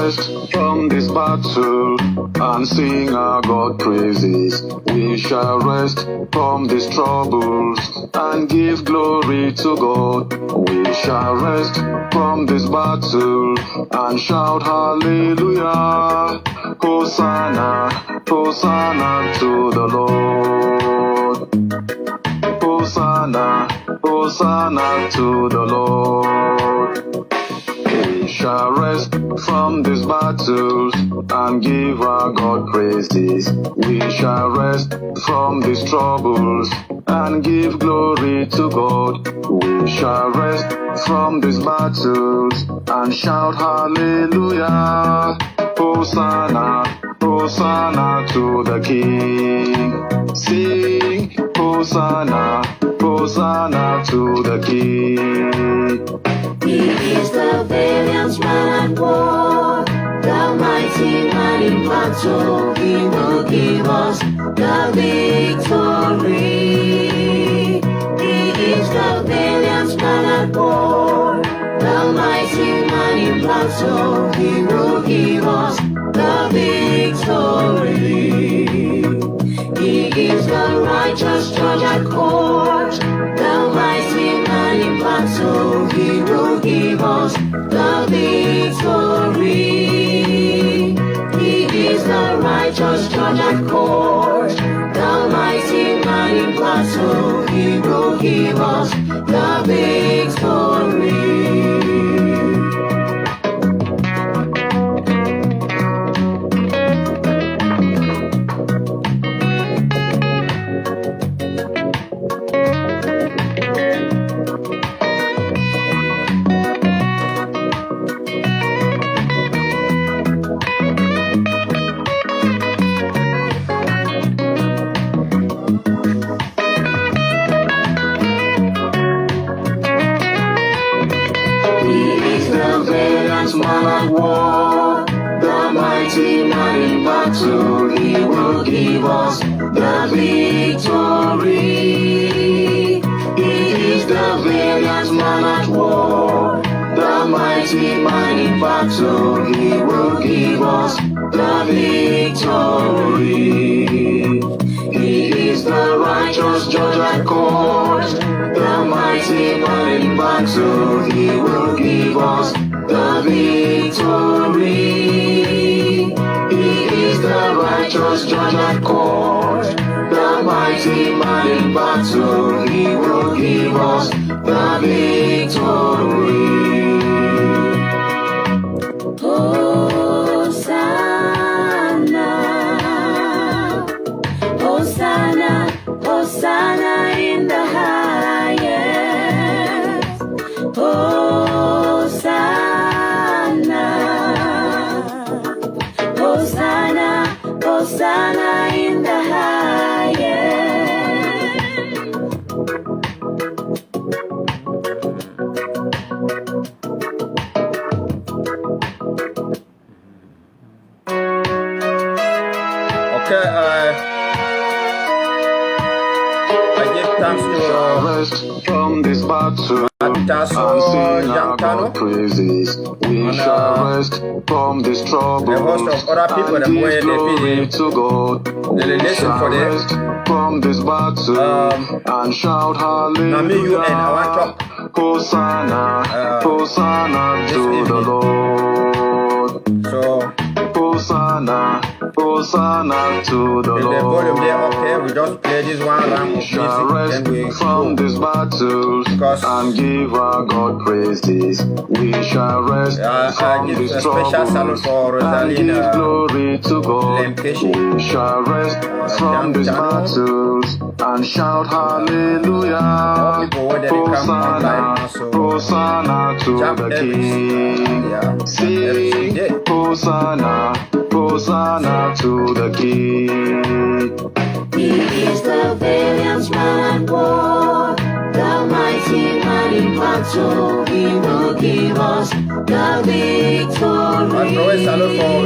rest from this battle and sing our God praises. We shall rest from these troubles and give glory to God. We shall rest from this battle and shout hallelujah. Hosanna, Hosanna to the Lord. Hosanna, Hosanna to the Lord. We shall rest from these battles and give our God praises. We shall rest from these troubles and give glory to God. We shall rest from these battles and shout hallelujah. Hosanna, Hosanna to the King. Sing, Hosanna, Hosanna to the King. He is the valiant man at war, the mighty man in battle. He will give us the victory. He is the valiant man at war, the mighty man in battle. He will give us the victory. He is the righteous judge at court, the mighty man in battle. He will give us the victory. He is the righteous judge at court, the mighty man in battle. He will give us the victory. Man at war, the mighty man in battle. He will give us the victory. He is the valiant man at war, the mighty man in battle. He will give us the victory. He is the righteous judge at court, the mighty man in battle. He will give us the victory. He is the righteous judge at court, the mighty man in battle. He will give us the victory. Hosanna, Hosanna, Hosanna in the highest. Hosanna, Hosanna, Hosanna in the highest. Okay, I give thanks to rest from this battle and sing our God praises. We shall rest from this trouble the host of other people and give glory to God. We shall rest from this battle and shout hallelujah. Hosanna, Hosanna to the Lord. So Hosanna, Hosanna to the if Lord. the volume there okay, we just play this one round of We music, shall rest then we from these battles and give our God praises. We shall rest from give these a special salute troubles for and give Rosalina glory to God. We shall rest from these battles and shout hallelujah. Hosanna, Hosanna to the King. Sing Hosanna, Hosanna to the King. He is the valiant man at war, the mighty man in battle. battle, he will give us the victory. Always salute for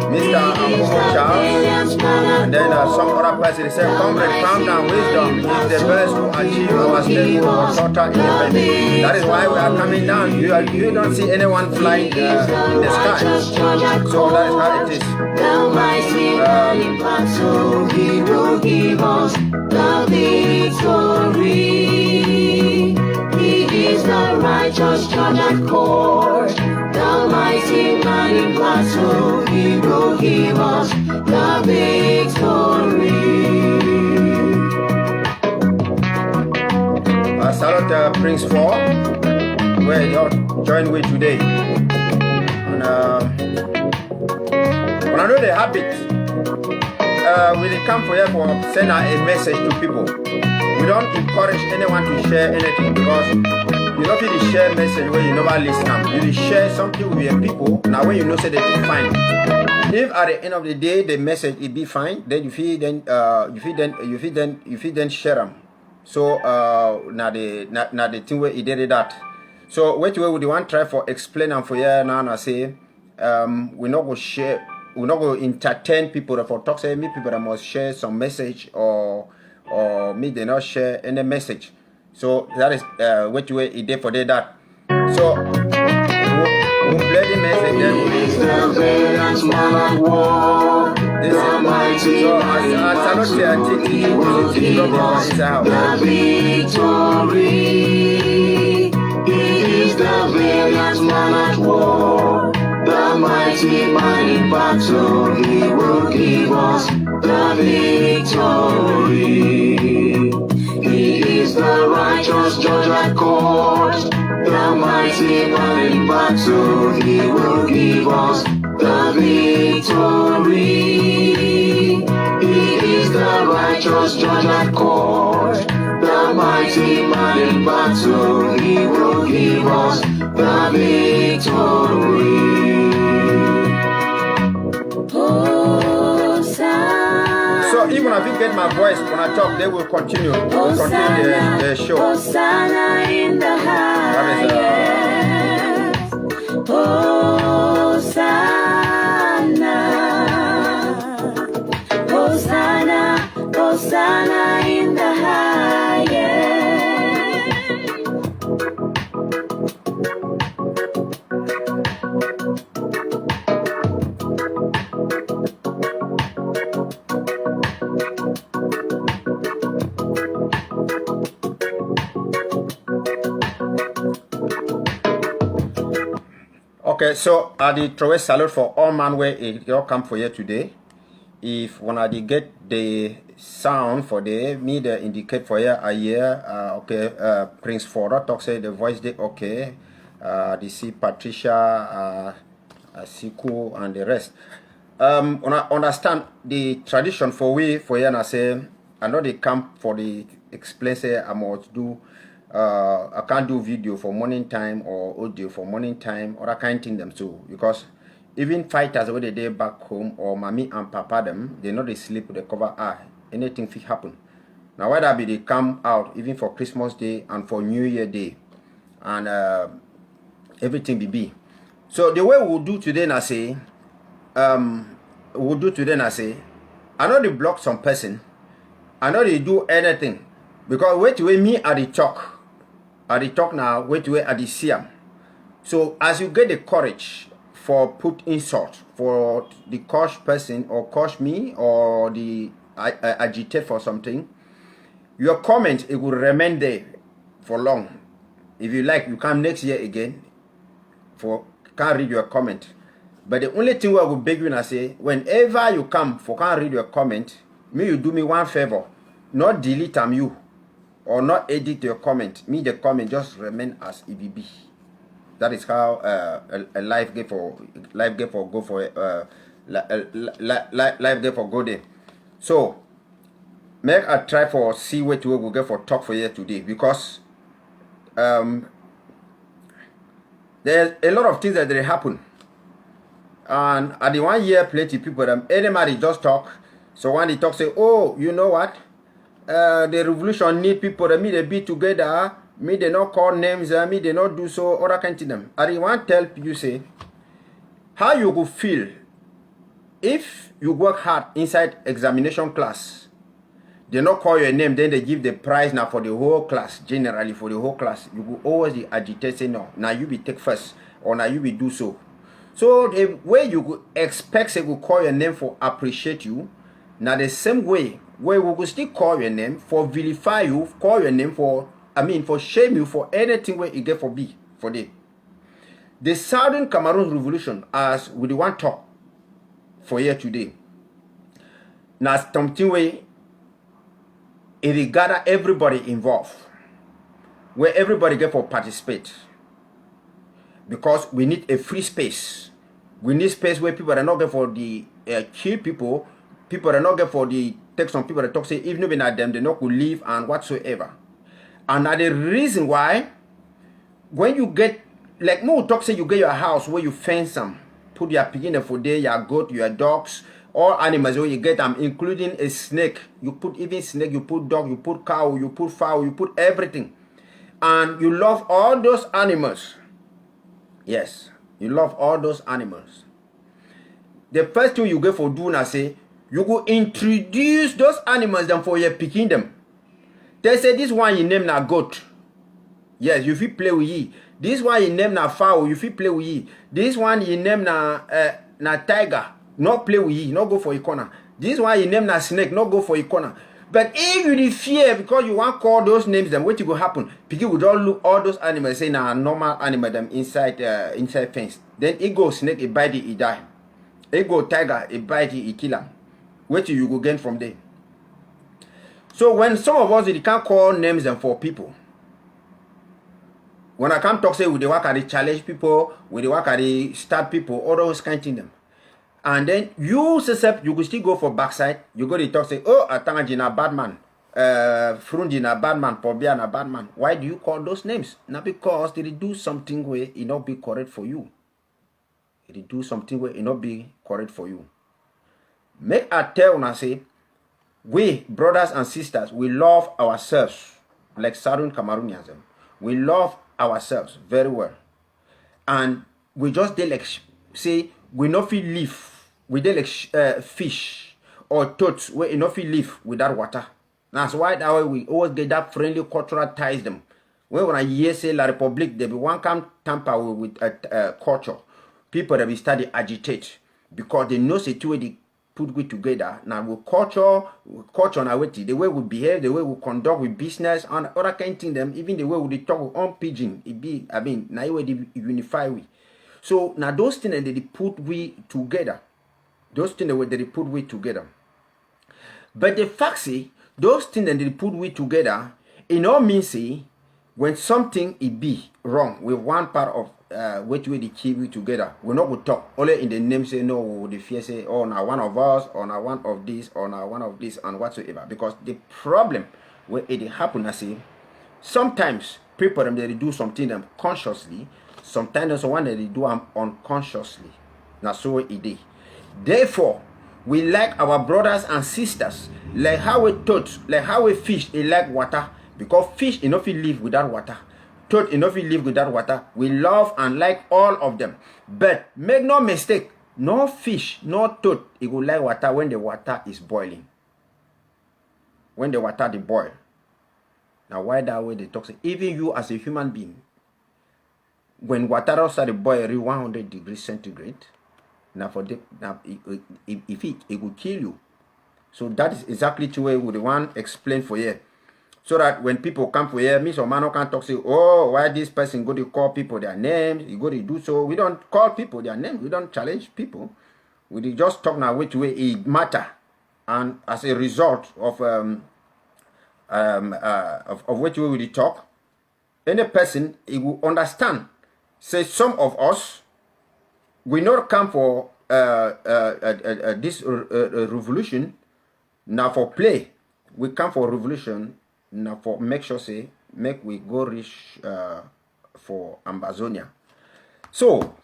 Mr. Ambomo Charles, and then some other person. They say, comrade, calm down, wisdom is the best to achieve our statehood or total independence. That is why we are coming down. You don't see anyone flying in the sky. So that is how it is. The mighty man in battle, he will give us the victory. He is the righteous judge at court. The mighty man in battle, he will give us the victory. Salute Prince 4, where you join with today. And when I know the habit, we dey come for here for send a message to people. We don't encourage anyone to share anything because you know if you share message where you never listen, you share something with your people. Now when you know say they think fine. If at the end of the day the message it be fine, then you feel then share them. So now the thing where he did that. So which way would you want try for explain and for here now and I say we're not gonna share, we're not gonna entertain people that for talk say me people that must share some message or me they not share any message. So that is which way he did for that. So we'll play the message then we'll this is mighty. So I cannot say I take the victory. He is the valiant man at war. The mighty man in battle, he will give us the victory. He is the righteous judge at court. The mighty man in battle, he will give us the victory. He is the righteous judge at court. The mighty man in battle, he will give us the victory. So even if you get my voice when I talk, they will continue. We'll continue the show. Hosanna in the highest. Hosanna, Hosanna, Hosanna in the highest. Okay, so I did throw a salute for all man where it all come for here today. If when I did get the sound for the me the indicate for here I hear okay Prince Fora talk say the voice did okay. The see Patricia Siku and the rest. When I understand the tradition for we for here and I say I know they come for the explain say I must do I can't do video for morning time or audio for morning time or I can't think them too because even fighters when they back home or mommy and papa them they know they sleep with the cover eye anything fit happen. Now whether be they come out even for Christmas Day and for New Year Day and everything be. So the way we'll do today I say I know they block some person, I know they do anything because wait way me at the talk now, wait way at the see am. So as you get the courage for put insult for the curse person or curse me or the agitate for something, your comment it will remain there for long. If you like, you come next year again for can't read your comment. But the only thing I will beg you and say, whenever you come for can't read your comment, me you do me one favor, not delete you or not edit your comment. Me the comment just remain as EBB. That is how a live game for go for live game for go there. So make a try for see what we will get for talk for here today because there's a lot of things that they happen. And at the 1 year plenty people anybody just talk. So when they talk say, oh, you know what? The revolution need people that me they be together, Me they not call names, me they not do so, other kind of them. I want to tell you say, how you go feel if you work hard inside examination class. They not call your name, then they give the prize now for the whole class, generally for the whole class. You will always be agitated, say no, now you be take first, or now you be do so. So the way you could expect they will call your name for appreciate you, now the same way where we will still call your name for vilify you, call your name for, for shame you for anything where you get for be for them. The Southern Cameroon Revolution, as we want talk for here today, now something way it will gather everybody involved, where everybody get for participate, because we need a free space. We need space where people are not get for the kill people. People are not get for the take some people that talk say even if not them they not could leave and whatsoever. And now the reason why when you get like more talk say you get your house where you fence them, put your pig for there, your goat, your dogs, all animals where you get them, including a snake. You put even snake, you put dog, you put cow, you put fowl, you put everything. And you love all those animals. Yes, you love all those animals. The first thing you get for doing I say, you go introduce those animals them for your picking them. They say this one you name na goat. Yes, you fit play with ye. This one you name na fowl, you fit play with ye. This one you name na tiger, not play with ye, not go for a corner. This one you name na snake, not go for a corner. But if you dey fear because you want call those names, then what will happen? People will all look all those animals say na normal animal them inside inside fence. Then it go snake, it bite it, it die. It go tiger, it bite it, it kill him. What you go gain from there? So when some of us they can't call names them for people. When I come talk say with the work I challenge people, with the work I start people, all those kind of things them. And then you suscept, you could still go for backside. You go to talk say, oh, Atangaji na bad man, Frundi na bad man, Pobia na bad man. Why do you call those names? Not because they do something where it not be correct for you. It do something where it not be correct for you. Make I tell and I say, we brothers and sisters, we love ourselves like Southern Cameroonians. We love ourselves very well, and we just dey like say we not feel live. We dey like fish or toads where you not feel live without water. That's why that way we always get that friendly cultural ties them. When I hear say La Republic, they be one come tamper with culture. People that be study agitate because they know say two way they put we together. Now with culture now the way we behave, the way we conduct with business and other kind of thing them, even the way we talk on pidgin, it be now way they unify we. So now those things that they put we together. Those things that they put we together. But the fact say those things that they put we together, it all means say when something it be wrong with one part of which way they keep we together, we're not going to talk. Only in the name say no, the fear say, oh now one of us, or now one of this, or now one of this, and whatsoever. Because the problem where it happen, I say, sometimes people them they do something them consciously, sometimes there's one that they do them unconsciously. Now so it is. Therefore, we like our brothers and sisters, like how we thought, like how we fish, they like water, because fish enough will live without water. Toad enough will live without water. We love and like all of them. But make no mistake, no fish, no toad, it will like water when the water is boiling. When the water they boil. Now why that way they talk? Even you as a human being, when water outside the boil reach 100 degrees centigrade, now for the now if it will kill you. So that is exactly the way we want to explain for you. So that when people come for here, me some man can talk say, oh, why this person go to call people their names? You go to do so. We don't call people their names. We don't challenge people. We just talk now which way it matter. And as a result of which way we talk, any person it will understand. Say some of us we not come for this revolution now for play. We come for revolution. Now for make sure say make we go reach for Ambazonia. So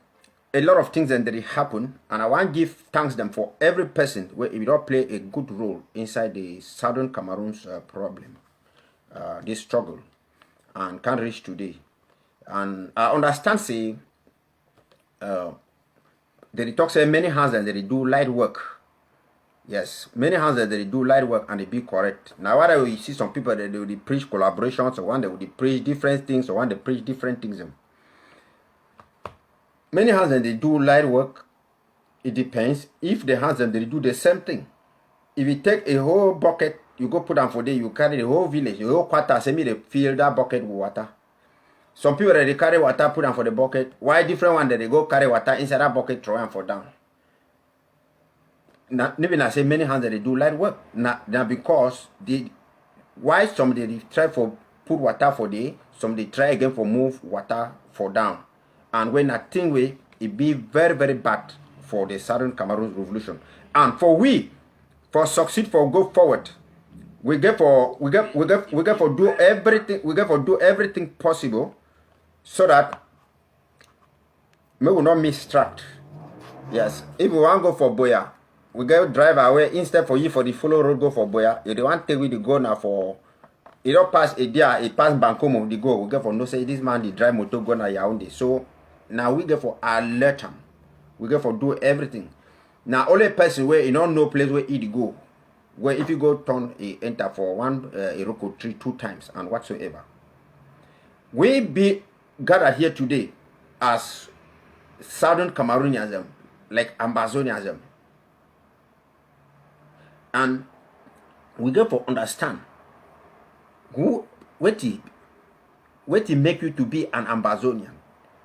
a lot of things that happen, and I want to give thanks them for every person where if you don't play a good role inside the Southern Cameroon's problem, this struggle. and can't reach today. And I understand say they talk say many hands that they do light work. Yes, many hands that they do light work and they be correct. Now what we see some people that they preach collaborations, or one they would preach different things, or one they preach different things. Many hands that they do light work, it depends. If the hands that they do the same thing. If you take a whole bucket, you go put them for there, you carry the whole village, the whole quarter, send me they fill that bucket with water. Some people that they carry water, put them for the bucket. Why different one that they go carry water inside that bucket, throw them for down? Now, even I say many hands that they do light work. Now because why some they try for put water for there, some they try again for move water for down. And when that thing way, it be very, very bad for the Southern Cameroon revolution. And for succeed, for go forward, we get for do everything possible so that we will not miss track. Yes, if we want to go for Boya, we get drive away instead for you for the follow road go for Boya. If they want to take we the go now for it don't pass a day, it pass Bankomo the go. We get for no say this man the drive motor go na Yaoundé. So now we get for alert them. We get for do everything. Now only person where you don't know place where it go. Where if you go turn a enter for one Iroko tree 2 times and whatsoever. We be gathered here today as Southern Cameroonians, like Ambazonians. And we get for understand who what make you to be an Ambazonian.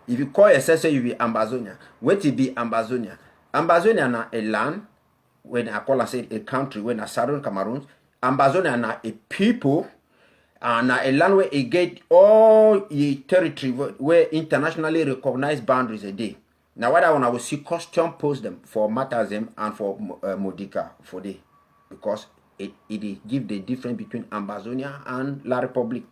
If you call yourself say you be Ambazonian, what be Ambazonia? Ambazonia na a land when I call say a country when a Southern Cameroon. Ambazonia na a people and a land where it get all the territory where internationally recognized boundaries a day. Now what I want to see custom post them for Matazem and for Modica for day because it give the difference between Ambazonia and La Republic.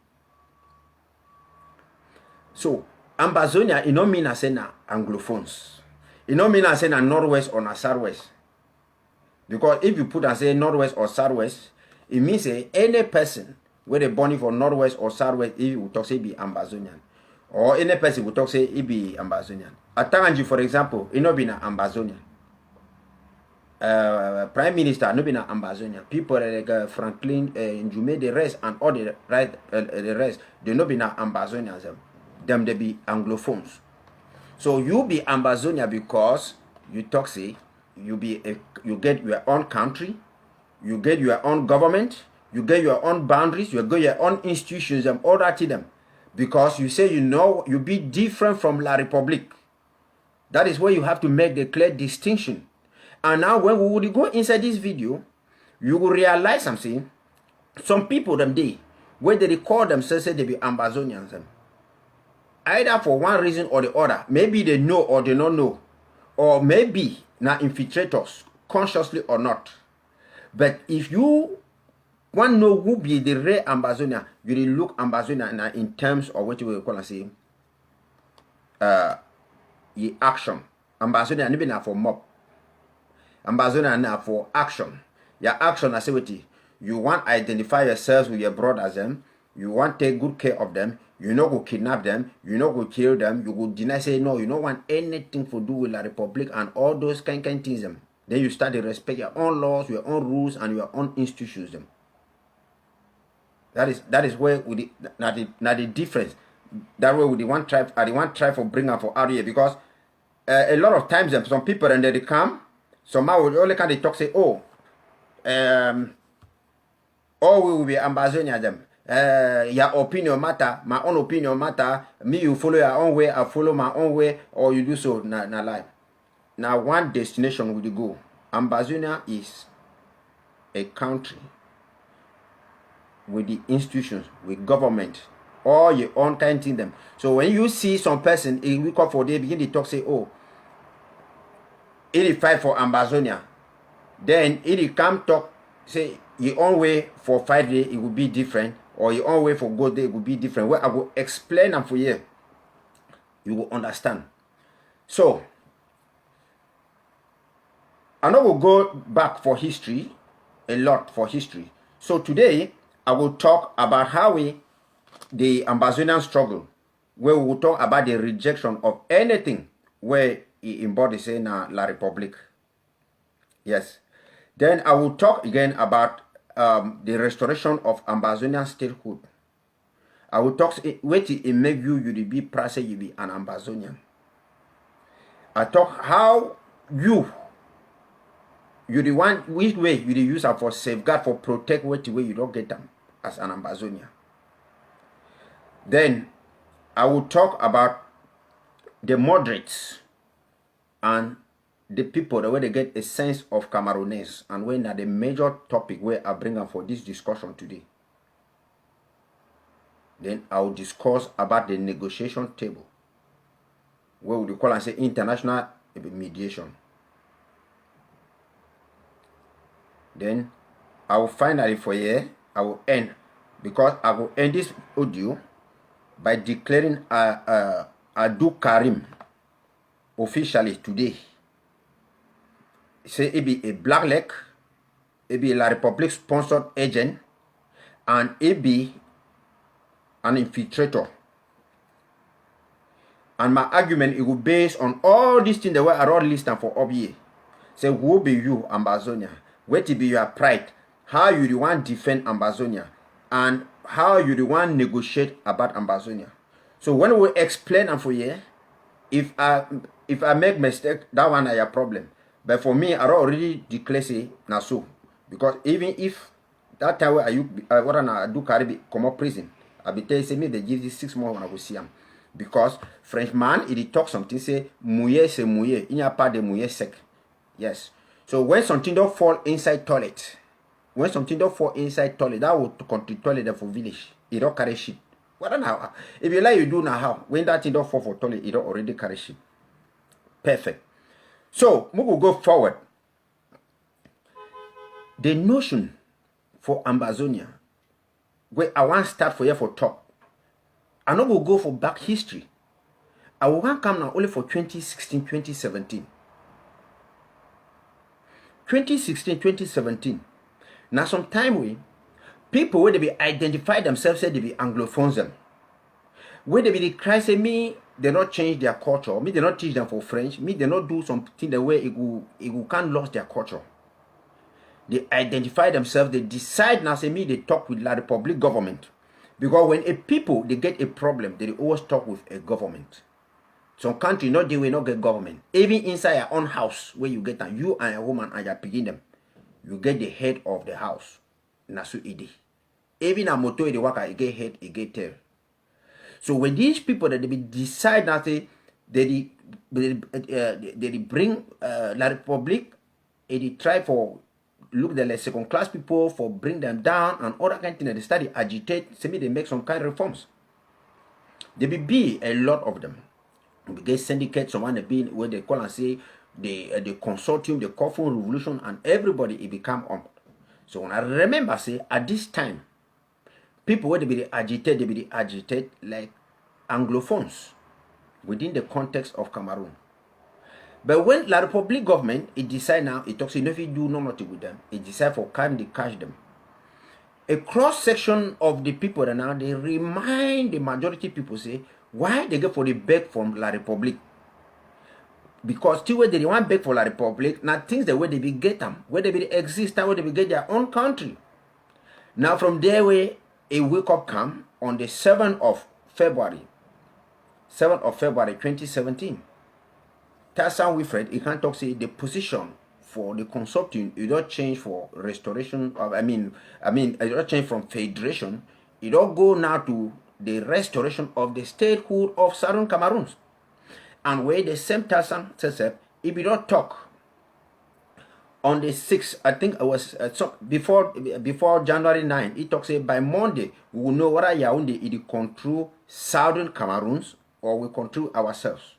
So Ambazonia, it don't mean I say na Anglophones. It don't mean I say na Northwest or na Southwest. Because if you put and say Northwest or Southwest, it means any person where they born for Northwest or Southwest, if you talk say be Ambazonian. Or any person will talk say it be Ambazonian. Atanganji, for example, it not be na Ambazonian. Prime Minister no be na Ambazonian. People like Franklin, Njume, the rest and all the rest, they no be na Ambazonians. Them they be Anglophones. So you be Ambazonia because you talk say you get your own country, you get your own government, you get your own boundaries, you get your own institutions and all that to them. Because you say you be different from La Republic. That is where you have to make the clear distinction. And now when we would go inside this video, you will realize something. Some people them day where they record themselves say they be Ambazonians. Either for one reason or the other. Maybe they know or they don't know. Or maybe now infiltrators, consciously or not. But if you want to know who be the real Ambazonia, you will look Ambazonia now in terms of what you will call and say action. Ambazonia not be for mob. Ambazonia now for action. Your action I say what you want to identify yourselves with your brothers them. You want to take good care of them. You not go kidnap them. You not go kill them. You go deny say no. You don't want anything to do with the Republic and all those kind things. Them. Then you start to respect your own laws, your own rules, and your own institutions. Them. That is where we the difference. That way with the one tribe, the one tribe for bring up for out here because a lot of times some people and they come. Somehow only can they talk say we will be Ambazonia them. Your opinion matter, my own opinion matter. Me, you follow your own way, I follow my own way, or you do so na lie. Now, one destination will you go. Ambazonia is a country with the institutions, with government, all your own kind thing them. So when you see some person in week up for day begin to talk say, oh, 85 for Ambazonia, then it come talk say your own way for 5 days it will be different. Or your own way for good day will be different. Where I will explain them for you. You will understand. So, I know we'll go back for history, a lot for history. So today, I will talk about how we the Ambazonian struggle, where we will talk about the rejection of anything where he embodies say na La Republique. Yes. Then I will talk again about the restoration of Ambazonian statehood. I will talk what it make you be price you be an Ambazonian. I talk how you the one which way you the use for safeguard for protect what way you don't get them as an Ambazonian. Then I will talk about the moderates and the people the way they get a sense of Cameroonese, and when that the major topic where I bring up for this discussion today. Then I will discuss about the negotiation table, where we call and say international mediation. Then I will finally for here I will end, because I will end this audio by declaring Adu Karim officially today. Say it be a black leg, it be La Republique sponsored agent, and it be an infiltrator. And my argument it will based on all these things that were around listed for up here. Say who be you, Ambazonia? Where to be your pride? How you the one defend Ambazonia? And how you the one negotiate about Ambazonia? So when we explain and for you, if I make mistake, that one is a problem. But for me, I already declare say na so. Because even if that time where I do carry come up prison, I be tell say me they give this 6 months when I go see him. Because Frenchman, he talk something say mouiller c'est mouiller. Il n'y a pas de mouiller sec. Yes. So when something don't fall inside toilet, that will country toilet for village. It don't carry shit. What now? If you like you do now how? When that thing don't fall for toilet, it don't already carry shit. Perfect. So we will go forward. The notion for Ambazonia, where I want to start for here for talk. I not will go for back history. I will want come now only for 2016, 2017. 2016, 2017. Now sometime we people where they be identify themselves say they be Anglophones them. Where they be the cry say me they not change their culture, me they not teach them for French, me they not do something the way it will can't lose their culture. They identify themselves, they decide now say me they talk with La Republique government. Because when a people they get a problem, they always talk with a government. Some country not they will not get government. Even inside your own house where you get them, you and a woman and you picking them, you get the head of the house. Nasu ide. Even a moto the worker you get head, you get tail. So when these people that they decide that they bring La Republique, they try for look the second class people for bring them down and other kind of things. They study agitate, say me they make some kind of reforms. There be a lot of them. We get syndicates, someone they be where they call and say the consortium, the Coffin Revolution, and everybody it become on. So when I remember say at this time, people where they be agitated like Anglophones within the context of Cameroon. But when La Republique government, it decide now, it talks enough it do nothing with them. It decide for time they catch them. A cross section of the people that now they remind the majority people say why they go for the beg from La Republique. Because still where they want beg for La Republique, now things the way they be get them, where they be exist, where they be get their own country. Now from there way a wake up come on the 7th of February 2017. Tassan Wilfred, he can't talk say the position for the consortium, it don't change for restoration of it don't change from federation, it don't go now to the restoration of the statehood of Southern Cameroons. And where the same Tassan says if you don't talk on the 6th, I think it was before January 9, he talks say by Monday we will know whether Yaoundé it control Southern Cameroons or we control ourselves.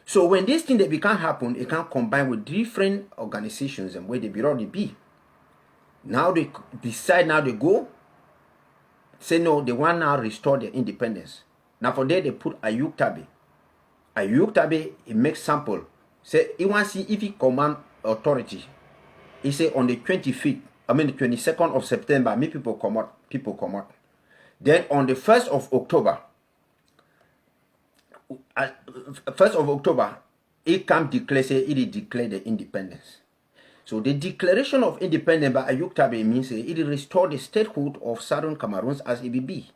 So when this thing that we can happen, it can combine with different organizations and where they already be. Now they decide, now they go, say no, they want now restore their independence. Now for there they put Ayuk Tabe. Ayuk Tabe, he makes sample. Say he want to see if he command authority. He say on the 25th, the 22nd of September, me people come out. Then on the 1st of October, it can declare, say it declare the independence. So the declaration of independence by Ayuk Tabe means it restored the statehood of Southern Cameroons as it be.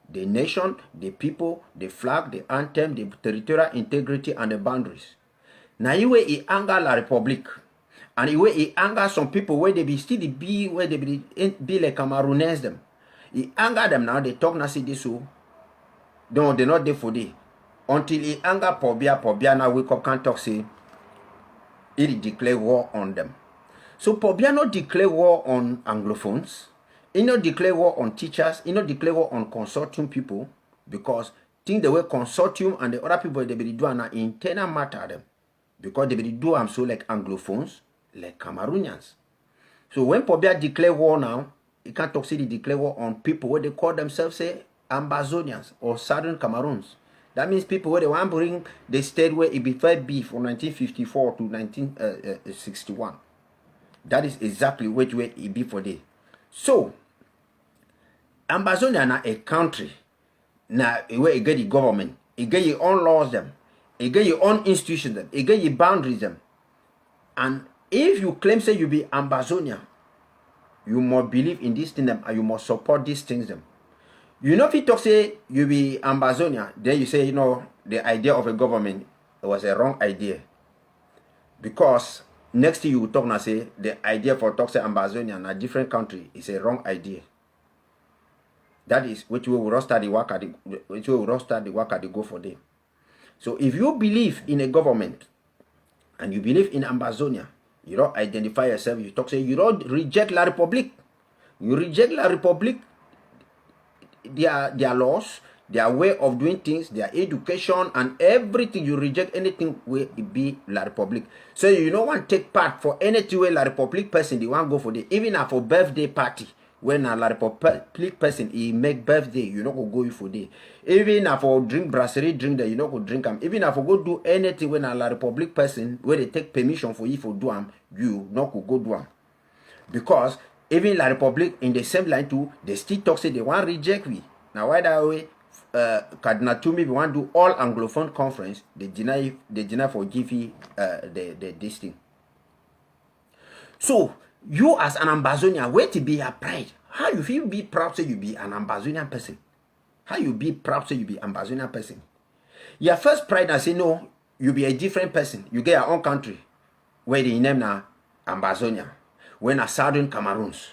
The nation, the people, the flag, the anthem, the territorial integrity, and the boundaries. Now you will anger la Republic. And it will anger some people where they be still be where they be like Cameroonese them. It anger them now, they talk na see this so. No, they're not there for day. Until it anger Pobia now wake up can't talk say it declare war on them. So Pobia not declare war on Anglophones. He not declare war on teachers. He not declare war on consortium people because think the way consortium and the other people they be doing an internal matter them because they be do am so like Anglophones, like Cameroonians. So when Pobia declare war now, he can't talk say they declare war on people where they call themselves say Ambazonians or Southern Cameroons. That means people where they want to bring the state where it be fight beef from 1954 to 1961. That is exactly which way it be for day. So Ambazonia na a country na where it get the government, it get your own laws them, it get your own institutions them, it get your boundaries them. And if you claim say you be Ambazonia, you must believe in this thing them and you must support these things them. You know if you talk say you be Ambazonia, then you say the idea of a government was a wrong idea. Because next thing you will talk and say the idea for talk say Ambazonia in a different country is a wrong idea. That is which way we will start the work at the go for them. So if you believe in a government and you believe in Ambazonia, you don't identify yourself, you talk say you don't reject La Republic. You reject La Republic, their laws, their way of doing things, their education and everything. You reject anything where it be La Republic. So you don't want to take part for anything where La Republic person they want to go for the even for birthday party. When a La Republic person he make birthday, you not go for day. Even if for drink brasserie drink that you not go drink them. Even if for go do anything when a La Republic person where they take permission for you for do them, you not go do them. Because even La Republic in the same line too, they still talk say they want reject we. Now why that way Cardinal Tumi we want do all Anglophone conference, they deny for give you this thing. So you as an Ambazonian, where to be your pride? How you feel be proud say you be an Ambazonian person? How you be proud say you be Ambazonian person? Your first pride and say no, you be a different person. You get your own country. Where the name now Ambazonia. When a Southern Cameroons.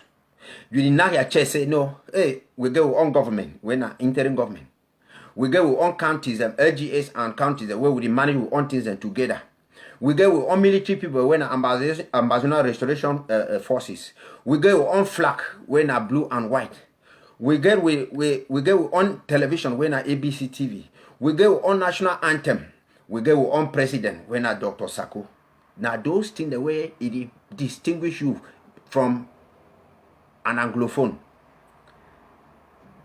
You did not your chest say no, hey, we get our own government, when an interim government. We get our own counties, LGAs and counties where we manage our own things together. We get our own military people when Ambazonian restoration forces. We get our own flag when a blue and white. We get our own television when a ABC TV. We get our own national anthem. We get our own president when a Dr. Sako. Now those things the way it distinguish you from an Anglophone.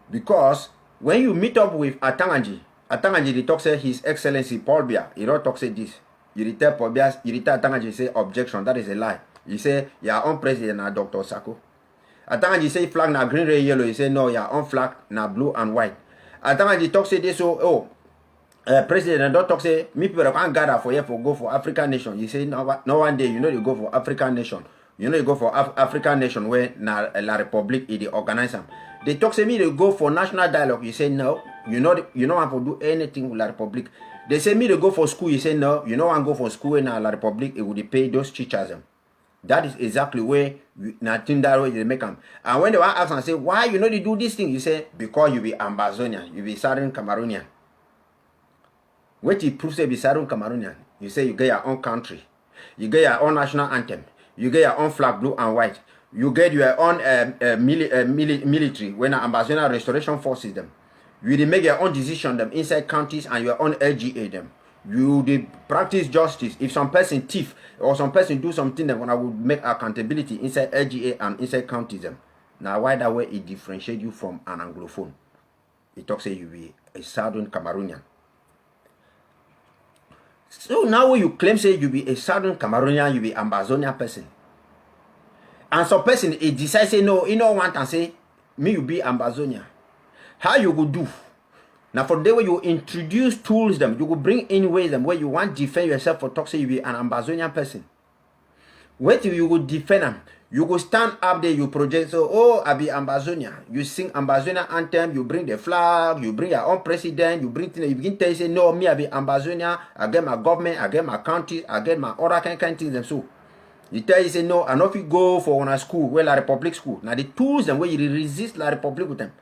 Because when you meet up with Atanganji they talk say His Excellency Paul Biya, he don't talk say this. You tell Paul Biya, you tell Atanganji say objection, that is a lie. You say your own president na Dr. Sako. Atanganji say flag na green, red, yellow. You say no, your own flag na blue and white. Atanganji talk say this so president don't talk say me people can't gather for here for go for African nation. You say no one day you go for African nation. You go for African nation where na La Republic is the organizer. They talk say me they go for national dialogue. You say no, you don't want to do anything with La Republic. They say me they go for school. You say no, you don't want to go for school in La Republic. It would pay those teachers them. That is exactly where nothing that way they make them. And when they want ask and say why they do this thing, you say because you be Ambazonian, you be Southern Cameroonian. What you prove say be Southern Cameroonian, you say you get your own country, you get your own national anthem, you get your own flag blue and white, you get your own military when Ambazonian restoration forces them. You make your own decision them inside counties and your own LGA them. You practice justice. If some person thief or some person do something that when I would make accountability inside LGA and inside counties them. Now why that way it differentiate you from an Anglophone? It talks say you be a Southern Cameroonian. So now when you claim say you be a Southern Cameroonian, you be Ambazonian person. And some person it decides say no, you don't want and say me you be Ambazonia. How you go do? Now for the day where you introduce tools them, you will bring in ways them where you want to defend yourself for talk say you be an Ambazonian person. Wait till you go defend them. You go stand up there, you project, so, oh, I be Ambazonia. You sing Ambazonian anthem, you bring the flag, you bring your own president, you bring things, you begin to say, no, me, I be Ambazonia, I get my government, I get my country, I get my other kind of things, and so. You tell you say, no, I know if you go for one school, well, La Republic school. Now, the tools and where you resist La Republic with them.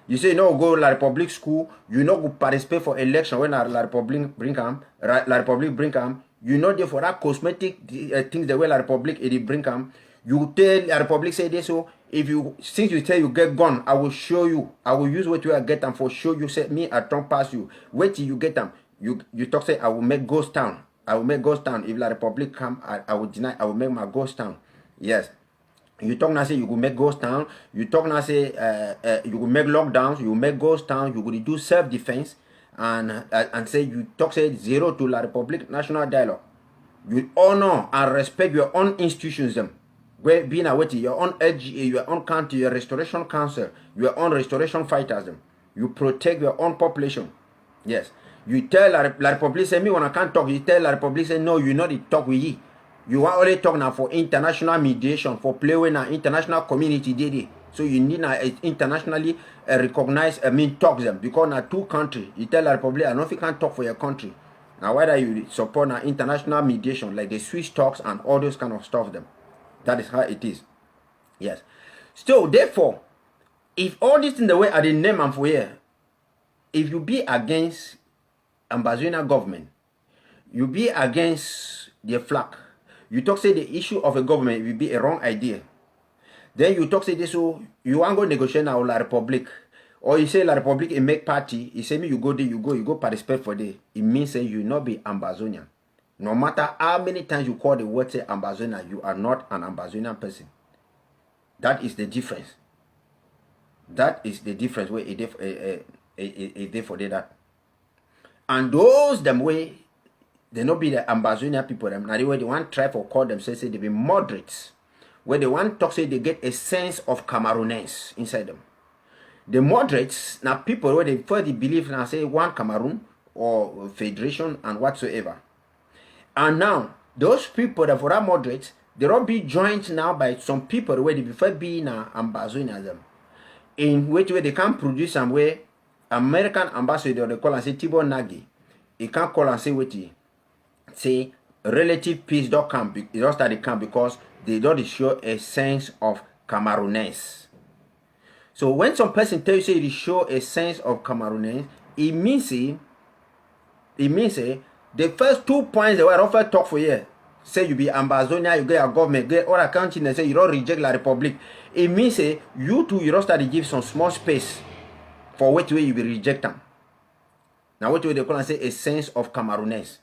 You say, no, go La Republic school, you know, go participate for election when La Republic bring come, La Republic bring come, you know, there for that cosmetic things the way La Republic it bring come. You tell La Republic say this, so if you, since you tell you get gun, I will show you, I will use what you are get them for show you, say, me, I don't pass you. Wait till you get them. You talk, say, I will make ghost town. I will make ghost town. If La Republic come, I will deny, I will make my ghost town. Yes. You talk now say you will make ghost town. You talk now say you will make lockdowns. You will make ghost town. You will do self-defense, and say you talk say zero to La Republic national dialogue. You honor and respect your own institutions them. Where being away to your own LGA, your own country, your restoration council, your own restoration fighters them. You protect your own population. Yes. You tell La Republic say me when I can't talk. You tell La Republic say no. You know the talk with ye. You are only talking now for international mediation, for play when an international community did it. So you need now internationally recognized, talk them. Because now two countries, you tell the Republic, I don't know if you can talk for your country. Now whether you support now international mediation, like the Swiss talks and all those kind of stuff them. That is how it is. Yes. So therefore, if all this in the way are the name and for here, if you be against Ambazonian government, you be against the flag. You talk say the issue of a government will be a wrong idea. Then you talk say this, so you want to go negotiate now with La Republic. Or you say La Republic and make party, you say me you go there, you go participate for there. It means say you not be Ambazonian. No matter how many times you call the word say Ambazonia, you are not an Ambazonian person. That is the difference. That is the difference where it there for that. And those them way they not be the Ambazonian people. Them now the way they want try for call themselves say they be moderates. Where they want talk say they get a sense of Cameroonians inside them. The moderates now people where they first believe now say one Cameroon or federation and whatsoever. And now those people that for that moderates, they all be joined now by some people where they before be now Ambazonians them. In which way they can produce some way American ambassador they call and say Tibo Nagi. He can't call and say what he say relative peace don't come. It don't start the camp because they don't show a sense of Cameroonese. So when some person tell you say they show a sense of Cameroonese, it means the first 2 points they were offered talk for you. Say you be Ambazonia, you get a government, get other country and say you don't reject La Republic. It means you too you don't start to give some small space for what way you will reject them. Now what way they call and say a sense of Cameroonese.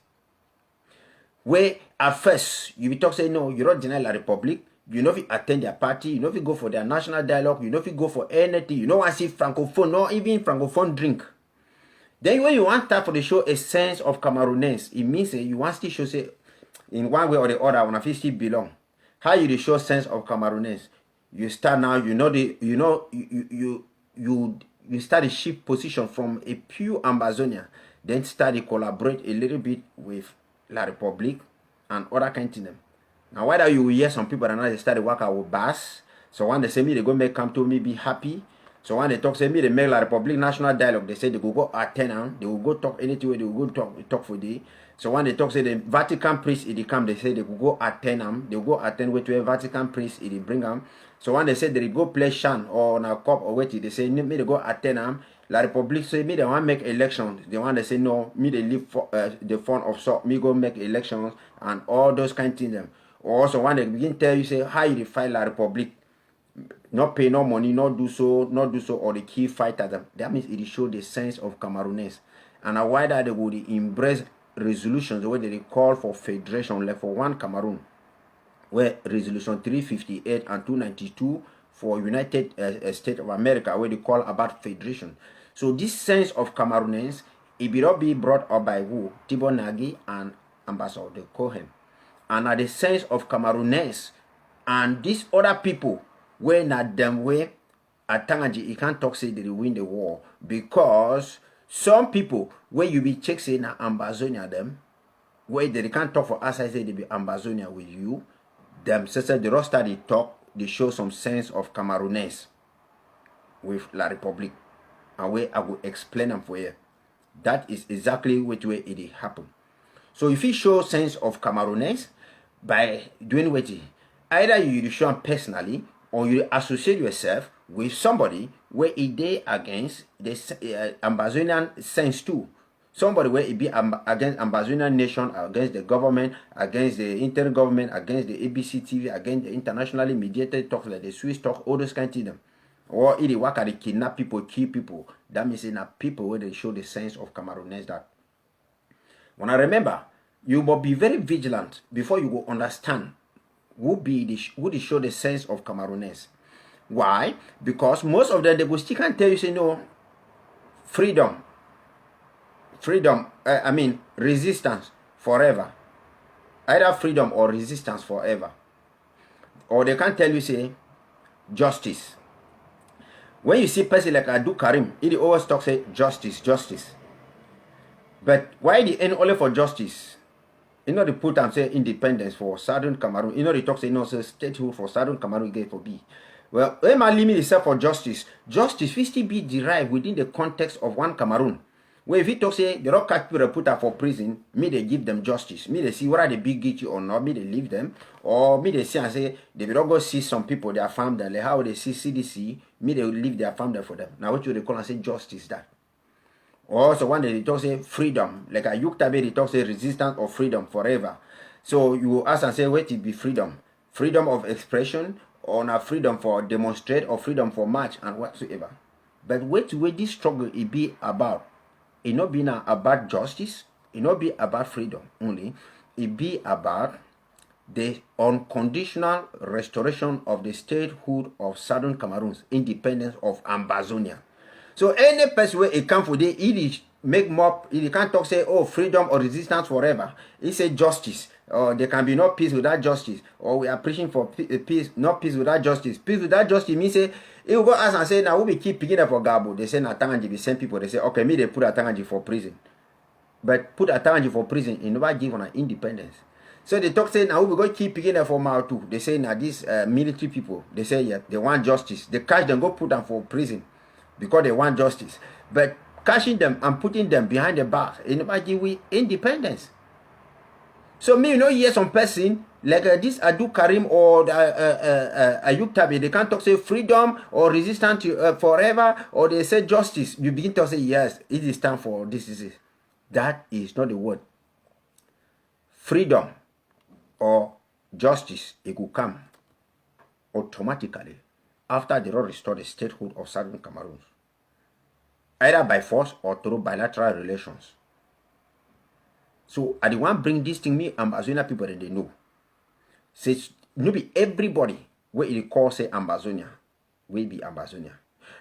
Where at first you will talk say no, you don't deny La Republic, you know if you attend their party, you know if you go for their national dialogue, you know if you go for anything, you know want to see francophone, not even francophone drink. Then when you want that for the show a sense of Cameroonese, it means you want to show say in one way or the other when I still belong. How you show sense of Cameroonese? You start now, you start to shift position from a pure Ambazonia, then start to collaborate a little bit with La Republic and other kind of them. Now whether you hear some people that now they start to work out with bass, so when they say me they go make come to me be happy. So when they talk say me they make La Republic national dialogue, they say they go attend and they will go talk anything where they will go talk for day. So when they talk say the Vatican priest it come, they say they will go attend them, they will go attend where to a Vatican priest it bring them. So when they say they go play shan or na cup or wait, they say me they go attend them. La Republic say me they want make elections. They want they say no, me they leave for, the fund of so me go make elections and all those kind of things them. Or also when they begin tell you say how you fight La Republic, not pay no money, not do so, or the key fighter them. That means it show the sense of Cameroonese. And why that they would embrace resolutions where they call for federation, like for one Cameroon, where resolution 358 and 292 for United States of America, where they call about federation. So this sense of Cameroonese, it will not be brought up by who? Tibo Nagi and Ambassador Cohen. And at the sense of Cameroonese and these other people where not them way at Tangaji, you can't talk say they win the war because some people where you be check say na Ambazonia them, where they can't talk for us, I say they be Ambazonia with you. Them say the roster they talk, they show some sense of Cameroonese with La Republic. And where I will explain them for you. That is exactly which way it happen. So if you show sense of Cameroonese by doing what either you show them personally or you associate yourself with somebody where it they against the Ambazonian sense too. Somebody where it be against Ambazonian nation, against the government, against the intergovernment, against the ABC TV, against the internationally mediated talk like the Swiss talk, all those kind of them. Or it work at the kidnap people, kill people. That means in people where they show the sense of Cameroonese that. When I remember, you must be very vigilant before you go understand who they show the sense of Cameroonese. Why? Because most of them they will still can't tell you say no freedom. Resistance forever. Either freedom or resistance forever. Or they can't tell you say justice. When you see person like Adu Karim, he always talk say justice, justice. But why the end only for justice? You know they put and say independence for Southern Cameroon. You know they talk say no say statehood for Southern Cameroon get for B. Well, when I limit itself for justice, justice will still be derived within the context of one Cameroon. Where if he talk say they don't catch people put up for prison, me they give them justice. Me they see whether they be guilty or not, me they leave them. Or me they see and say they will not go see some people they are found there. Like how they see CDC, me they will leave their farm there for them. Now what you they call and say justice that. Or so one day they talk say freedom. Like a Yuktabe they talk say resistance or freedom forever. So you ask and say wait it be freedom. Freedom of expression or not freedom for demonstrate or freedom for march and whatsoever. But wait this struggle it be about. It not be now about justice, it not be about freedom only, it be about the unconditional restoration of the statehood of Southern Cameroon's independence of Ambazonia. So any person where it come for the it make more, it can't talk say oh freedom or resistance forever. It say justice. Or there can be no peace without justice. Or we are preaching for peace, not peace without justice. Peace without justice means say, it will go ask and say, now we keep picking up for Gabo. They say, Natanganji, the same people. They say, okay, me they put Natanganji for prison. But put Natanganji for prison, it never give on an independence. So they talk say, now we go keep picking up for Mao too. They say, now these military people, they say, yeah, they want justice. They catch them, go put them for prison because they want justice. But catching them and putting them behind the bars, it never give we independence. So me, you know, hear some person like this Adu Karim or Ayub Tabi, they can't talk say freedom or resistance forever, or they say justice. You begin to say yes, it is time for this is it. That is not the word. Freedom or justice, it will come automatically after they restore the statehood of Southern Cameroon, either by force or through bilateral relations. So I don't want to bring this thing me Ambazonia people that they know. Say no be everybody where it call say Ambazonia will be Ambazonia.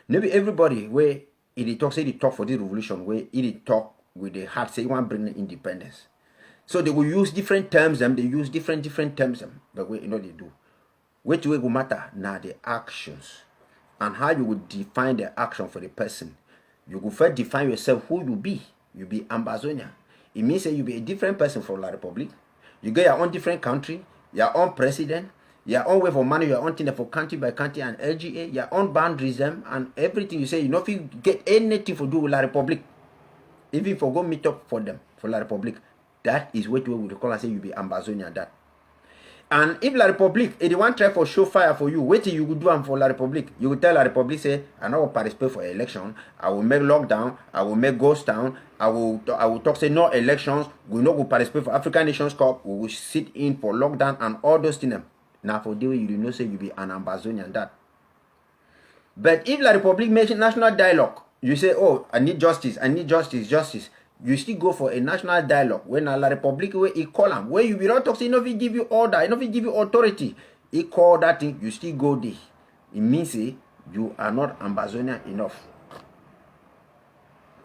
No be everybody where it talk say they talk for this revolution where it talk with the heart say you want to bring the independence. So they will use different terms them, they use different terms them, but what you know they do. Which way will matter now the actions and how you would define the action for the person. You will first define yourself who you be. You be Ambazonia. It means that you be a different person from La Republic. You get your own different country, your own president, your own way for money, your own thing for country by country and LGA, your own boundaries them and everything you say. You know if you get anything for do with La Republic, even for go meet up for them for La Republic, that is what we would call and say you be Ambazonian that. And if La Republic, if they want try for show fire for you, wait till you would do them for La Republic. You will tell La Republic say, I know participate for election. I will make lockdown. I will make ghost town. I will talk say no elections. We not go participate for African Nations Cup. We will sit in for lockdown and all those things. Now for the way you know say you be an Ambazonian that. But if La Republic makes national dialogue, you say, oh, I need justice. I need justice. Justice. You still go for a national dialogue when La Republic where he call them, where you will not talk, say, no, he give you order, no, he give you authority. He call that thing, you still go there. It means you are not Ambazonian enough.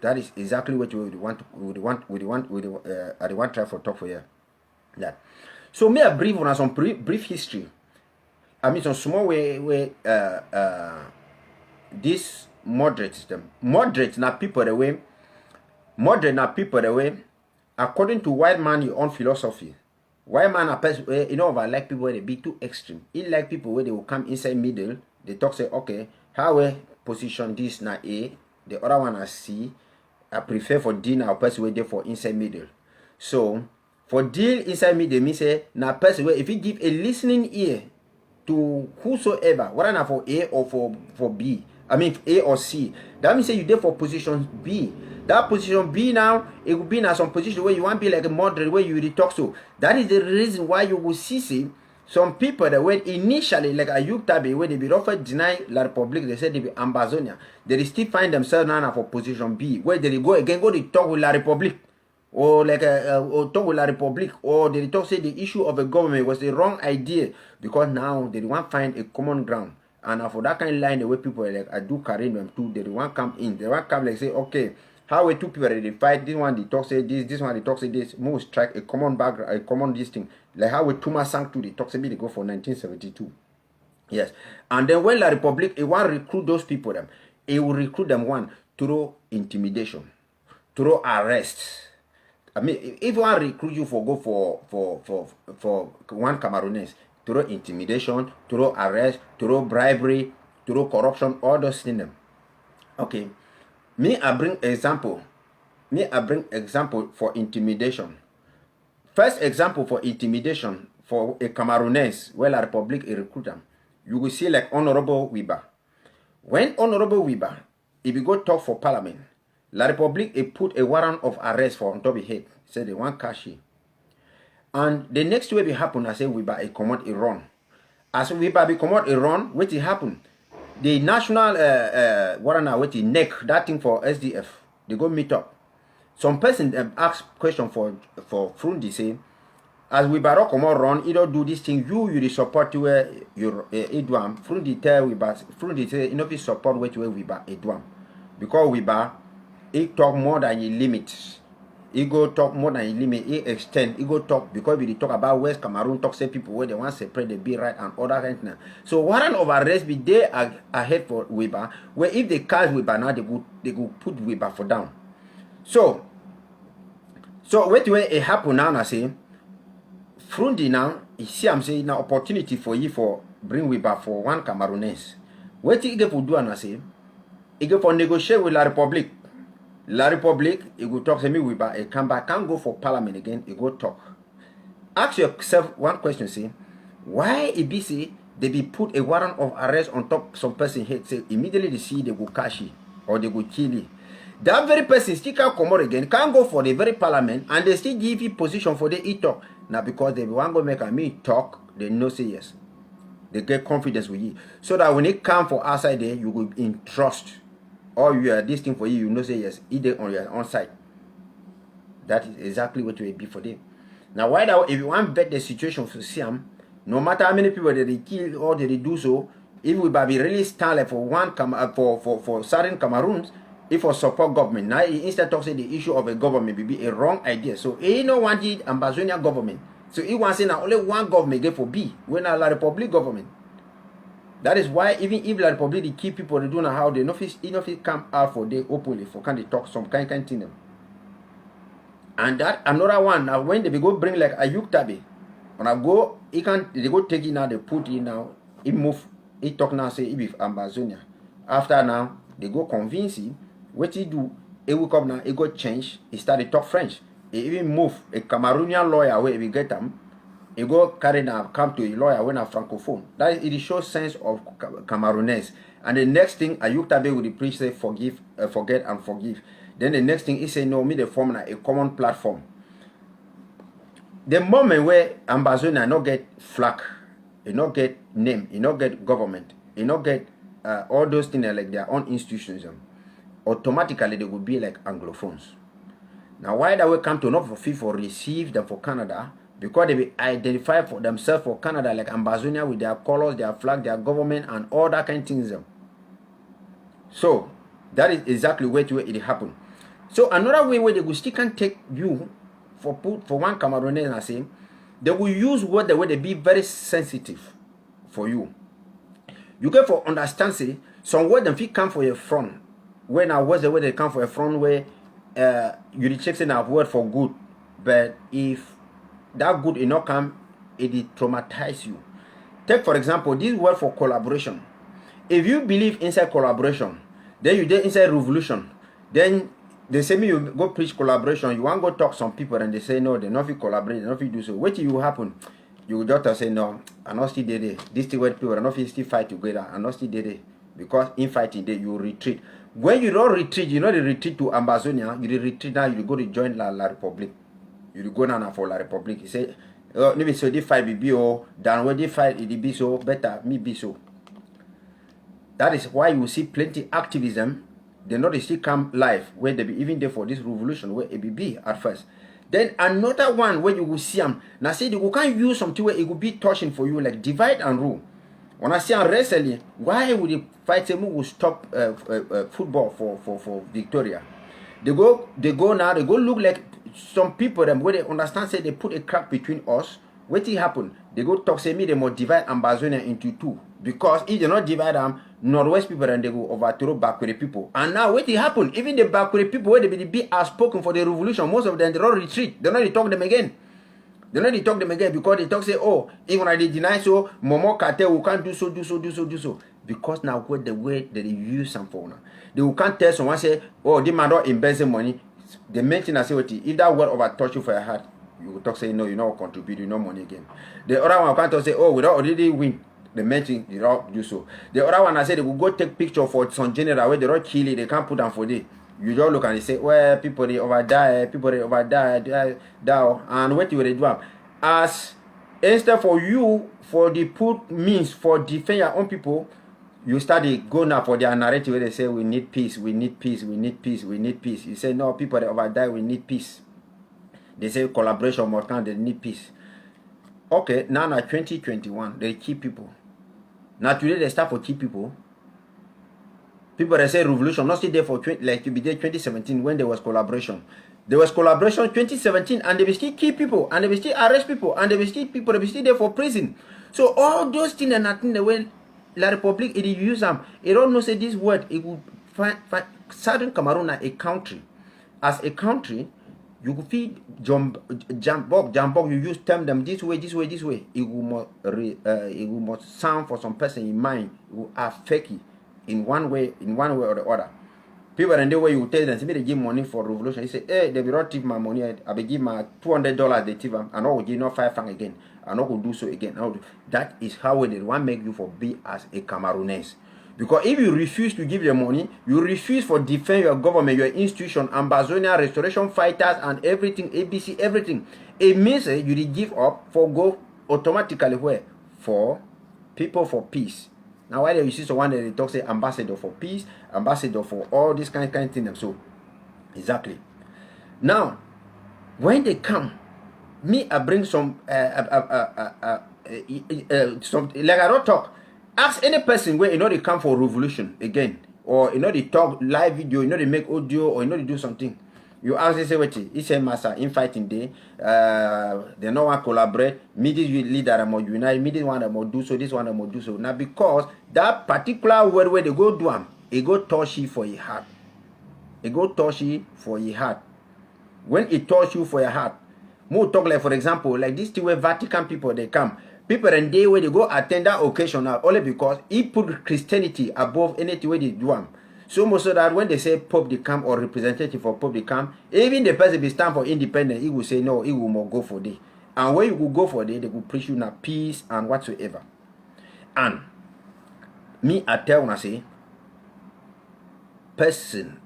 That is exactly what we want try for talk for here. That. So me a brief on some brief history. I mean some small way these moderates them. Moderate na people the way. Moderate na people the way. According to white man your own philosophy. White man a person you know I like people where they be too extreme. He like people where they will come inside middle. They talk say okay, how we position this na A, the other one as C. I prefer for D now person where they for inside middle. So for deal inside middle means say na person where if you give a listening ear to whosoever, whether not for A or for B, I mean A or C, that means say you there for position B. That position B now, it will be in some position where you want to be like a moderate, where you really talk so. That is the reason why you will see some people that went initially like a youth tabi where they be offered deny La Republique, they said they be Ambazonia. They still find themselves now for position B, where they go again, go to talk with La Republique. Or like or talk with La Republique, or they talk say the issue of a government was the wrong idea because now they want to find a common ground. And for that kind of line, the way people like I do carry them too, they want come in, they want come like say, okay, how we two people they fight, this one they talk say this one they talk say this, most strike a common background, a common this thing. Like how we Tuma sang to the talk say they go for 1972. Yes. And then when La Republique, it want to recruit those people them, it will recruit them one through intimidation, through arrest. I mean, if you want to recruit you for go for one Cameroonese, through intimidation, through arrest, through bribery, through corruption, all those things. Okay, I bring example for intimidation. First example for intimidation for a Cameroonese, where La Republique is recruit them. You will see like Honorable Wiba. When Honorable Wiba, if you go talk for Parliament, La Republique put a warrant of arrest for on top of his head. Say they want cash. And the next way it happen, I say Wiba come out Iran. As Wiba be come out Iran, what it happen? The national warrant with the neck, that thing for SDF, they go meet up. Some person ask question for Frundi say, as Wiba come out run, you don't do this thing, you support to your Edwam. Frundi tell Wiba, Frundi say, you know if you support what you Wiba Edwam. Because Wiba he talk more than he limits. He go talk more than he limit. He extend. He go talk because we talk about West Cameroon. Talk say people where they want to separate the be right and other kind of. So warrant of arrest be there ahead for Wiba. Where if they catch Wiba now they go put Wiba for down. So wait when it happen now I say Frundi now you see I'm saying now opportunity for you for bring Wiba for one Cameroonese. What he get for do and I say he go for negotiate with La Republique. La Republique, you go talk to me with a come back, can't go for Parliament again, you go talk. Ask yourself one question, say, why it be say they be put a warrant of arrest on top some person head, say immediately they see they go cash it, or they go kill it. That very person still can't come out again, can't go for the very Parliament, and they still give you position for the talk. Now because they want to make a me talk, they know say yes. They get confidence with you. So that when it come for outside there, you will in trust. Or you are this thing for you, you know say yes, either on your own side. That is exactly what will be for them. Now why that if you want to bet the situation for Siam, no matter how many people that they kill or they do so, if we be really stand like for one for Southern Cameroons, if for support government, now instead of say the issue of a government will be a wrong idea. So he no wanted Ambazonian government. So he wants to say now only one government get for B, when La Republique government. That is why even if La Republique they keep people they don't know how they know if come out for they openly for can they talk some kind thing. And that another one now when they go bring like a youth tabi, when I go he can they go take it now they put it now he move he talk now say he be Ambazonia. After now they go convince him what he do he will come now he go change he started talk French. He even move a Cameroonian lawyer where we get them. He go carry now come to a lawyer when a francophone. That is, it shows sense of Cameroonese. And the next thing Ayuk Tabe will preach say forgive, forget and forgive. Then the next thing he say no me the form a common platform. The moment where Ambazonia not get flag, he not get name, he not get government, he not get all those things like their own institutions, automatically they would be like Anglophones. Now why that we come to not for receive them for Canada? Because they be identify for themselves for Canada like Ambazonia with their colors, their flag, their government, and all that kind of things. So that is exactly where it happen. So another way where they will still can take you for one Cameroonian, I say, they will use word the way they be very sensitive for you. You get for understand say Some word them fit come for your front. When I was the way they come for a front where you rejecting a word for good, but if that good not come, it traumatize you. Take for example this word for collaboration. If you believe inside collaboration, then you did inside revolution, then they say me you go preach collaboration, you want to go talk some people and they say no, they not fit collaborate, they not fit do so. What will happen? You will just say no, I not still did it. These two people are not still fight together, I not still did it. Because in fighting day you retreat. When you don't retreat, you know the retreat to Ambazonia, you retreat now, you go to join La Republic. You go now for La Republic. You say, oh, maybe so they fight be oh, than when they fight it be so better, me be so. That is why you see plenty activism. They not still come live where they be even there for this revolution where it be at first. Then another one where you will see them. Now say you can't use something where it will be touching for you like divide and rule. When I see them recently, why would the fight team will stop football for Victoria? They go now, they go look like some people them where they understand say they put a crack between us. What will happen? They go talk say me they must divide Ambazonia into two. Because if they not divide them, Northwest people and they go overthrow backward people. And now what will happen? Even the backward people where they be outspoken for the revolution, most of them they don't retreat. They don't talk them again. They know they talk them again because they talk say, oh, even when they deny so, Momo cartel we can't do so. Because now what the way that they use some for now. They can't tell someone say, oh, they might not embezzle money. They mention I say what if that word over touch you for your heart, you will talk say no, you not contribute, you no money again. The other one can't say, oh, we don't already win. They mention they don't do so. The other one I said they will go take picture for some general where they don't kill it, they can't put them for day. You just look and they say, well, people they over die, and what you will do? As instead for you, for the put means for defend your own people, you start to go now for their narrative where they say we need peace, we need peace, we need peace, we need peace. You say no, people they over die, we need peace. They say collaboration more time, they need peace. Okay, now 2021, they keep people. Now today they start for keep people. People that say revolution, not still there for like to be there 2017 when there was collaboration. There was collaboration 2017 and they will still keep people and they will still arrest people and they will still people, they will still there for prison. So all those things and nothing the way La Republic it use them. It don't know say this word it will find Southern Cameroon a country. As a country, you could feed jump you use term them this way. It will must sound for some person in mind, it will affect you. In one way or the other. People and the way you tell them, see me they give money for revolution. You say, hey, they will not give my money. I will give my $200 they give them, and I will give not 5 francs again. And I will do so again. That is how they want make you for be as a Cameroonese. Because if you refuse to give your money, you refuse for defend your government, your institution, Ambazonia, restoration fighters, and everything, ABC, everything. It means you give up for go automatically where? For people for peace. Now, why do you see someone that they talk say ambassador for peace, ambassador for all this kind of thing? So, exactly. Now, when they come, me I bring some some like I don't talk. Ask any person where you know they come for revolution again, or you know they talk live video, you know they make audio, or you know they do something. You ask they say what it's a master in fighting day. They no one collaborate. Me this leader I'm more unite. Me this one I'm more do so. This one I'm more do so. Now because that particular word where they go do them, it go touch you for your heart. It go touch you for your heart. When it touch you for your heart, more talk like for example like this thing where Vatican people they come. People and they where they go attend that occasion now only because he put Christianity above anything where they do them. So much so that when they say Pope they come or representative for Pope they come, even the person be stand for independence, he will say no, he will more go for day. And when you will go for day, they will preach you now peace and whatsoever. And me I tell when I say person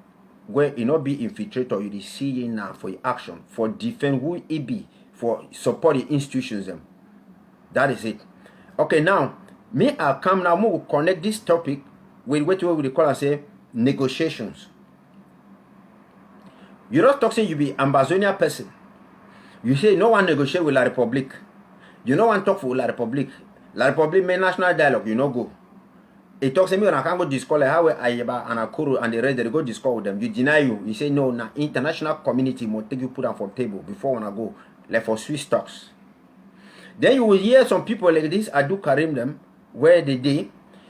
where you not be infiltrator, you see now for your action, for defend who it be, for support the institutions them. That is it. Okay, now me I come now, we will connect this topic with what we call and say negotiations. You don't talk say you be Ambazonia person. You say no one negotiate with La Republic. You no one talk for La Republic. La Republic main national dialogue, you no go. It talks to me when I can't go discuss like how Ayeba and Akuru and the rest they go discuss with them. You deny you. You say no, na international community must take you put them for table before when I go. Like for Swiss stocks. Then you will hear some people like this, I do Karim them, where they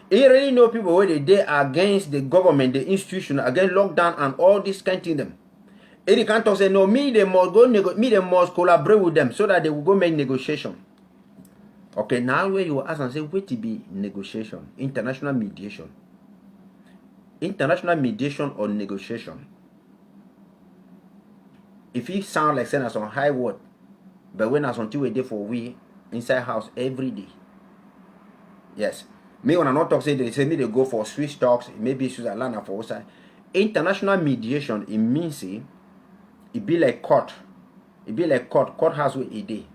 He really know people where they against the government, the institution, against lockdown and all this kind of thing. He can't talk say no, me they must go me they must collaborate with them so that they will go make negotiation. Okay, now where you ask and say wait to be negotiation, international mediation. International mediation or negotiation. If it sound like saying some high word, but when as until we day for we inside house every day. Yes. Me when I not talk say they say me they go for Swiss talks, maybe Switzerland for outside. International mediation, it means it be like court. It be like court. Court has a day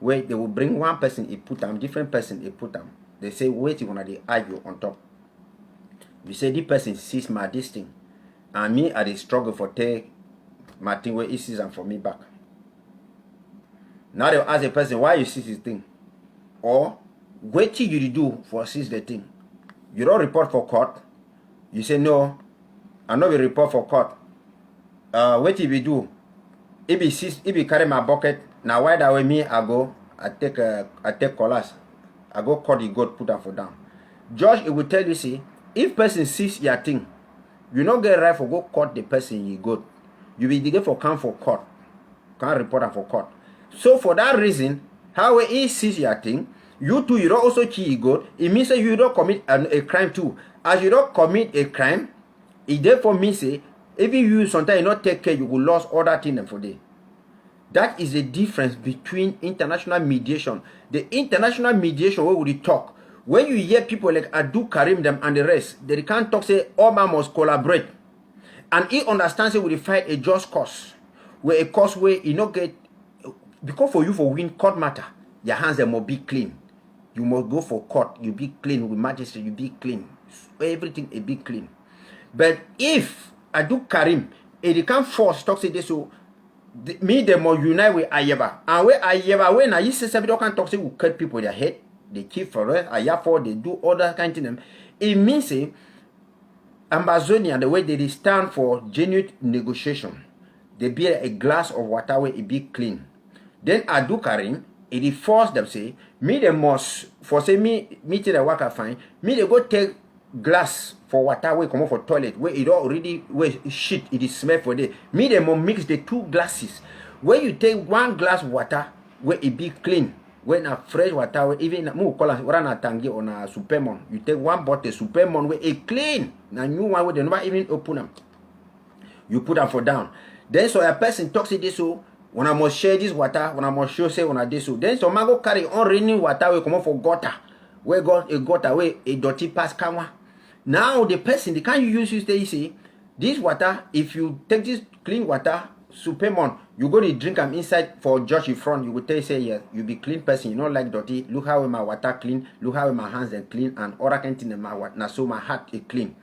where they will bring one person, it put them, different person, it put them. They say wait, you wanna they argue on top. We say this person sees my this thing, and me I dey struggle for take my thing where he sees and for me back. Now they ask a person why you see this thing, or what you do for seize the thing. You don't report for court. You say no, I know we report for court. What if we do? If he carry my bucket, now why that way me I take collars. I go cut the goat, put them for down. Judge, it will tell you, see, if person sees your thing, you not get right for go cut the person you go. You be digger for come for court. Can't report them for court. So for that reason, how he sees your thing, you too, you don't also cheat you go. It means that you don't commit a crime too. As you don't commit a crime, it therefore means say, if you sometimes you not take care, you will lose all that thing for day. That is the difference between international mediation. The international mediation where we talk. When you hear people like Adu Karim them and the rest, they can't talk say all man must collaborate. And he understands it will fight a just cause. Where a cause where you not get, because for you for win court matter, your hands they must be clean. You must go for court, you be clean with magistrate, you be clean. Everything a be clean. But if Adu Karim, they can't force talk say this so me they must unite with Ayeba. And where Ayeba, when I say somebody can't talk say we cut people their head, they keep for us, Ayafo, they do other kind of them. It means say Ambazonian, the way they stand for genuine negotiation, they be a glass of water where it be clean. Then Adu Karim, it force them say, me they must for say me till the worker fine, me they go take glass for water where come out for toilet where it already where shit it is smell for day. Me they must mix the two glasses. When you take one glass water where it be clean, when a fresh water where even more call run a tangi on a supermon, you take one bottle supermon where it clean. Now new one where they never even open them. You put them for down. Then so a person talks it this so when I must share this water, when I must show say when I this so then so man go carry on raining water where come out for gutter. Where got a gutter where a dirty pass camera. Now the person, they can't use you say, this water, if you take this clean water, supermon, you go to drink them inside for judge in front, you will tell you say, yes, you be clean person, you don't like dirty, look how my water clean, look how my hands are clean, and other kind of my water, so my heart is clean.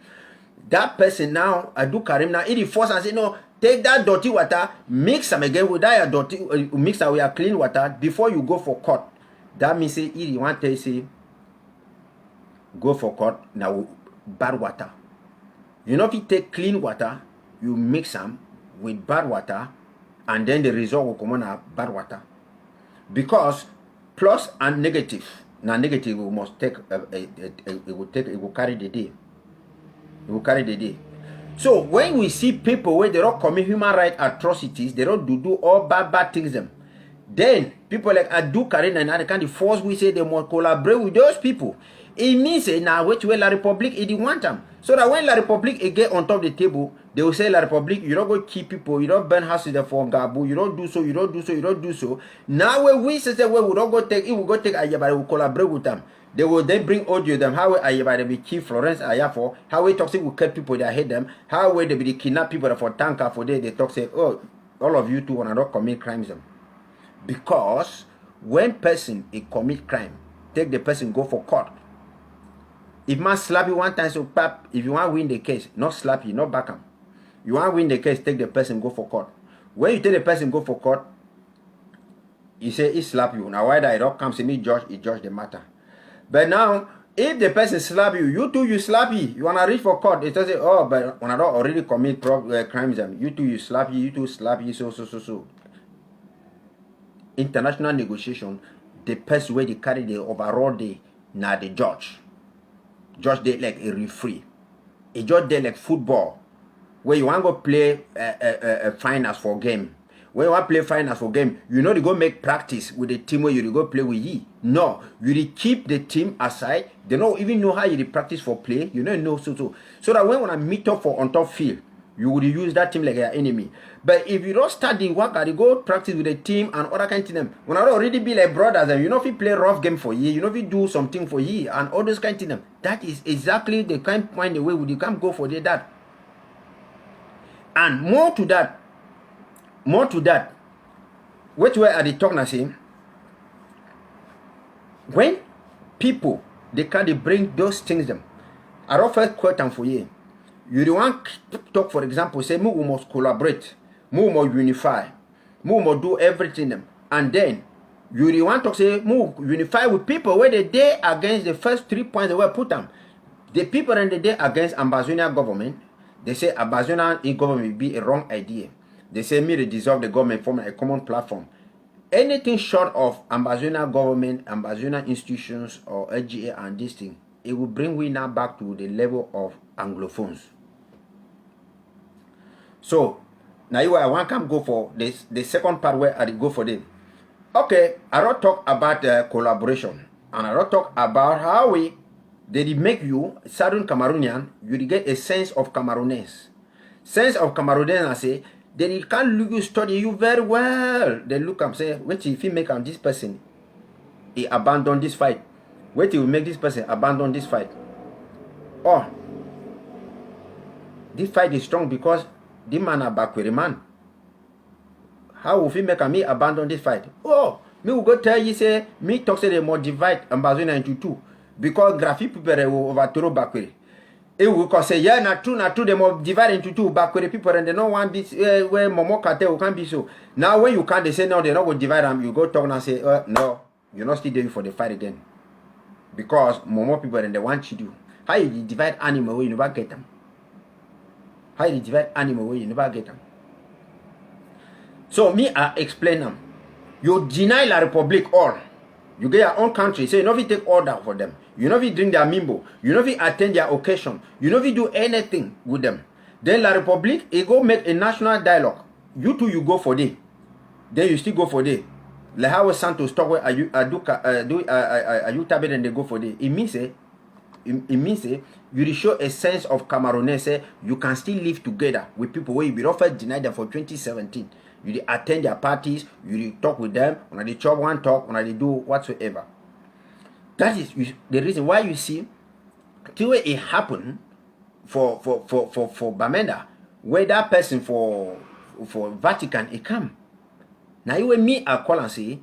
That person now, I do Karim now, it force and say, no, take that dirty water, mix them again with that dirty, mix them with your clean water before you go for court. That means say, if you want to say, go for court, now bad water. You know if you take clean water, you mix them with bad water, and then the result will come on a bad water. Because plus and negative. Now negative we must take it will carry the day. It will carry the day. So when we see people where they don't commit human rights atrocities, they don't do all bad things them. Then people like Adu Karim and other kind of force we say they must collaborate with those people. It means now which way La Republic it didn't want them. So that when La Republic get on top of the table, they will say La Republic, you don't go keep people, you don't burn houses for Gabu, you don't do so, you don't do so, you don't do so. Now when we say well, we don't go take it, we go take Ayaba, we will collaborate with them. They will then bring audio them, how Ayaba they be chief Florence Ayafo, how we toxic will cut people that hate them, how they be kidnap people for tanker for they talk say, oh, all of you two wanna not commit crimes them. Because when person commit crime, take the person go for court. If man slap you one time, so pap, if you want to win the case, not slap you, not back him. You want to win the case, take the person, go for court. When you take the person, go for court, you say he slap you. Now why that it don't come to me, judge, he judge the matter. But now, if the person slap you, you too, you slap you. You want to reach for court, it say, oh, but when I don't already commit crimes, you too, you slap you too, slap you, so. International negotiation, the person where they carry the overall day, now the judge. just dey like a referee. It just dey like football, where you want to go play finals for game. When you want to play finals for game, you know, they go make practice with the team where you go play with ye. No, you dey keep the team aside. They don't even know how you dey practice for play. You don't know so that when I meet up for on top field, you would use that team like your enemy. But if you don't start the work, you go practice with the team and other kind of them. When I already be like brothers, and you know if you play rough game for ye, you know if you do something for ye and all those kind of them. That is exactly the kind of point the way you can't go for that. And more to that, which way are they talking about saying? When people they can't bring those things them, I don't first quote them for you. You don't want to talk, for example, say, we must collaborate, we must unify, we must do everything them. And then, you don't want to say, we unify with people where they day against the first 3 points they were put them. The people in the day against Ambazonian government, they say Ambazonian government will be a wrong idea. They say, me to dissolve the government, form a common platform. Anything short of Ambazonian government, Ambazonian institutions, or LGA and this thing, it will bring we now back to the level of Anglophones. So, now I want to go for this, the second part where I go for them. Okay, I don't talk about collaboration. And I don't talk about how they make you, Southern Cameroonian, you get a sense of Cameroonese. Sense of Cameroonese, I say, they can look you, study you very well. They look and say, wait if you make this person, he abandon this fight. Wait till you make this person abandon this fight. Oh, this fight is strong because the man are back with the man. How will he make me abandon this fight? Oh, me will go tell you say, me talk say they must divide Ambazonia into two. Because graphic people will overthrow Bakwere. It will say, yeah, not true, they must divide into two Bakwere people and they don't want this where Momo Kate can be so. Now when you can't, they say no, they're not going to divide them. You go talk and say, no, you're not still there for the fight again. Because Momo people and they want you to do. How you divide animal where you never get them? How you divide animal where you never get them? So me, I explain them. You deny La Republic all. You get your own country, so you know if you take order for them. You know if you drink their mimbo. You know if you attend their occasion. You know if you do anything with them. Then La Republic, it go make a national dialogue. You two, you go for day. Then you still go for day. Like how Santos talk where you tablet and they go for day. It means you show a sense of Cameroonese. You can still live together with people where you be offered denied them for 2017. You attend their parties, you talk with them, when they chop one talk, when they do whatsoever. That is the reason why you see till it happened for Bamenda, where that person for Vatican it come. Now you and me are call and say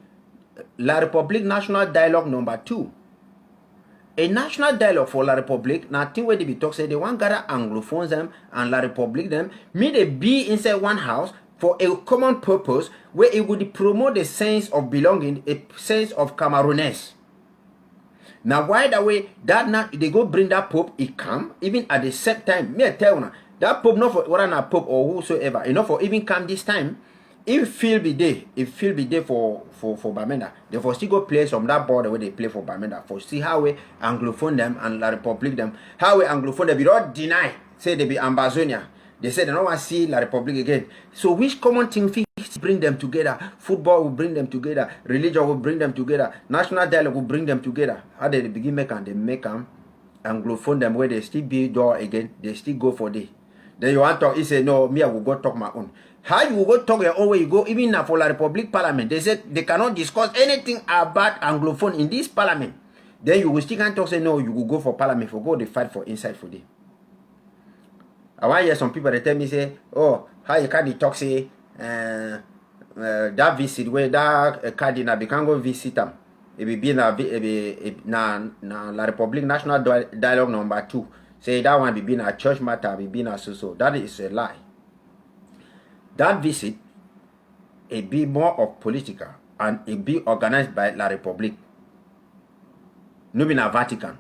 La Republique National Dialogue number 2. A national dialogue for La Republique, nothing where they be talk say they want gather Anglophones them and La Republique them, me they be inside one house for a common purpose where it would promote the sense of belonging, a sense of Cameroonese. Now, why that way, that not they go bring that Pope, it come, even at the same time, me I tell you, that Pope, not for whether not Pope or whosoever, you know, for even come this time, if feel be there for Bamenda, they for still go play some that border where they play for Bamenda, for see how we Anglophone them and La Republique them, how we Anglophone them, we don't deny, say they be Ambazonia. They said they don't want to see La Republique again. So which common thing bring them together? Football will bring them together. Religion will bring them together. National dialogue will bring them together. How they begin make them? They make them Anglophone them where they still be door again. They still go for day. Then you want to talk, he say, no, me I will go talk my own. How you will go talk your own way you go? Even now for La Republique Parliament, they said they cannot discuss anything about Anglophone in this Parliament. Then you will still can't talk, say, no, you will go for Parliament, for go they fight for inside for day. I want to hear some people that tell me, say, oh, how you can't talk, say, that visit, where that cardinal, we can go visit them. It will be na La Republique National Dialogue number 2. Say that one will be a church matter, will be a so. That is a lie. That visit, it be more of political, and it be organized by La Republique. No be na Vatican.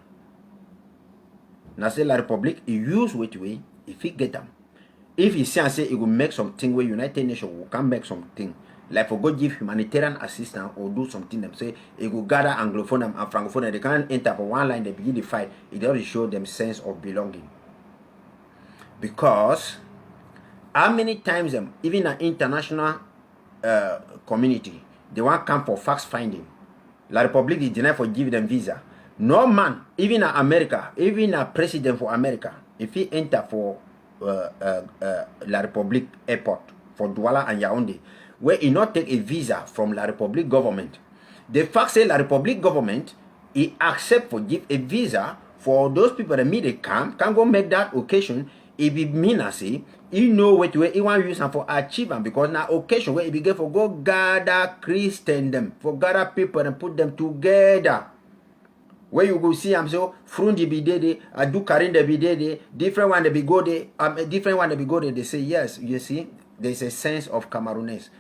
Now say La Republique, it use which way, if it get them. if he say and say he will make something where United Nations will can make something, like for go give humanitarian assistance or do something, them say he will gather Anglophone and Francophone, and they can't enter for one line, they begin the fight. It doesn't show them sense of belonging. Because how many times even an international community, they want come for fact finding. La Republic is denied for give them visa. No man, even in America, even a president for America, if he enter for La Republic airport for Douala and Yaoundé, where he not take a visa from La Republic government, the fact say La Republic government, he accept for give a visa for those people that meet a camp, can go make that occasion. It be mean as say, he know what way he want to use and for achievement, because now occasion where he begin for go gather Christian them, for gather people and put them together. Where you go see I'm so Frundi be there, I do Karin be there, different one they be go there, different one they be go there, they say yes, you see, there's a sense of Cameroonese.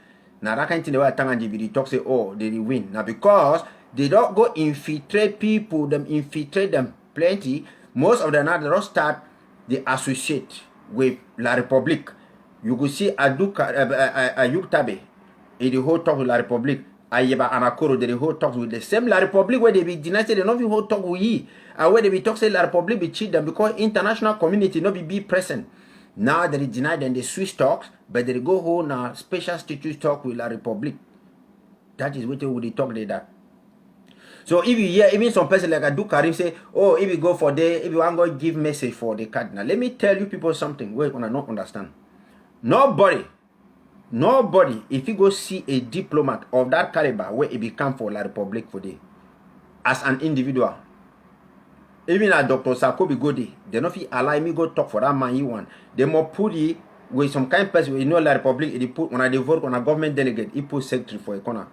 Now that kind of thing the way Tanganji talk say, oh, they win. Now because they don't go infiltrate people, them infiltrate them plenty, most of them now they don't start, they associate with La Republique. You could see Ayuk Tabe, in the whole talk with La Republique. Ayeba Anakoro, they whole talk with the same La Republique where they be denied, they don't whole talk with ye. And where they be talk say La Republique be cheat them because international community not be present. Now they deny them the Swiss talks, but they go home now special status talk with La Republique. That is what they would talk like that. So if you hear even some person like Adu Karim say, oh, if you go for the, if you want to go give message for the cardinal, let me tell you people something where you gonna not understand. Nobody, if you go see a diplomat of that caliber where it become for La Republique for the, as an individual, even a Dr. Sakobi go there, they not fit allow me go talk for that man you want. They more put it with some kind of person, you know La Republique, they put when I vote on a government delegate, he put secretary for a corner.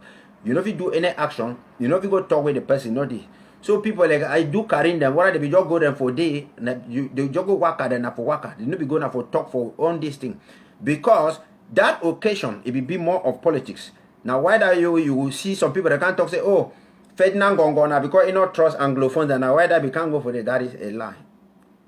You know if you do any action, you know if you go talk with the person, not this. So people like I do carrying them, what they just go there for day, they just go work at them for work. They not be going for talk for on this thing. Because that occasion it will be more of politics. Now why that you will see some people that can't talk say, oh, Ferdinand Gongona because you don't trust Anglophones, and now why that we can't go for that? That is a lie.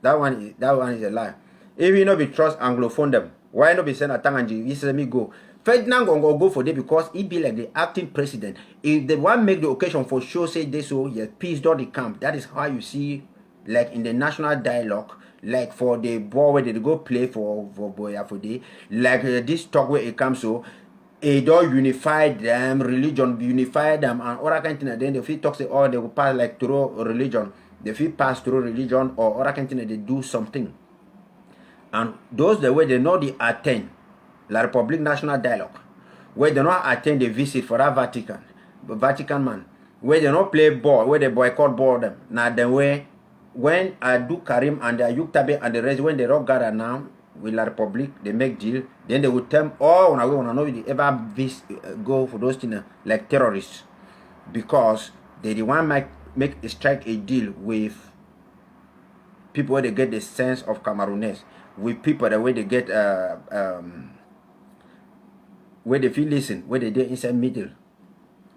That one is a lie. If you not be trust Anglophone them, why not be send a Tanganji? He said me go. Ferdinand go for this because he be like the acting president. If they want make the occasion for show say this, so yes, peace dot the camp. That is how you see, like in the national dialogue, like for the ball where they go play for Boya for day, like this talk where it comes so, it don't unify them, religion unify them, and other kind of thing. Then if he talk say, oh, they will pass like through religion, if he pass through religion or other kind of thing, they do something, and those the way they know the attend. La Republique National Dialogue, where they not attend the visit for that Vatican man, where they not play ball, where they boycott ball them. Now the way when Adu Karim and the Ayuk Tabe and the rest, when they all gather now with La Republique, they make deal, then they would tell, oh, when I know they ever go for those things like terrorists, because they want make strike a deal with people where they get the sense of Cameroonese, with people the way they get where they feel listen, where they there inside middle,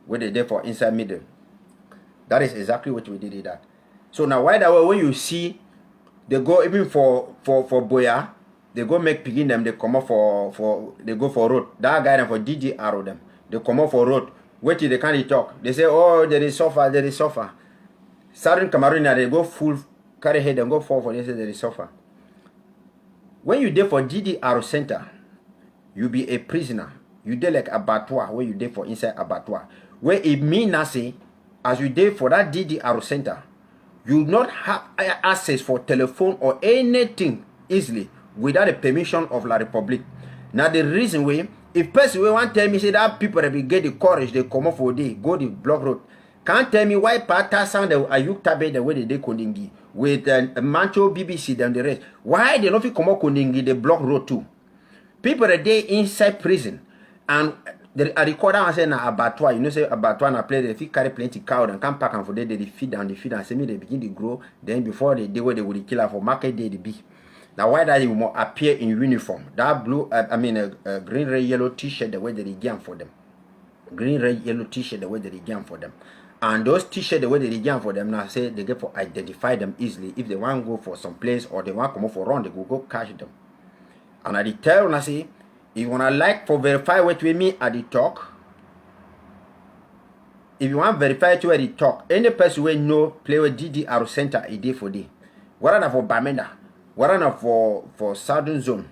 where they there for inside middle. That is exactly what we did in that. So now why that way when you see they go even for Boya, they go make picking them, they come up for they go for road. That guy them for DDR them, they come up for road. Wait till they can't talk. They say, oh, there is suffer. Southern Cameroonians, they go full carry head and go for they say there is suffer. When you there for DDR center, you be a prisoner. You there like abattoir, where you there for inside abattoir. Where it mean I say, as you there for that DDR center, you not have access for telephone or anything easily without the permission of La Republique. Now the reason why, if person will want tell me say that people that will get the courage, they come up for day, go the block road. Can't tell me why Pata sound the Ayuk Tabe the way they Kondingi with Mancho BBC than the rest. Why they not fit come up Kondingi the block road too? People that they inside prison. And I record and say na abattoir, you know say abattoir na place they fit carry plenty cow and come pack and for there they feed and say me they begin to grow. Then before the day where they would kill her for market day they be. Now why that you more appear in uniform? That blue, green, red, yellow t-shirt the way they gam for them. Green, red, yellow t-shirt the way they gam for them. And those t-shirts the way they gam for them now say they get for identify them easily. If they want to go for some place or they want to come up for run, they go catch them. And I did tell una say, if you wanna like for verify what with me at the talk, if you want verify to where the talk, any person will know play with DDR center a day for day. What are for Bamenda? What are for Southern Zone?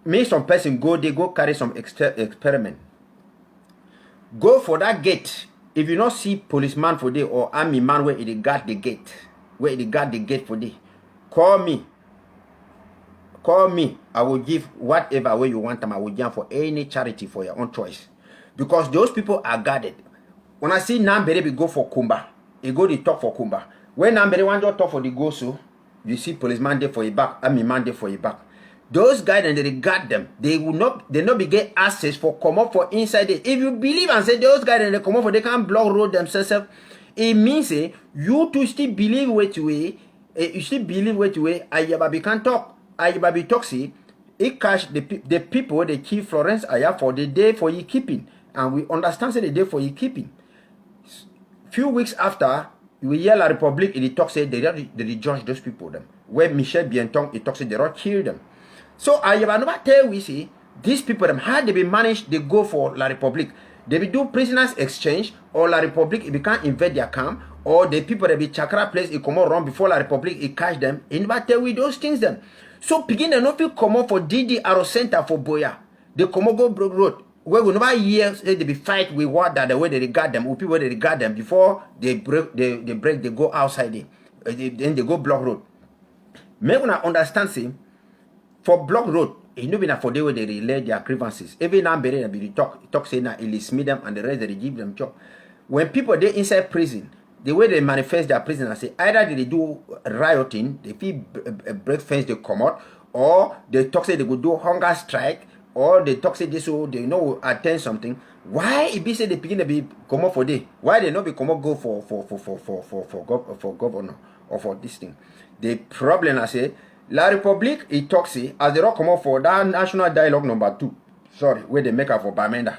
Make some person go, they go carry some experiment. Go for that gate. If you not see policeman for day or army man where they guard the gate, for day, call me. Call me. I will give whatever way you want them. I will give for any charity for your own choice. Because those people are guarded. When I see Nambere go for Kumba, he go the talk for Kumba. When Nambere want to talk for the go so, you see policeman there for your back, army man there for your back. Those guys and they guard them. They not be get access for come up for inside it. If you believe and say those guys and they come up for they can't block road themselves, it means you to still believe what way. You still believe what way. Ayababi can't talk. Ayababi talks. It cash the people they keep Florence Aya for the day for you keeping, and we understand the day for you keeping. Few weeks after, we hear La Republic, it talks say they judge those people them. Where Michel Bienton, it talks say they don't kill them. So I have never tell we see these people them how they be managed, they go for La Republic. They be do prisoners exchange, or La Republic it can't invade their camp, or the people that be chakra place it come out run before La Republic it catch them. It never tell we those things them. So begin they not feel come out for DDR center for Boya. They come out go broke road. We will never hear they be fight with what that the way they regard them, or people they regard them before they break, they go outside then they go block road. Make una understand say for block road, it no be na for the way they relay their grievances. Every now and then they be talk say na it meet them and the rest they give them job. When people they inside prison, the way they manifest their prison, I say either they do rioting, they feel break fence they come out, or they talk say they go do hunger strike. Or they talk say this so they know attend something. Why it be say they begin to be come up for day? Why they not be come up go for governor or for this thing? The problem I say La Republic it talks say as they don't come up for that national dialogue number 2. Sorry, where they make up for Bamenda.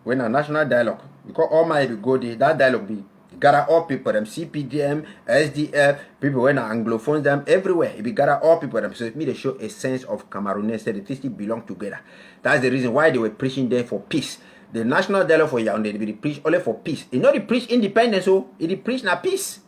When a national dialogue, because all my go there, that dialogue be gather all people them CPDM, SDF, people when Anglophones them everywhere. It be gather all people them. So it me they show a sense of Cameroonians that they still belong together. That's the reason why they were preaching there for peace. The national dialogue for Yaoundé, they preach only for peace. It not they preach independence, so it preach na peace.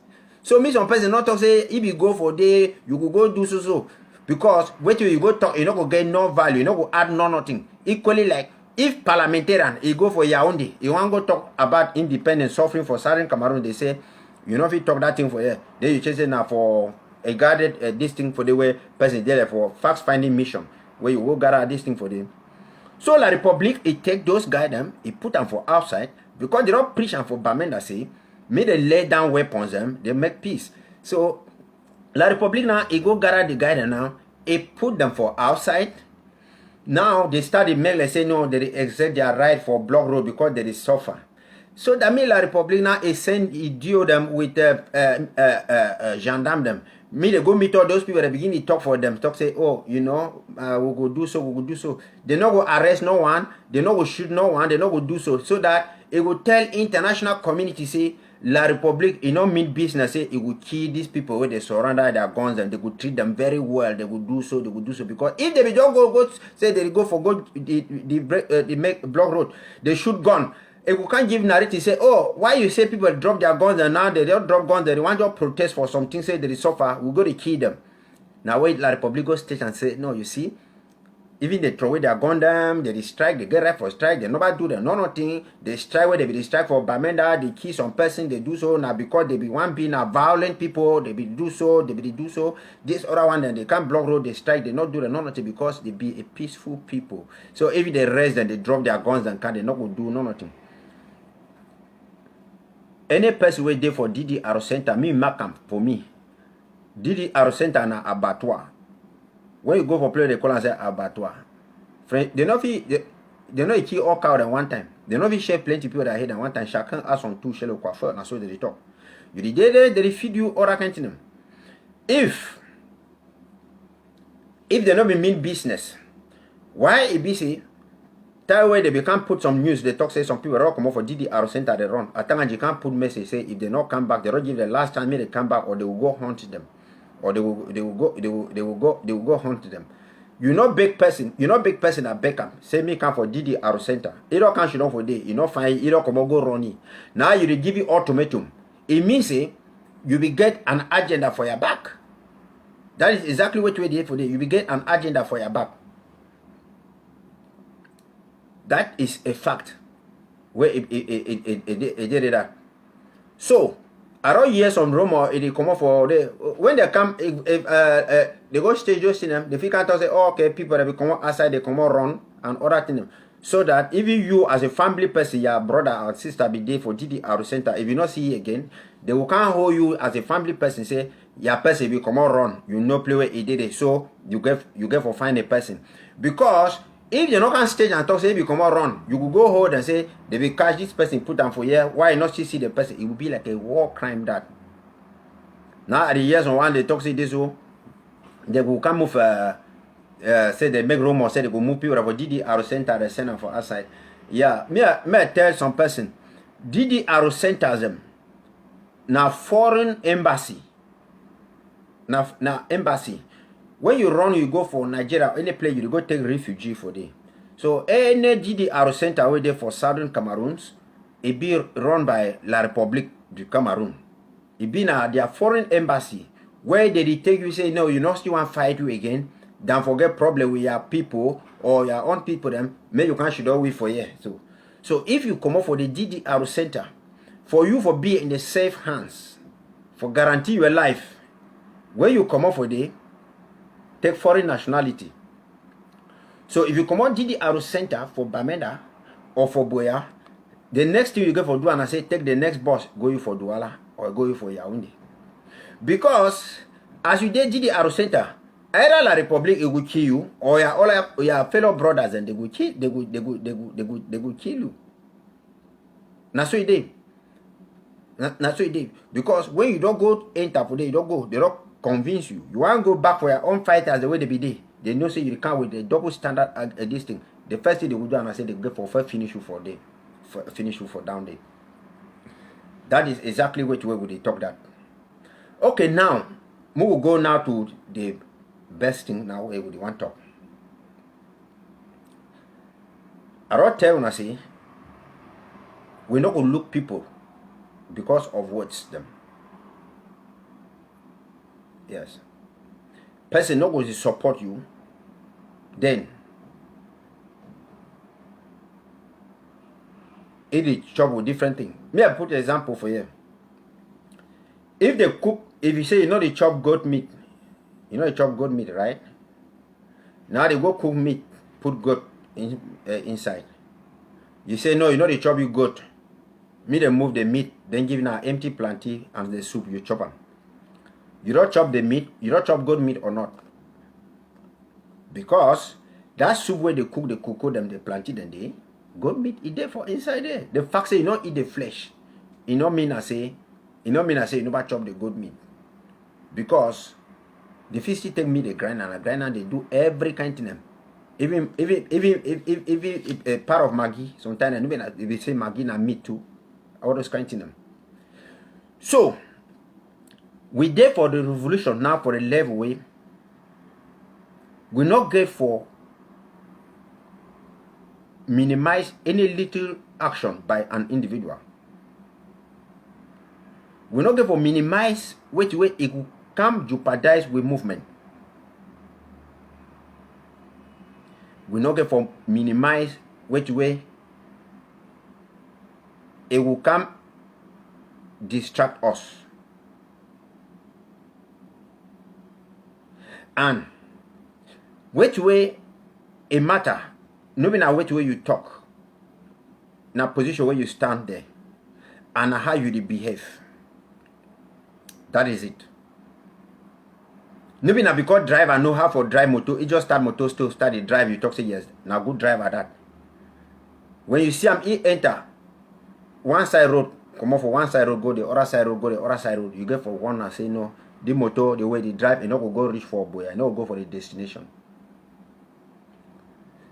So me some person not talk say if you go for day, you could go do so. Because wait till you go talk, you not go get no value, you not go add no nothing. Equally like if parliamentarian he go for Yaoundé, he want go talk about independence suffering for Southern Cameroon, they say you know if you talk that thing for here, then you change it now for a guarded this thing for the way person there for fact finding mission where you go gather this thing for them. So La Republic it take those guys them, it put them for outside because they don't preach and for Bamenda say, may they lay down weapons them, they make peace. So La Republic now it go gather the guy now, it put them for outside. Now they start the mail and say no, they exert their right for block road because they is suffer. So that means La Republic now is send deal them with gendarme them. Me they go meet all those people that begin to talk for them. Talk say, oh, you know, we go do so, we go do so. They not go arrest no one, they not go shoot no one, they not go do so. So that it will tell international community say La Republic, it not mean business, say it will kill these people where they surrender their guns and they could treat them very well. They would do so, because if they don't go say they go for go the make block road, they shoot gun. If we can't give narrative say, oh, why you say people drop their guns and now they don't drop guns, they want to protest for something, say they suffer, we go to kill them. Now wait, La Republic go state and say, no, you see, even they throw away their gun them, they strike, they get right for strike, they nobody do them, no nothing, they strike where they be strike for Bamenda, they kill some person, they do so, now because they be one being a violent people, they be do so, this other one, then they can't block road, they strike, they not do them, no nothing, because they be a peaceful people. So if they rest and they drop their guns and they not go do no nothing. Any person who dey for DDR center, me mark am for me. DDR center na abattoir. When you go for play, they call and say abattoir. Friend, they not kill all cow at one time. They not share plenty people that head at one time. Chacun a son tout chez le coiffeur. Na so they talk. You did there, they feed you all that kind of thing. If they not be mean business, why it be say? That way they can't put some news. They talk say some people are come out for DDR center they run. At times you can't put message say if they not come back, they don't give the last time they come back, or they will go hunt them, or they will go hunt them. You know big person at Beckham. Say me come for Didi Aro Center. You don't come for day. You don't find you don't come go running. Now you dey give you ultimatum. It means say you will get an agenda for your back. That is exactly what we did for day. You will get an agenda for your back. That is a fact. Where it did that. So I don't hear some rumor. It come up for the when they come. They go stage just in them. The figure can't say, oh, okay, people that will come outside, they come out run and other things. So that even you as a family person, your brother or sister be there for Didi Aro Center. If you not see it again, they will can't hold you as a family person. Say your person will come out run. You know play where he did it. So you get for find a person because. If you not can stage and talk, say if you come out run, you could go hold and say they will catch this person, put them for here. Why not see the person? It will be like a war crime that. Now at the years on one they talk say this so they will come move say they make rumors, say they will move people for Didi Aro Center, they send them for outside. Yeah, may I tell some person Didi Aro Center them now foreign embassy. Now embassy. When you run, you go for Nigeria, any place you go take refugee for there. So any Didi Aro Center over there for Southern Cameroonians, it be run by La République du Cameroon. It be now their foreign embassy where they take you say no, you not still want to fight you again. Don't forget problem with your people or your own people them. Maybe you can't should all wait for you. So if you come up for the Didi Aro Center, for you for be in the safe hands, for guarantee your life, where you come up for there. Take foreign nationality. So if you come on Didi Aro Center for Bamenda or for Boya, the next thing you go for Douala, say take the next bus, go you for Douala or go you for Yaoundé. Because as you did Didi Aro Center, either La République it will kill you or your fellow brothers and they will kill you. That's what it did. That's what it did. Because when you don't go enter for day, you don't go, they don't convince you. You want to go back for your own fighters the way they be there. They know say you can't with the double standard this thing. The first thing they would do and I say they go for first finish you for day. Finish you for down there. That is exactly which way would they talk that. Okay, now we will go now to the best thing now where would they want to talk. I don't tell when I say we're not gonna look people because of words them. Yes. Person not going to support you, then it is trouble different thing. May I put an example for you? If they cook, if you say you know they chop goat meat, right? Now they go cook meat, put goat inside. You say no, you know they chop you goat. Me they move the meat, then give now empty plantain and the soup you chop them. You don't chop the meat, you don't chop goat meat or not. Because that soup where they cook them, they planted and they goat meat is there for inside there. The fact say you don't eat the flesh. You don't mean I say you never chop the goat meat. Because the fish take meat, they grind and they do every kind of them. Even a part of Maggi, sometimes even if they say Maggi and meat too, all those kind of them. So we there for the revolution now for the level way. We not get for minimize any little action by an individual. We not get for minimize which way it will come jeopardize with movement. We not get for minimize which way it will come distract us. And which way it matter, no matter which way you talk, na position where you stand there, and how you behave. That is it. No matter because driver know how for drive motor, it just start motor still start the drive. You talk say yes, now good driver that. When you see him, he enter one side road, come off for one side road, go the other side road, go the other side road. You get for one and say no. The motor, the way they drive, you not go reach for a boy, you not go for the destination.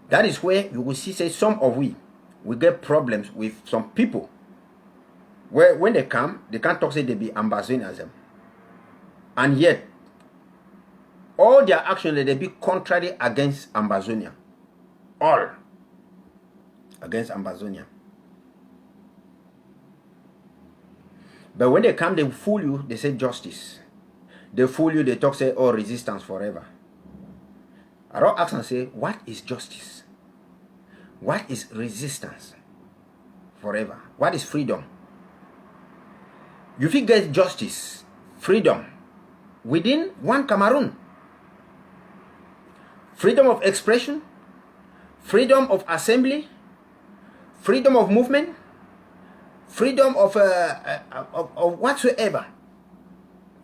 That is where you will see say some of we get problems with some people. Where when they come, they can't talk say they be Ambazonians. And yet, all their actions they be contrary against Ambazonia. All against Ambazonia. But when they come, they fool you, they say justice. They fool you, they talk, say, oh, resistance forever. I don't ask and say, what is justice? What is resistance forever? What is freedom? You fit get justice, freedom within one Cameroon. Freedom of expression, freedom of assembly, freedom of movement, freedom of whatsoever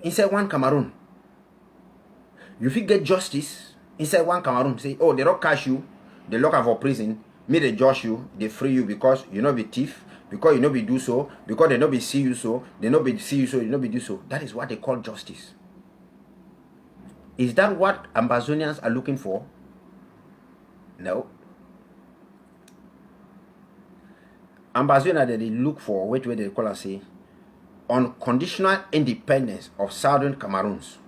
inside one Cameroon. You fit get justice inside one Cameroon. Say, oh, they don't catch you, they lock up for prison, me they judge you, they free you because you not be thief, because you not be do so, because they not be see you so, they not be see you so, you not be do so. That is what they call justice. Is that what Ambazonians are looking for? No. Ambazonia that they look for, which way they call us say, unconditional independence of Southern Cameroons.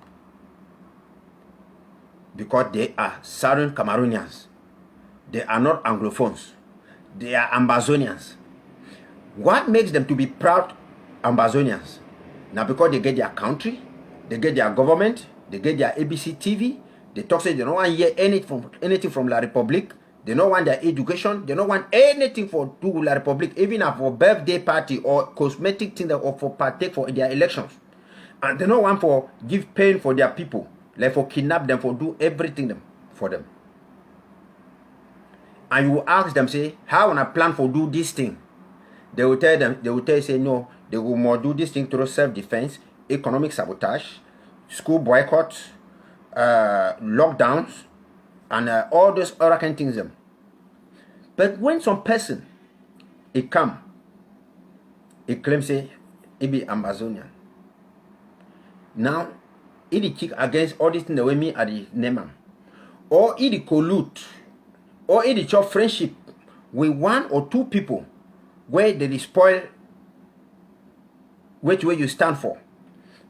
Because they are Southern Cameroonians. They are not Anglophones. They are Ambazonians. What makes them to be proud Ambazonians? Now because they get their country, they get their government, they get their ABC TV, they talk say they don't want to hear anything from La Republic, they don't want their education, they don't want anything for do La Republic, even for birthday party or cosmetic thing or for partake for their elections. And they don't want for give pain for their people, like for kidnap them, for do everything for them. And you ask them, say, how on a plan for do this thing? They will tell them, they will tell you, say, no, they will more do this thing through self-defense, economic sabotage, school boycotts, lockdowns, and all those other kind of things. But when some person, he come, he claims, say, he be Ambazonian. Now, he kick against all these things the way me at the name him. Or he collude, or he chop friendship with one or two people where they spoil which way you stand for.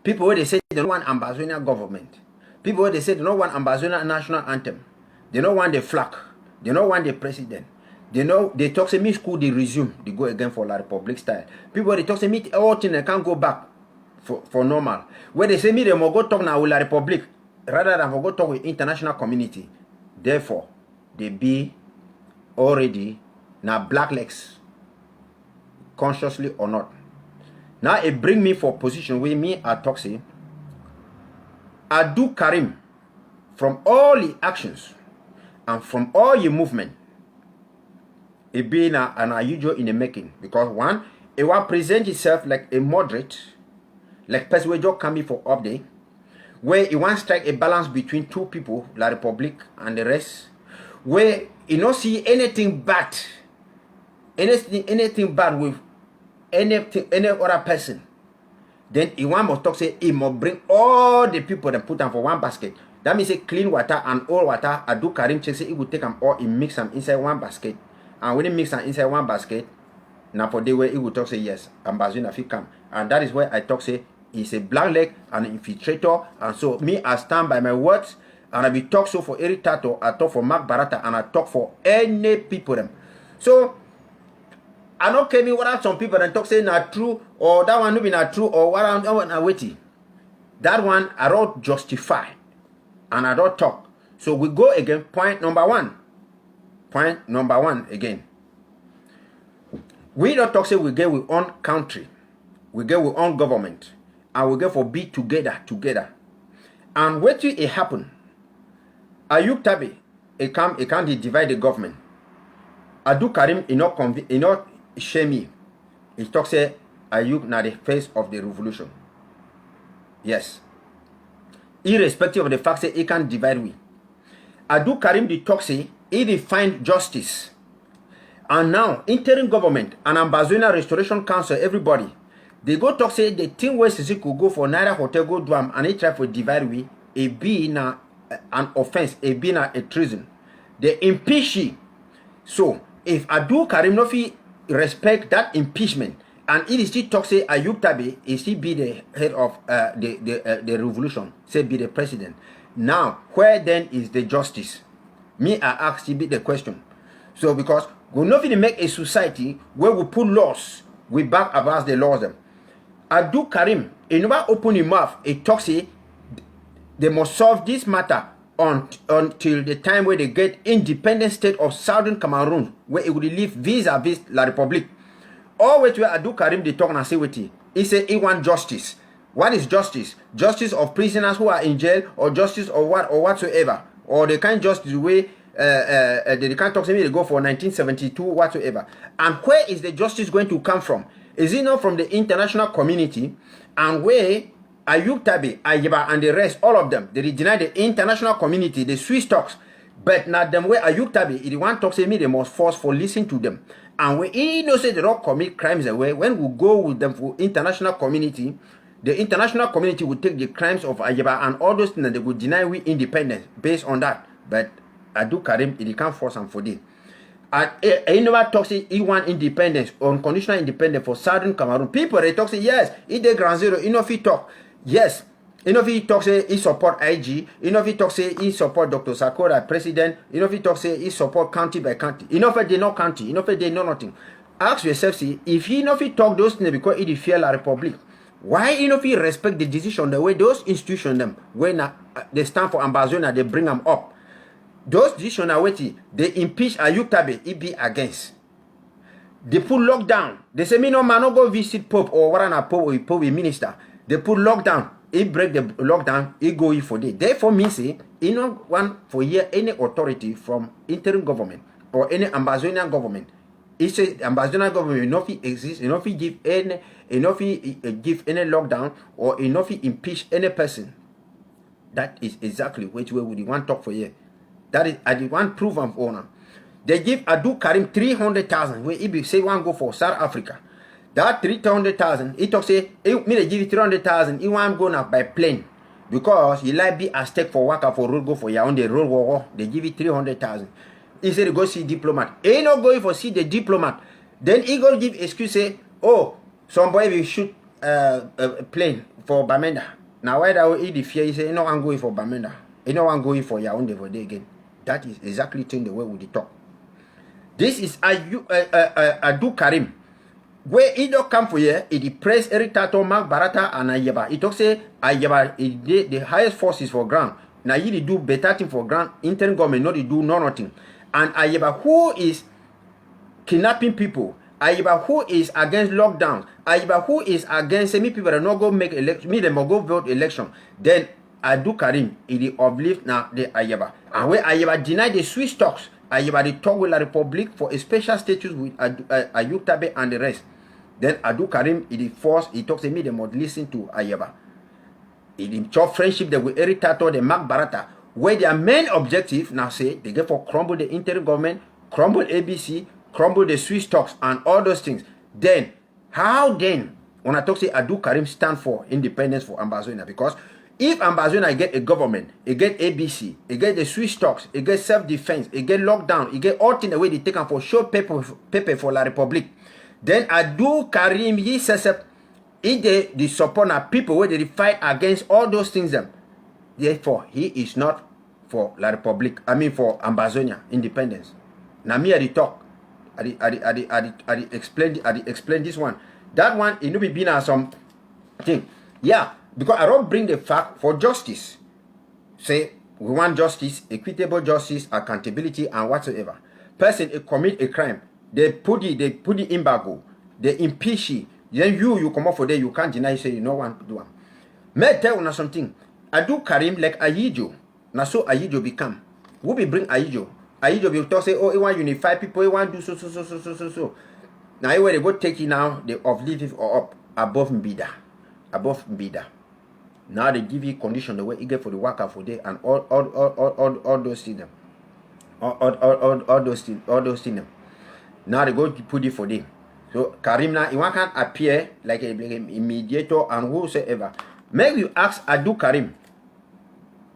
People where they say they don't want Ambazonian government. People where they say they don't want Ambazonian national anthem. They don't want the flag. They don't want the president. They know they talk to me school they resume. They go again for La Republic style. People where they talk to me all thing they can't go back for normal. Where they say me they must go talk now with La Republic rather than for go talk with international community. Therefore, they be already now blacklegs, consciously or not. Now it bring me for position with me at Toxi. I do Karim from all the actions and from all your movement. It being an unusual in the making because one, it will present itself like a moderate, like person where just coming for update, where it wants to strike a balance between two people, La Republic and the rest, where you don't see anything bad, anything bad with any other person. Then he must talk say he must bring all the people that put them for one basket. That means say clean water and old water. I do Karim check say he will take them all, he mix them inside one basket. And when he mix them inside one basket, now for the way he will talk say yes, Ambazonia fit come. And that is where I talk say he's a black leg and an infiltrator. And so me I stand by my words and I be talk so for Eric Tato, I talk for Mark Barata, and I talk for any people them. So I don't care me what some people and talk say not true or that one no be not true or what I'm waiting. That one I don't justify and I don't talk. So we go again. Point number one. Point number one again. We don't talk say we get with own country, we get with own government, and we get for be together. And what will it happen? Ayuk Tabi, it can't divide the government. Adu Karim, not shame me. He talk say Ayuk na the face of the revolution. Yes. Irrespective of the fact that he can't divide we. Adu Karim the talk say he defined justice. And now interim government and Ambazonia Restoration Council, everybody, they go talk say the thing where Sisi could go for Naira Hotel go drum and he try for divide we, a be na an offense, a be na a treason. They impeach he. So if Adu Karim Nofi respect that impeachment and it still talk say Ayuk Tabi, he still be the head of the revolution, say be the president, Now, where then is the justice? Me, I ask you the question. So because we not going to make a society where we put laws, we back about the laws them. Adu Karim, he never open his mouth, he talks, they must solve this matter until the time where they get independent state of Southern Cameroon, where it will live vis-a-vis La Republique. All which where Adu Karim they talk and say with he say he want justice. What is justice? Justice of prisoners who are in jail, or justice of what or whatsoever, or they can't just the way they can't talk to me. They go for 1972 whatsoever. And where is the justice going to come from? Is it not from the international community? And where Ayub Tabi, Ayeba, and the rest, all of them, they deny the international community, the Swiss talks. But not them where Ayub Tabi, if they want to talk to me, they must force for listen to them. And when he knows they don't commit crimes away, when we go with them for international community, the international community will take the crimes of Ayeba and all those things, and they will deny we independence based on that. But Adu Karim, he can't force them for this. And he never talks he want independence, unconditional independence for Southern Cameroon. People they talk say yes, he the ground zero, he know if he talk. Yes, you know if he talk say he support IG, you know if he talk say he support Dr. Sakura president, you know if he talk say he support county by county, you know if they know county, you know if they know nothing. Ask yourself, see, if he know if he talk those things because he fear La Republique, why you know if he respect the decision the way those institutions them when they stand for Ambazonia, they bring them up. Those decisions are waiting, they impeach Ayub Tabe, he be against. They put lockdown. They say me no man no go visit Pope or what a Pope or Pope minister. They put lockdown. He break the lockdown. He go for day. Therefore, me say he no want for hear any authority from interim government or any Ambazonian government. He say Ambazonian government enough exist, enough give any give any lockdown or enough impeach any person. That is exactly which way would you want to talk for here. That is I want proof of owner. They give Adu Karim 300,000 where he be say one go for South Africa. That 300,000, he talk say, me they give you 300,000, he want go now by plane. Because he like be a stake for worker for road go for ya on the road war, they give you 300,000. He said go see diplomat. He not going for see the diplomat. Then he go give excuse say, oh, somebody will shoot a plane for Bamenda. Now why that he the fear, he say, no I'm going for Bamenda. He no one going for ya on the for day again. That is exactly thing the way we talk. This is Adu Karim. Where he don't come for here, he depress Eric Tato, Mark Barata, and Ayeba. He talk say Ayeba the highest forces for ground. Now he do better thing for ground. Interim government not do nothing. And Ayeba who is kidnapping people. Ayeba who is against lockdown. Ayeba who is against me people that not go make election. Me them go vote election. Then Adu Karim he uplift now the Ayeba. And where Ayeba deny the Swiss talks. Ayeba they talk with La Republique for a special status with Ayub Tabe and the rest. Then Adu Karim, he force, he talks to me, they must listen to Ayeba. He chop friendship they with Eric Tato, the Mark Barata, where their main objective now say they get for crumble the interim government, crumble ABC, crumble the Swiss talks and all those things. Then, how then, when I talk say Adu Karim stand for independence for Ambazonia? Because if Ambazonia get a government, it get ABC, it get the Swiss talks, it get self-defense, it get lockdown, it get all things the way they take them for show paper for La Republique. Then Adu Karim, he says, if the support of people where they fight against all those things, them. Therefore, he is not for La Republique. I mean for Ambazonia independence. Now me I talk, I explain this one. That one it no be been as some thing. Yeah, because I don't bring the fact for justice. Say we want justice, equitable justice, accountability, and whatsoever. Person commit a crime. They put the embargo, they impeach it. Then you come up for there, you can't deny, say you no want to do it. May I tell you something. Adu Karim like Ayijo. Now so Ayijo become. Who be bring Ayijo? Ayijo will talk say, oh, he want unify people, he want do so. Now where they go take it now, they uplift it or up above Mbida. Above Mbida. Now they give you condition the way you get for the worker for day and all those things. All those things. Now they go to put it for them. So Karim now, he can't appear like a mediator and whosoever. Make you ask Adu Karim,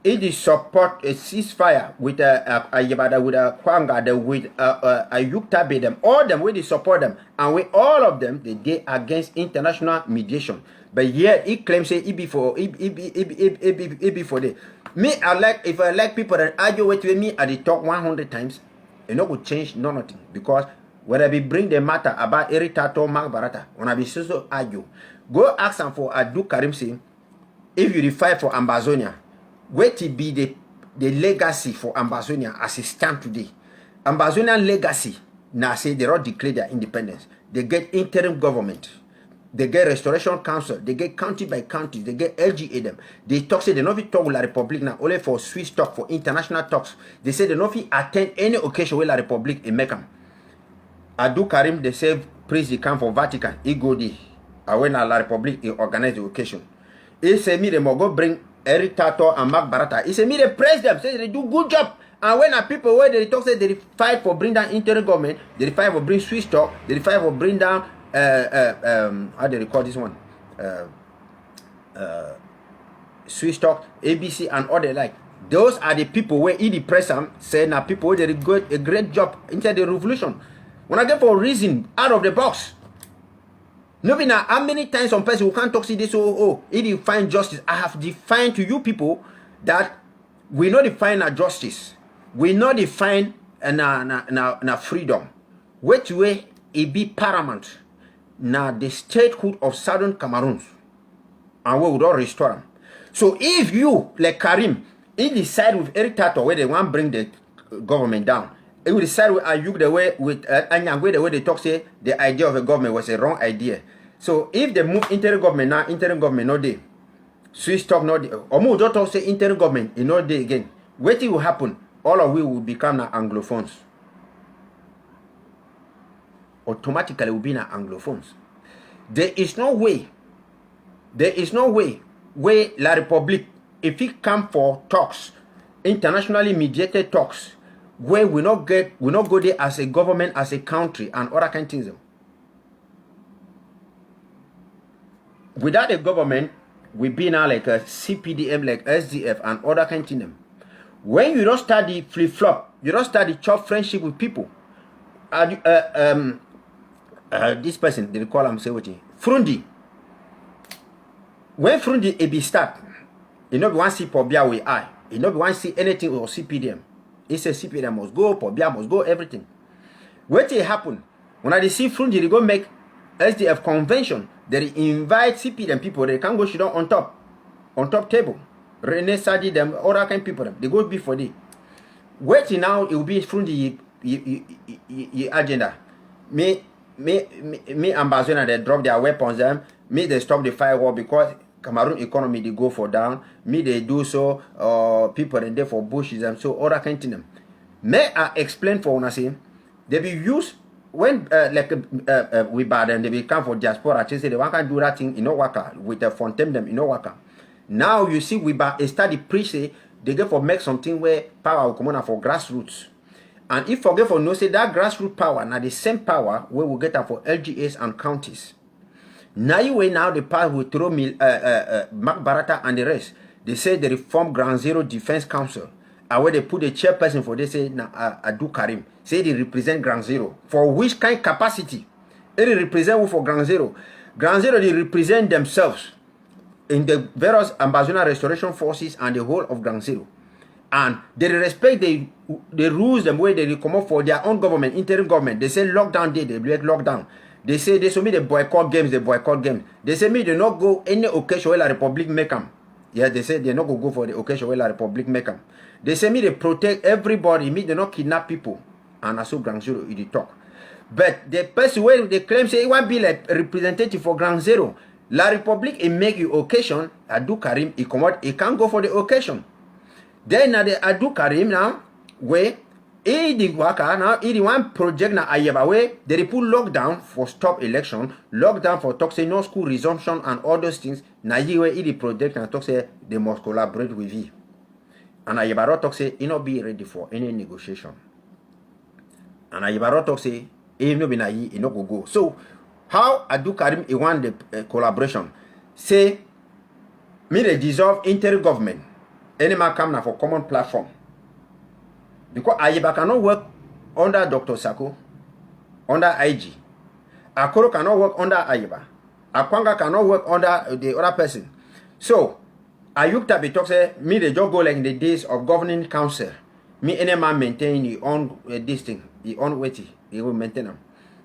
if they support a ceasefire with Ayebada, with Kwanga, with Ayub Tabe, them, all them, where they support them, and with all of them, they against international mediation. But yet he claims say he be for the. Me, if I like people that argue with me, I they talk 100 times, it not go change nothing. Because when I be bring the matter about Eritato Mark Barata, when I be so argue, go ask them for Adu Karim say, if you fight for Ambazonia, what will be the legacy for Ambazonia as it stand today? Ambazonian legacy, now say they all declare their independence. They get interim government. They get restoration council. They get county by county. They get LGA them. They talk say they not fit talk with La Republic now only for Swiss talk, for international talks. They say they not fit attend any occasion with La Republic in Mecca. Adu Karim they say praise the camp for Vatican. He go there. And when La Republic he organize the occasion. He say me they must go bring Eric Tato and Mark Barata. He say me they praise them. Say they do good job. And when people where they talk say they fight for bring down interim government, they fight for bring Swiss talk, they fight for bring down how do they call this one? Swiss talk, ABC and all they like. Those are the people where the press say now people where they did a great job inside the revolution. When I get for a reason out of the box. No be now how many times some person who can't talk see this if you find justice. I have defined to you people that we not define a justice. We not define na freedom. Which way it be paramount. Now the statehood of Southern Cameroonians, and we would all restore them. So if you like Karim, he decide with Eric Tato where they want to bring the government down, he will decide with Ayuk the way with Anyangwe the way they talk say the idea of a government was a wrong idea. So if they move interim government now, interim government no day, Swiss talk no day, or move don't talk say interim government in no day again. What will happen? All of we will become now Anglophones. Automatically will be now Anglophones. There is no way where La Republique, if it come for talks, internationally mediated talks, where we not go there as a government, as a country, and other kind of things. Without a government, we be now like a CPDM, like SDF, and other kind of things. When you don't study flip-flop, you don't study chop friendship with people. This person, they call him, say what he, Frundi. When Frundi be start, you know, want to see Pobia with I. You know, want to see anything or CPDM. He says CPDM must go, Pobia must go, everything. What will happen? When I see Frundi, they go make SDF convention. They invite CPDM people, they can go sit down on top table. Rene Sadi, them, other kind of people, they go before they. Waiting now, it will be Frundi agenda. Me Ambazonia, they drop their weapons them. Me they stop the firewall because Cameroon economy they go for down. Me they do so. People in there for bushes and so other kind of them. May I explain for una say they be used when we bad them they be come for diaspora. They say they want to do that thing in no waka with the fontem them in no waka. Now you see we study preach say they get for make something where power will come on for grassroots. And if forget for no say that grassroots power, now the same power where we get that for LGAs and counties. Now you way now the power will throw Mark Barata and the rest. They say they reform Ground Zero Defense Council. And where they put a chairperson for they say Adu Karim. Say they represent Ground Zero. For which kind of capacity? They represent who for Ground Zero? Ground Zero they represent themselves in the various Ambazonia restoration forces and the whole of Ground Zero. And they respect the rules the way they come up for their own government, interim government. They say lockdown day, they break lockdown. They say they me they boycott games, They say me they not go any occasion where La Republic make them. Yeah, they say they not go for the occasion where La Republic make them. They say me they protect everybody, me they not kidnap people. And also Ground Zero they talk. But the person where they claim say it won't be like a representative for Ground Zero. La Republic it make you occasion, Adu Karim he come out, he can't go for the occasion. Then now the Adu Karim now, where the waka now, the one project now Ayaba where they put lockdown for stop election, lockdown for talk say no school resumption and all those things. Now you where the project and talk say they must collaborate with you. And Ayaba talk say he not be ready for any negotiation. And Ayaba talk say he no be na he no go. So how Adu Karim he want the collaboration? Say me they dissolve interim government. Any man come now for common platform. Because Ayeba cannot work under Dr. Sako, under IG. Akoro cannot work under Ayeba. Akwanga cannot work under the other person. So, Ayuk Tabi talk say, me the just go like in the days of governing council. Me any man maintain his own this thing, his own weighty, he will maintain them.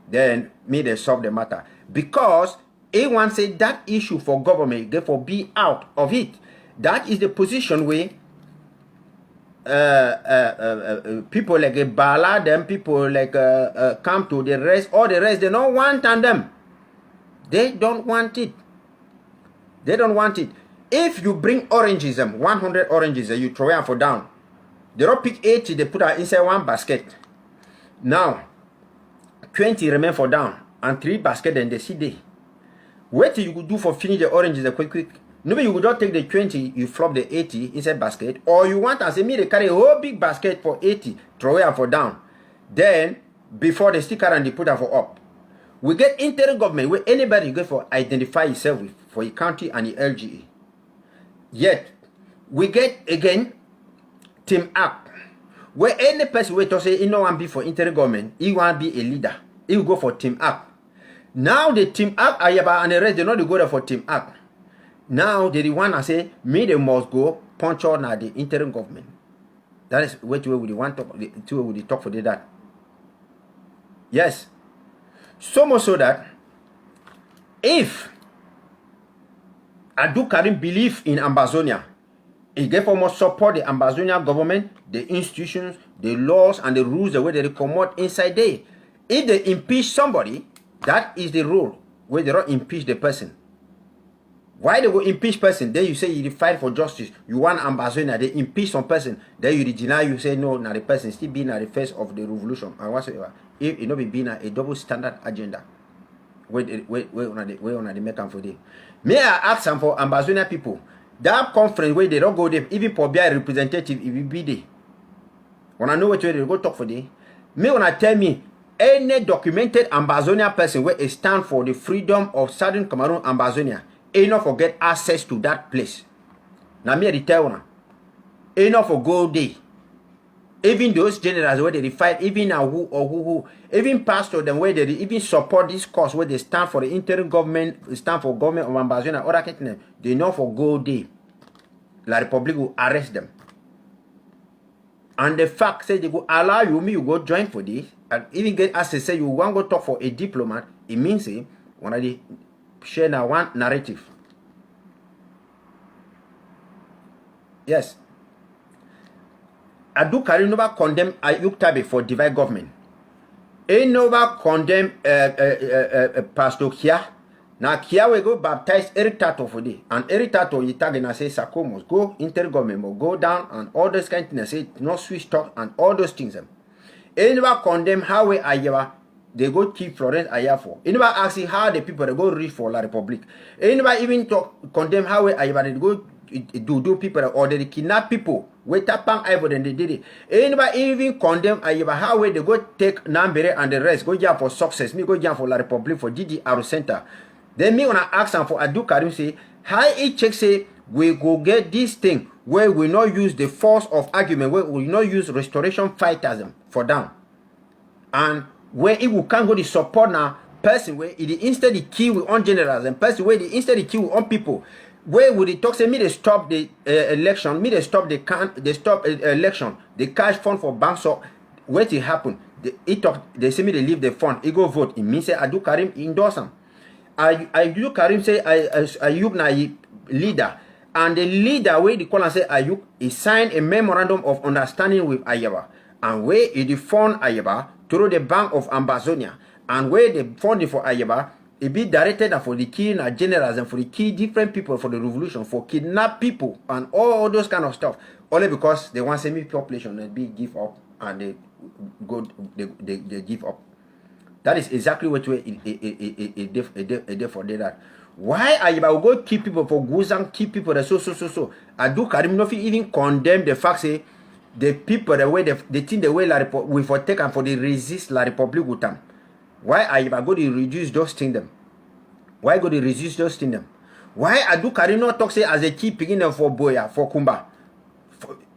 Then me they solve the matter. Because A1 say that issue for government, therefore be out of it. That is the position where people like a Bala, them people like come to the rest, all the rest, they don't want on them. They don't want it. They don't want it. If you bring oranges, 100 oranges, you throw them for down. They don't pick 80, they put her inside one basket. Now, 20 remain for down, and 3 baskets, then they see they. What you could do for finish the oranges quick. Maybe you could not take the 20, you flop the 80 inside basket, or you want to say me they carry a whole big basket for 80, throw it for down. Then, before they stick around, they put her for up. We get interim government where anybody go for identify yourself with for your county and the LGA. Yet, we get again team up where any person wait to say he no want be for interim government, he want be a leader. He will go for team up. Now the team up Ayaba and the rest they not go there for team up. Now they the one I say me they must go punch on at the interim government. That is which way we want to talk for that. Yes. So much so that if Adu Karim believe in Ambazonia, he therefore must support the Ambazonian government, the institutions, the laws and the rules the way they promote inside there. If they impeach somebody, that is the rule where they don't impeach the person. Why they will impeach person? Then you say you fight for justice. You want Ambazonia, they impeach some person. Then you deny, you say no, now the person still being at the face of the revolution and whatsoever. If it not be being a double standard agenda, where on the make for them. May I ask some for Ambazonia people? That conference where they don't go there, even for be a representative, it will be there. When I know what way they go talk for them, may when I tell me any documented Ambazonia person where it stand for the freedom of Southern Cameroon Ambazonia. Enough for get access to that place. Now me the tell you, enough for go there. Even those generals where they fight, even who, even pastor them where they even support this cause where they stand for the interim government, stand for government of Ambazonia, other kind they know for go there. La Republic will arrest them. And the fact say they go allow you go join for this, and even get access say you want go talk for a diplomat, it means say one of the share now one narrative. Yes. Adu Karim never condemn Ayuk Tabi for divide government. He never condemn Pastor Kia. Now Kia will go baptize Eric Tato for this. And Eric Tato he tag and say Sako must go inter-government must go down and all those kind of things. Say no switch talk and all those things. He never condemn how we Ayawa they go keep Florence Ayafo. He never ask how the people they go read for La Republique. He never even condemn how we Ayawa they go do people or they kidnap people. Wait up on Ivo then they did it. He never even condemn Ayawa how we they go take Nambere and the rest go jam for success. Me go jam for La Republique for GDR Center. Then me wanna ask them for Adu Karim say how he check say we go get this thing where we not use the force of argument, where we not use restoration fighters for down. And where it will can't go the support now person where it instead the kill with on generals and person where the instead the kill with on people where would it talk say me they stop the election, me they stop the election, the cash fund for banks so where it happen they say me they leave the fund it go vote it means say Adu Karim endorse them. Adu Karim say Ayub na leader and the leader where the call and say Ayub he signed a memorandum of understanding with Ayaba and where he fund Ayaba through the Bank of Ambazonia and where the funding for Ayaba it be directed for the key generals and for the key different people for the revolution for kidnap people and all those kind of stuff only because they want semi population and be give up and they go they give up. That is exactly what way it for that. Why Ayaba will go keep people for Guzang keep people that so Adu Karim no even condemn the fact say the people the way they think the way La Republic we for take and for the resist La Republique with them. Why are you go to reduce those things them? Why go to resist those things them? Why Adu Karim not talk say as a keep picking them for Boya for Kumba?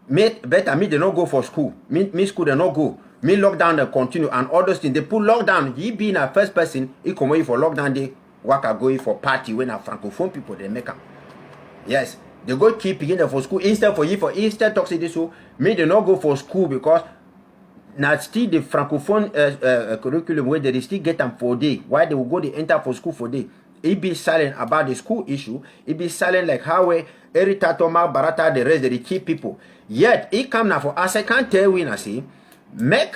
Better me they not go for school. Me school they not go. Me lockdown they continue and all those things they put lockdown. He being a first person he come away for lockdown day. Waka going for party when a francophone people they make them. Yes. They go keep begin them for school instead talk say this so me they not go for school because now still the francophone curriculum where they still get them for day. Why they will go they enter for school for day? It be silent about the school issue. It be silent like how every tatoma barata the rest they keep people. Yet it come now for us. I can't tell when I say make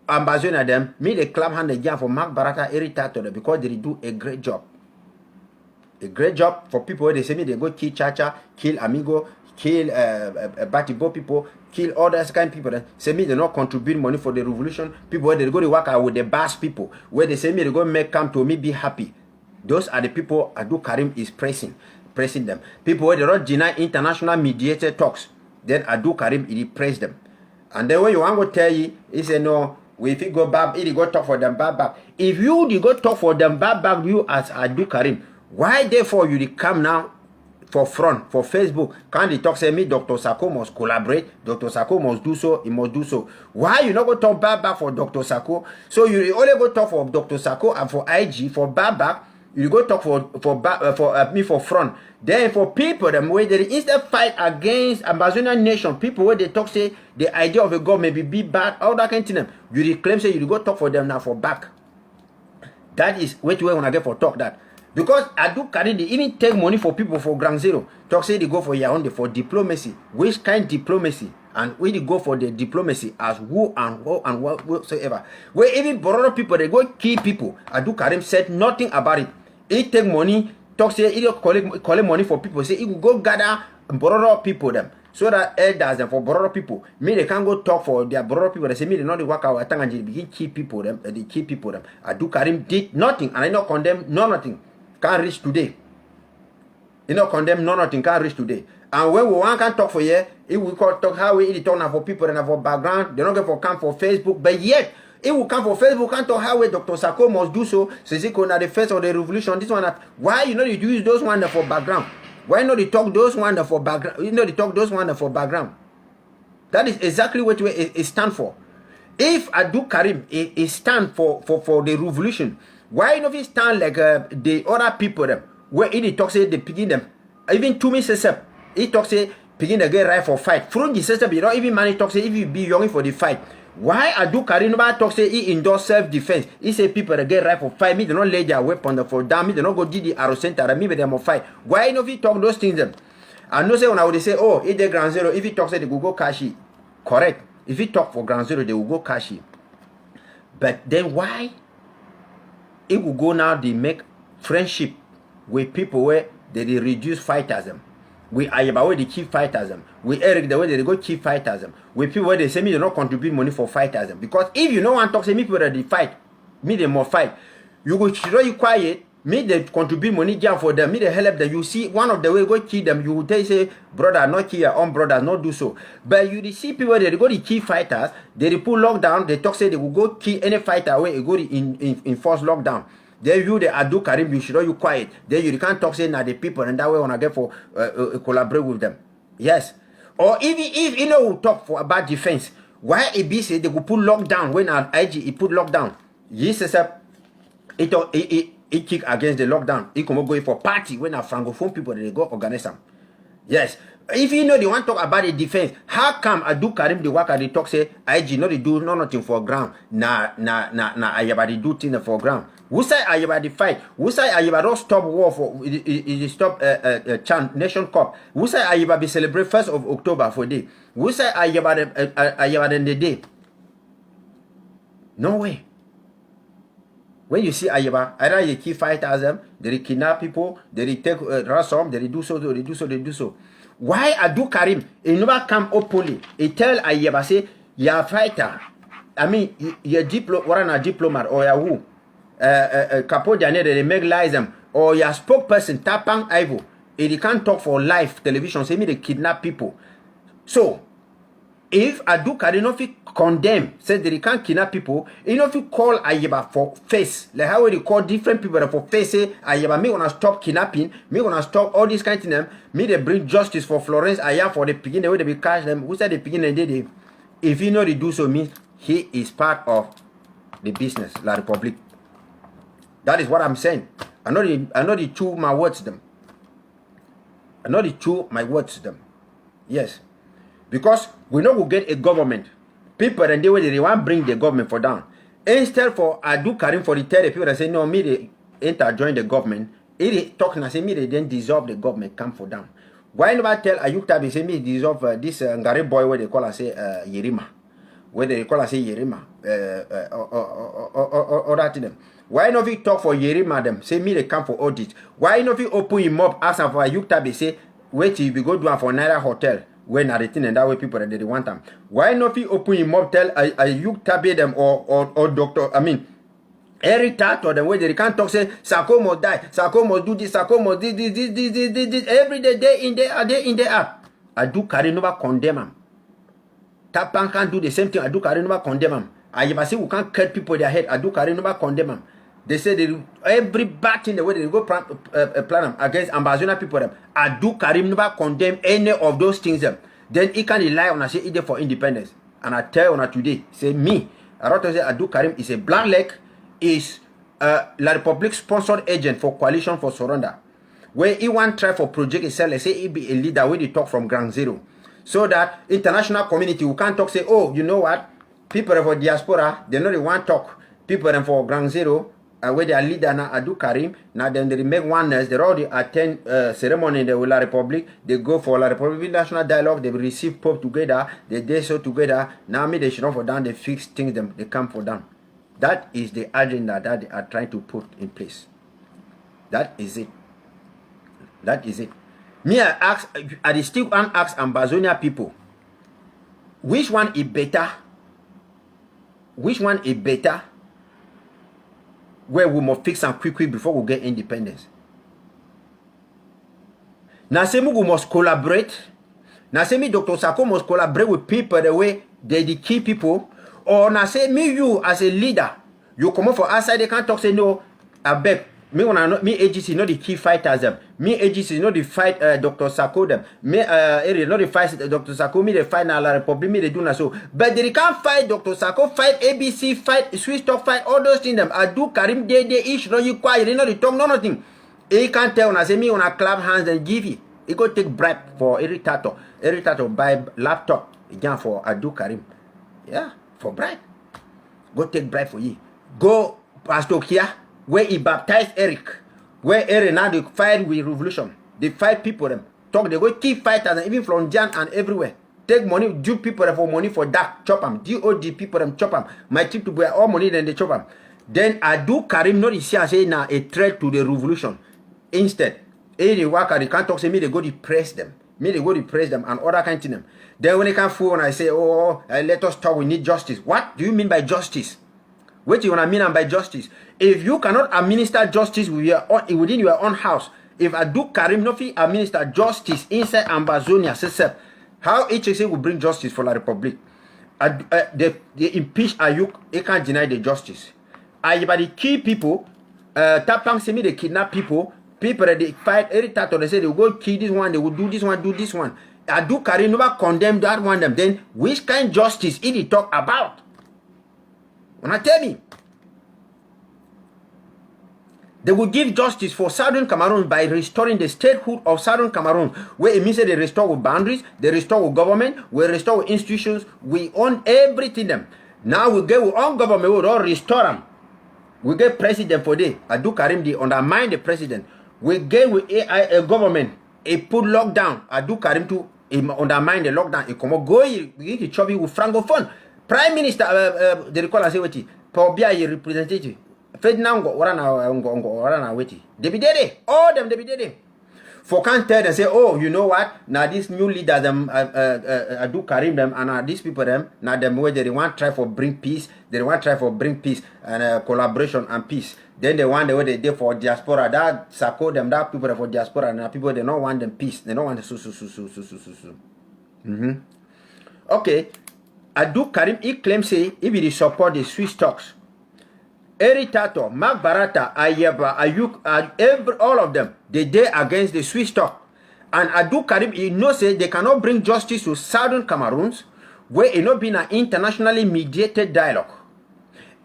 Ambazonia them me they clap hand again for Mark Barata every tato because they do a great job. A great job for people where they say me they go kill Chacha, kill Amigo, kill Batibo people, kill all those kind of people that say me they not contribute money for the revolution. People where they go to work out with the bass people where they say me they go make come to me be happy. Those are the people Adu Karim is pressing them. People where they don't deny international mediated talks, then Adu Karim he praise them. And then when you want to tell you, he say no. If you go back, he go talk for them back. If you go talk for them back, you as Adu Karim. Why therefore you come now for front, for Facebook? Can't they talk say me, Dr. Sako must collaborate, Dr. Sako must do so, he must do so. Why you not go talk back for Dr. Sako? So you only go talk for Dr. Sako and for IG, for back, you go talk for me for front. Then for people them where they instead fight against Ambazonian nation, people where they talk say the idea of a government be bad, all that kind of thing. You claim say you go talk for them now for back. That is what you want to get for talk that. Because Adu Karim they even take money for people for ground zero. Talk say they go for Yaoundé for diplomacy. Which kind of diplomacy? And when they go for the diplomacy as who and whatsoever. Where even borrow people they go kill people. Adu Karim said nothing about it. He take money, talk say he collect money for people. Say he will go gather borrow people them. So that elders and for borrow people, me they can't go talk for their borrow people. They say me they not the work out and they begin keep people them. They keep people them. Adu Karim did nothing and I not condemn nothing. Can't reach today. You know, condemn nothing can't reach today. And when we want can talk for here, it will talk how we talk now for people and for background. They don't get for come for Facebook, but yet it will come for Facebook and talk how Dr. Sako must do so. Says it na the face of the revolution. This one, why you know you use those one for background? Why not you talk those one for background? You know you talk those one for background. That is exactly what it stand for. If Adu Karim it stand for the revolution. Why not he stand like the other people them? Where he talk say they begin them. Even to me say he talk say begin the get right for fight. From the system you don't even money talk say if you be young for the fight. Why Adu Karim no talk say he endorse self-defense? He say people that get right for fight. Me they not lay their weapon for down. Me they not go do the arrow center. Me they must fight. Why not he talk those things them? I know say when I would say oh if they ground zero if he talk say they will go cash it. Correct. If he talk for ground zero they will go cash it. But then why? It will go now, they make friendship with people where they reduce fighters them. We Ayaba where they keep fighters them. We Eric the way they go keep fighters them. With people where they say me they don't contribute money for fighters them. Because if you know one talk say me people that they fight, me they more fight. You go show you quiet, me they contribute money jam for them, me they help them. You see one of the way go kill them, you will tell say brother not kill your own brother, not do so. But you see people they go to kill fighters, they put lockdown, they talk say they will go kill any fighter where they go to enforce lockdown. Then you the Adu Karim, you should you quiet. Then you can't talk say now the people and that way wanna get for collaborate with them. Yes. Or even if you know we talk for about defense, why it be say they will put lockdown when an IG he put lockdown. Yes, it kick against the lockdown. It come go for party when a francophone people they go organize them. Yes. If you know they want to talk about the defense, how come Adu Karim the work they talk say IG no they do nothing for ground. Nah Ayaba they do things for ground. Who say Ayaba the fight? Who say Ayaba don't stop war for stop chant nation cup? Who say Ayaba be celebrate 1st of October for day? Who say Ayaba the day? No way. When you see Ayaba, either you keep fighters them, they kidnap people, they take ransom, they do so. Why Adu Karim? He never come openly. He tell Ayaba say, you're a fighter. I mean, you're a diplomat or you're who? Capo Janet, they make lies them. Or you're a spokesperson, Tapang Ivo. He can't talk for live television, say me they kidnap people. So, if Adu Karim no fit condemn, say they can't kidnap people, he no fit call Ayaba for face. Like how they call different people for face, say Ayaba, me gonna stop kidnapping, me gonna stop all these kind of things, me they bring justice for Florence Aya for the beginning, the way they be catch them. Who said the beginning they if he know they do so means he is part of the business, La Republic. That is what I'm saying. I know the two my words them. I not the two my words to them. Yes. Because we know we get a government. People and they want to bring the government for down. Instead for Adu Karim for the third people that say no, me they enter join the government. It talking and say me they then dissolve the government, come for down. Why never tell Ayuk Tabi say me dissolve this Ngari boy where they call and say Yerima. Where they call and say Yerima. Or that to them. Why not we talk for Yerima them? Say me they come for audit. Why not we open him up ask for Ayuk Tabi say wait till we go do one for Naira Hotel. When are the thing and that way people that they want them. Why not we open him up tell Ayuk Tabi them or doctor Eric Tato the way they can't talk say Sako must die, Sako must do this, Sako must this every day in day out. I do carry never condemn him. Tapan can't do the same thing. I do carry never condemn him. I ever say we can't cut people their head. I do carry never condemn him. They say they every bad thing the way they go plan them against Ambazonia people them. I do Karim never condemn any of those things them. Then he can rely on I say either for independence. And I tell on today, say me, I want to say Adu Karim is a black leg, is La Republic sponsored agent for coalition for surrender. Where he want try for project itself, let's say he be a leader when they talk from ground zero. So that international community who can't talk say, oh, you know what? People for diaspora, they know they want talk. People for ground zero. Where their leader now Adu Karim, now then they make oneness, they already attend ceremony in the La Republic, they go for La Republic national dialogue, they receive Pope together, they so together, now me they should not for down, they fix things them, they come for down. That is the agenda that they are trying to put in place. That is it. That is it. Me I still ask Ambazonia people, which one is better? Which one is better? Where we must fix and quick before we get independence. Now say we must collaborate. Now say me Dr. Sako must collaborate with people the way they the key people. Or now say me you as a leader, you come up for outside they can't talk say no. I beg me when I not me AGC not the key fighters them. Me AGC not the fight Dr. Sako them. Me not the fight Dr. Sako me they fight now La Republic me they do na so. But they can't fight Dr. Sako, fight ABC, fight Swiss talk, fight all those things them. I do Karim they each know you quiet, they know the talk, no nothing. He can't tell when I say me when I clap hands and give you. He go take bribe for Eritato. Eritato buy laptop again for Adu Karim. Yeah, for bribe. Go take bribe for you. Go Pastor Kia, where he baptized Eric. Where Eric now they fight with revolution. They fight people them. Talk, they go keep fighters and even from Jan and everywhere. Take money, do people for money for that, chop them. DOD people them chop them. My trip to buy all money then they chop them. Then Adu Karim not is here say now a threat to the revolution. Instead, any worker they can't talk say me they go depress them. Me they go depress them and other kind of them. Then when they come forward and I say, let us talk, we need justice. What do you mean by justice? What do you want to mean by justice? If you cannot administer justice within your own house, if Adu Karim Nofi administer justice inside Ambazonia, how HSA will bring justice for La Republic? They impeach Ayuk, they can't deny the justice. But the key people, Tapang Semi, they kidnap people that they fight, every tato, they say they will go kill this one, they will do this one. Adu Karim never condemn that one them. Then which kind of justice did he talk about? When I tell me, they will give justice for Southern Cameroon by restoring the statehood of Southern Cameroon, where it means that they restore with boundaries, they restore with government, we restore with institutions, we own everything them. Now we get with own government, we all restore them. We get president for day. Adu Karim they undermine the president. We get with a government, it put lockdown. Adu Karim to undermine the lockdown. It come go begin to chop you with francophone. Prime Minister, they recall and say what Pobia representative. Ferdinand Warana weti. They be dead. All them they be dead. For can't tell them say, oh, you know what? Now these new leaders them Adu Karim them and these people them now them where they want try for bring peace. They want try for bring peace and collaboration and peace. Then they want the way they did for diaspora. That Sako them that people for diaspora and people they don't want them peace. They don't want the Okay. Adu Karim he claims say if he support the Swiss talks. Eritato, Mark Barata, Ayeba, Ayuk, all of them, they dare against the Swiss talk. And Adu Karim, he knows say they cannot bring justice to Southern Cameroons where it not been an internationally mediated dialogue.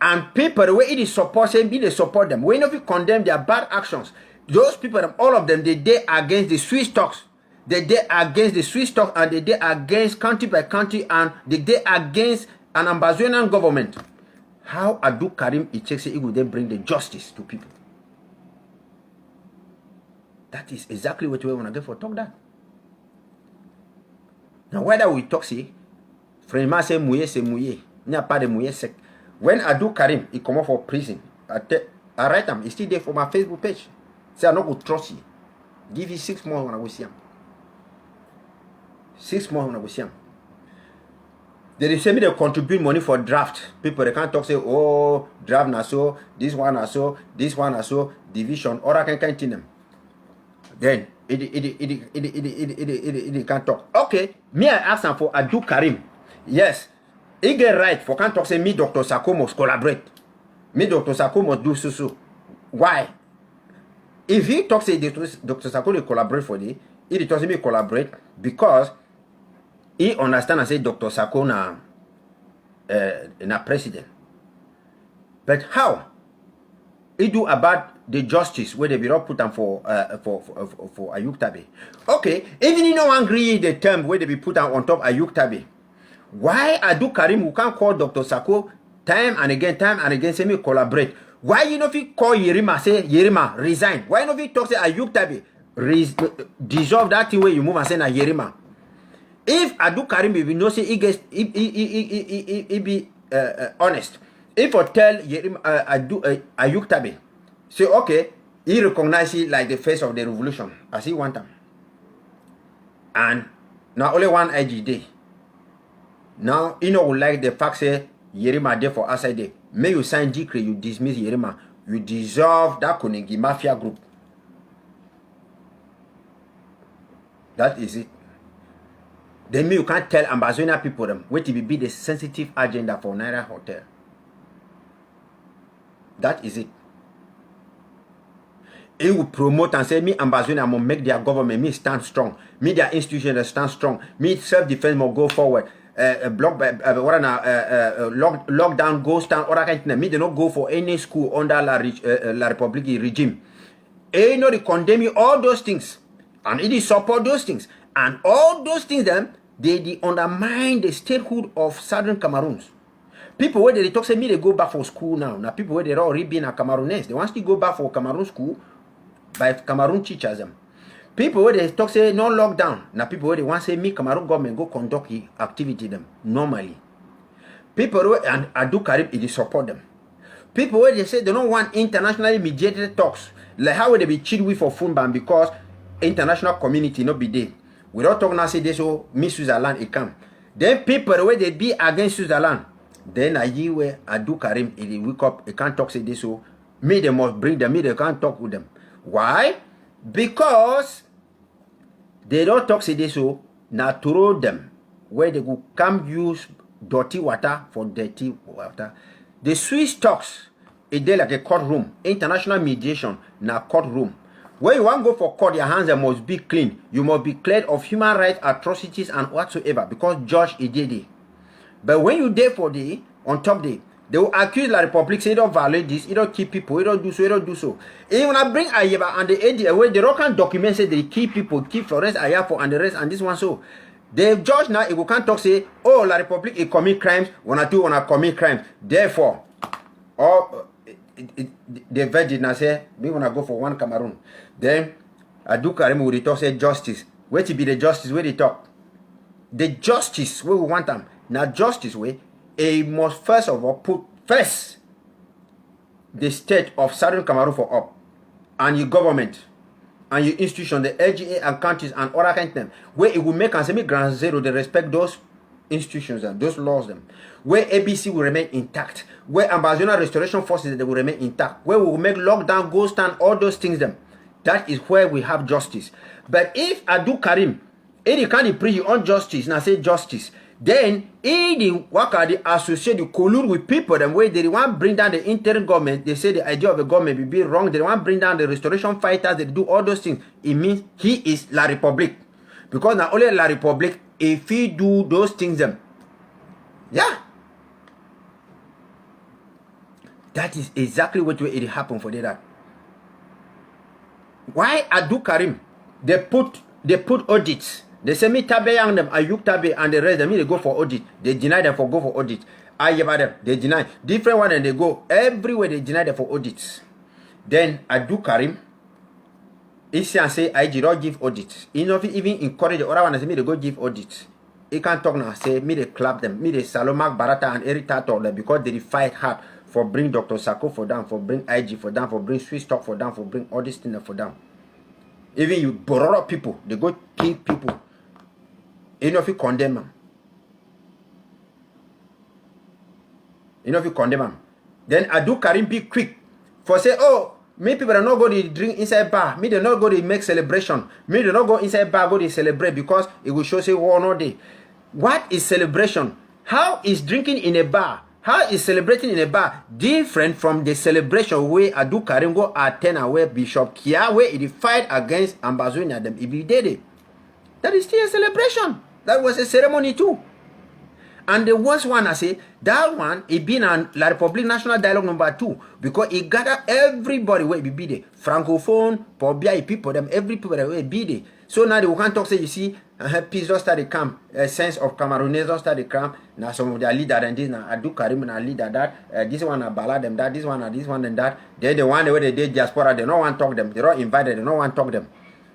And people where it is support, say they support them. When if you condemn their bad actions, those people, all of them, they dare against the Swiss talks. they dey against the Swiss stock, and they dey against country by country, and they dey against an Ambazonian government. How Adu Karim Ichekse will then bring the justice to people? That is exactly what we want to get for talk that. Now whether we talk say, Frema say mouye, nya pas de mouye sec. When Adu Karim he come out for prison, I write him, he's still there for my Facebook page. Say I not go trust you. Give you 6 months when I go see him. 6 months when I go see him. They say me they contribute money for draft. People they can't talk say, oh, draft na so, this one na so, this one na so, division, or I can continue them. Then it can't talk. Okay, me I ask him for Adu Karim. Yes, he get right for can't talk say me Dr. Sako must collaborate. Me Dr. Sako must do so. Why? If he talks say Dr. Sako will collaborate for the, he talks me collaborate because he understand and say Dr. Sako na president. But how? He do about the justice where they be not put on for Ayuk Tabe. Okay, even you no agree the term where they be put on top Ayuk Tabe. Why Adu Karim who can't call Dr. Sako time and again say me collaborate? Why you know if you call Yerima say Yerima resign? Why not if you talk say Ayuk Tabe dissolve that thing where you move and say na Yerima? If Adu Karim be no say he gets he be honest. If I tell Ayuk Tabe, say okay, he recognize it like the face of the revolution as he want him. And now only one edge day. Now you know like the fact say Yerima there for outside there. May you sign decree, you dismiss Yerima, you dissolve that Konegi mafia group. That is it. Then you can't tell Ambazonia people them what will be the sensitive agenda for Naira Hotel. That is it. It will promote and say, me Ambazonia must make their government, me stand strong. Me their institutions stand strong. Me self-defense must go forward. Lockdown, go stand, or kind of me they not go for any school under La République regime. You know they condemn all those things. And it is support those things. And all those things then, they undermine the statehood of Southern Cameroons. People where they talk say me they go back for school now. Now people where they already been a Cameroonese, they want to go back for Cameroon school by Cameroon teachers them. People where they talk say no lockdown. Now people where they want say me Cameroon government go conduct the activity them normally. People where and Adu Karim they support them. People where they say they don't want internationally mediated talks. Like how would they be cheated with for Funban because international community not be there. We don't talk now say this so Miss Switzerland it come. Then people where they be against Switzerland. Then a year where Adu Karim he wake up, he can't talk say this so me they must bring them, me they can't talk with them. Why? Because they don't talk say this so now throw them where they go come use dirty water for dirty water. The Swiss talks it there like a courtroom, international mediation na courtroom. When you want to go for court, your hands must be clean. You must be cleared of human rights atrocities and whatsoever because judge is there. But when you there for the on top day, they will accuse La Republic, say, you don't violate this, you don't keep people, you don't do so, you don't do so. Even when I bring Ayeba and the AD away, they don't can document say they keep people, keep Florence Ayafo and the rest and this one so. The judge now, if you can't talk, say, oh, La Republic, it commit crimes, when I commit crimes. Therefore, all the verdict now say, me when I go for one Cameroon. Then, Adu Karim will talk, say, justice. Where to be the justice, where they talk? The justice, where we want them. Now, justice, way, it must first of all put first the state of Southern Cameroon for up and your government and your institution, the LGA and countries and other kind of them, where it will make and semi ground zero, they respect those institutions and those laws them, where ABC will remain intact, where Ambazonian restoration forces they will remain intact, where we will make lockdown, go stand, all those things them. That is where we have justice. But if Adu Karim, if you can't preach on justice, now say justice, then in the worker they associate, the collude with people them way they want bring down the interim government. They say the idea of the government will be wrong. They want bring down the restoration fighters. They do all those things. It means he is La Republic, because not only La Republic, if he do those things them, yeah, that is exactly what it happened for that. Why Adu Karim they put they put audits. They say me Tabe Yang them, Ayuk Tabe and the rest, they go for audit. They deny them for go for audit. Them, they deny. Different one and they go. Everywhere they deny them for audits. Then Adu Karim, Isian say I did not give audits. You know, even encourage the other one and say me they go give audits. He can't talk now, say me they clap them, me they Salomak Barata and Erita told them because they fight hard for bring Dr. Sako for them, for bring IG for them, for bring Swiss Talk for them, for bring all these things for them. Even you borrow people, they go kill people. You know if you condemn them. You know if you condemn them. Then Adu Karim be quick for say, oh, me people are not going to drink inside bar. Me they not go to make celebration. Me they not go inside bar go to celebrate because it will show say one all day. What is celebration? How is drinking in a bar? How is celebrating in a bar different from the celebration where Adu Karim go attend and where Bishop Kia where he fight against Ambazonia them if he did it? That is still a celebration. That was a ceremony too. And the worst one, I say, that one, it been on La Republique National Dialogue number 2 because it gather everybody where it be there. Francophone, Pobia, people, them, every people that will be there. So now they can't talk, say, you see, peace don't start the camp, a sense of Cameroonians don't start the camp. Now some of their leader and this, now Adu Karim and leader that, this one, Bala them that, this one, and that. They're the one where they did diaspora, they don't want to talk them, they're not invited, they don't want to talk them.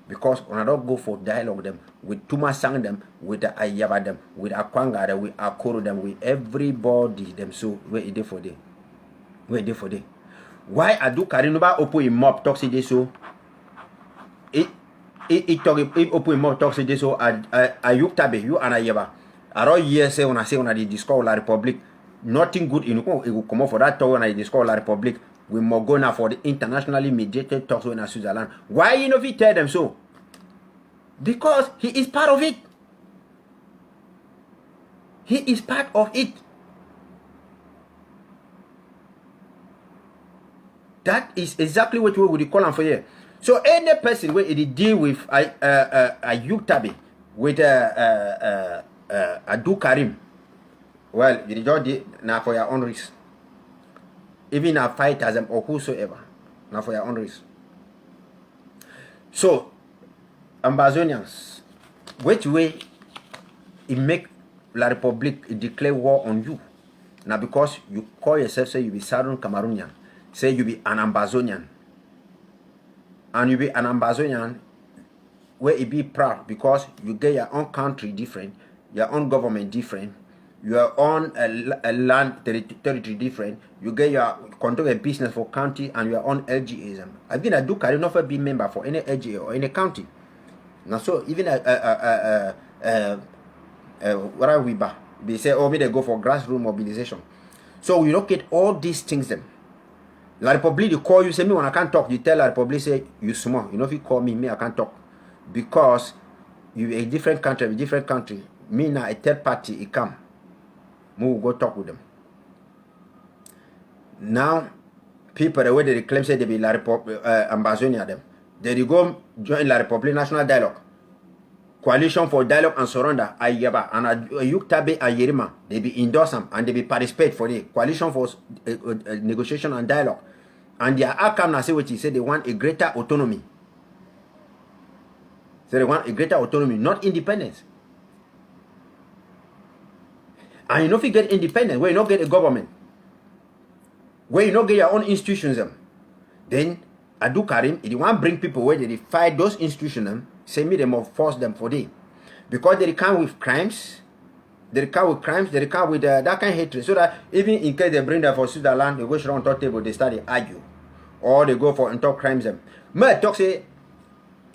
Because when I don't go for dialogue them, with Tuma Sang them, with the Ayaba them, with Akwanga them, with Akoro them, with everybody them. So where is it for them? Where is it for them? Why Adu Karinuba Opo in mob talks this so? It talk Opo in mob talks this so Ayuk Tabe, you and Ayaba. I don't hear say when I the discover La Republic, nothing good in it will come out for that talk when I discover La Republic. We must go now for the internationally mediated talks in Switzerland. Why you know if he tell them so? Because he is part of it. He is part of it. That is exactly what we would call him for here. So any person where he deal with Ayuk Tabe with Adu Karim, well, you don't do now for your own risk. Even a fighters or whosoever, now for your own risk. So, Ambazonians, which way it make La Republique declare war on you? Now because you call yourself, say you be Southern Cameroonian, say you be an Ambazonian, and you be an Ambazonian, where it be proud because you get your own country different, your own government different, your own land territory different. You get your control a business for county and your own LGAs. I've been a Duke, I don't never be member for any LGA or any county. Now so even what are we back? They say, oh, me they go for grassroots mobilization. So we look at all these things them. La Republique they call you, say me when I can't talk, you tell La Republique say you small. You know if you call me I can't talk. Because you a different country, Me now a third party it come. We will go talk with them. Now, people the way they claim say they be La Republique Ambazonia them. They go join La Republique National Dialogue. Coalition for Dialogue and Surrender, Ayaba and Ayuk Tabe Ayerima. They be endorse them and they be participate for the coalition for negotiation and dialogue. And their outcome now say what he said they want a greater autonomy. So they want a greater autonomy, not independence. And you know if you get independent, where you don't get a government, where you don't get your own institutions, then Adu Karim, if you want to bring people where they fight those institutions, say me they must force them for day. Because they come with crimes, they come with that kind of hatred. So that even in case they bring them for Switzerland, they go around the table, they start to argue. Or they go for and talk crimes them. But talk say,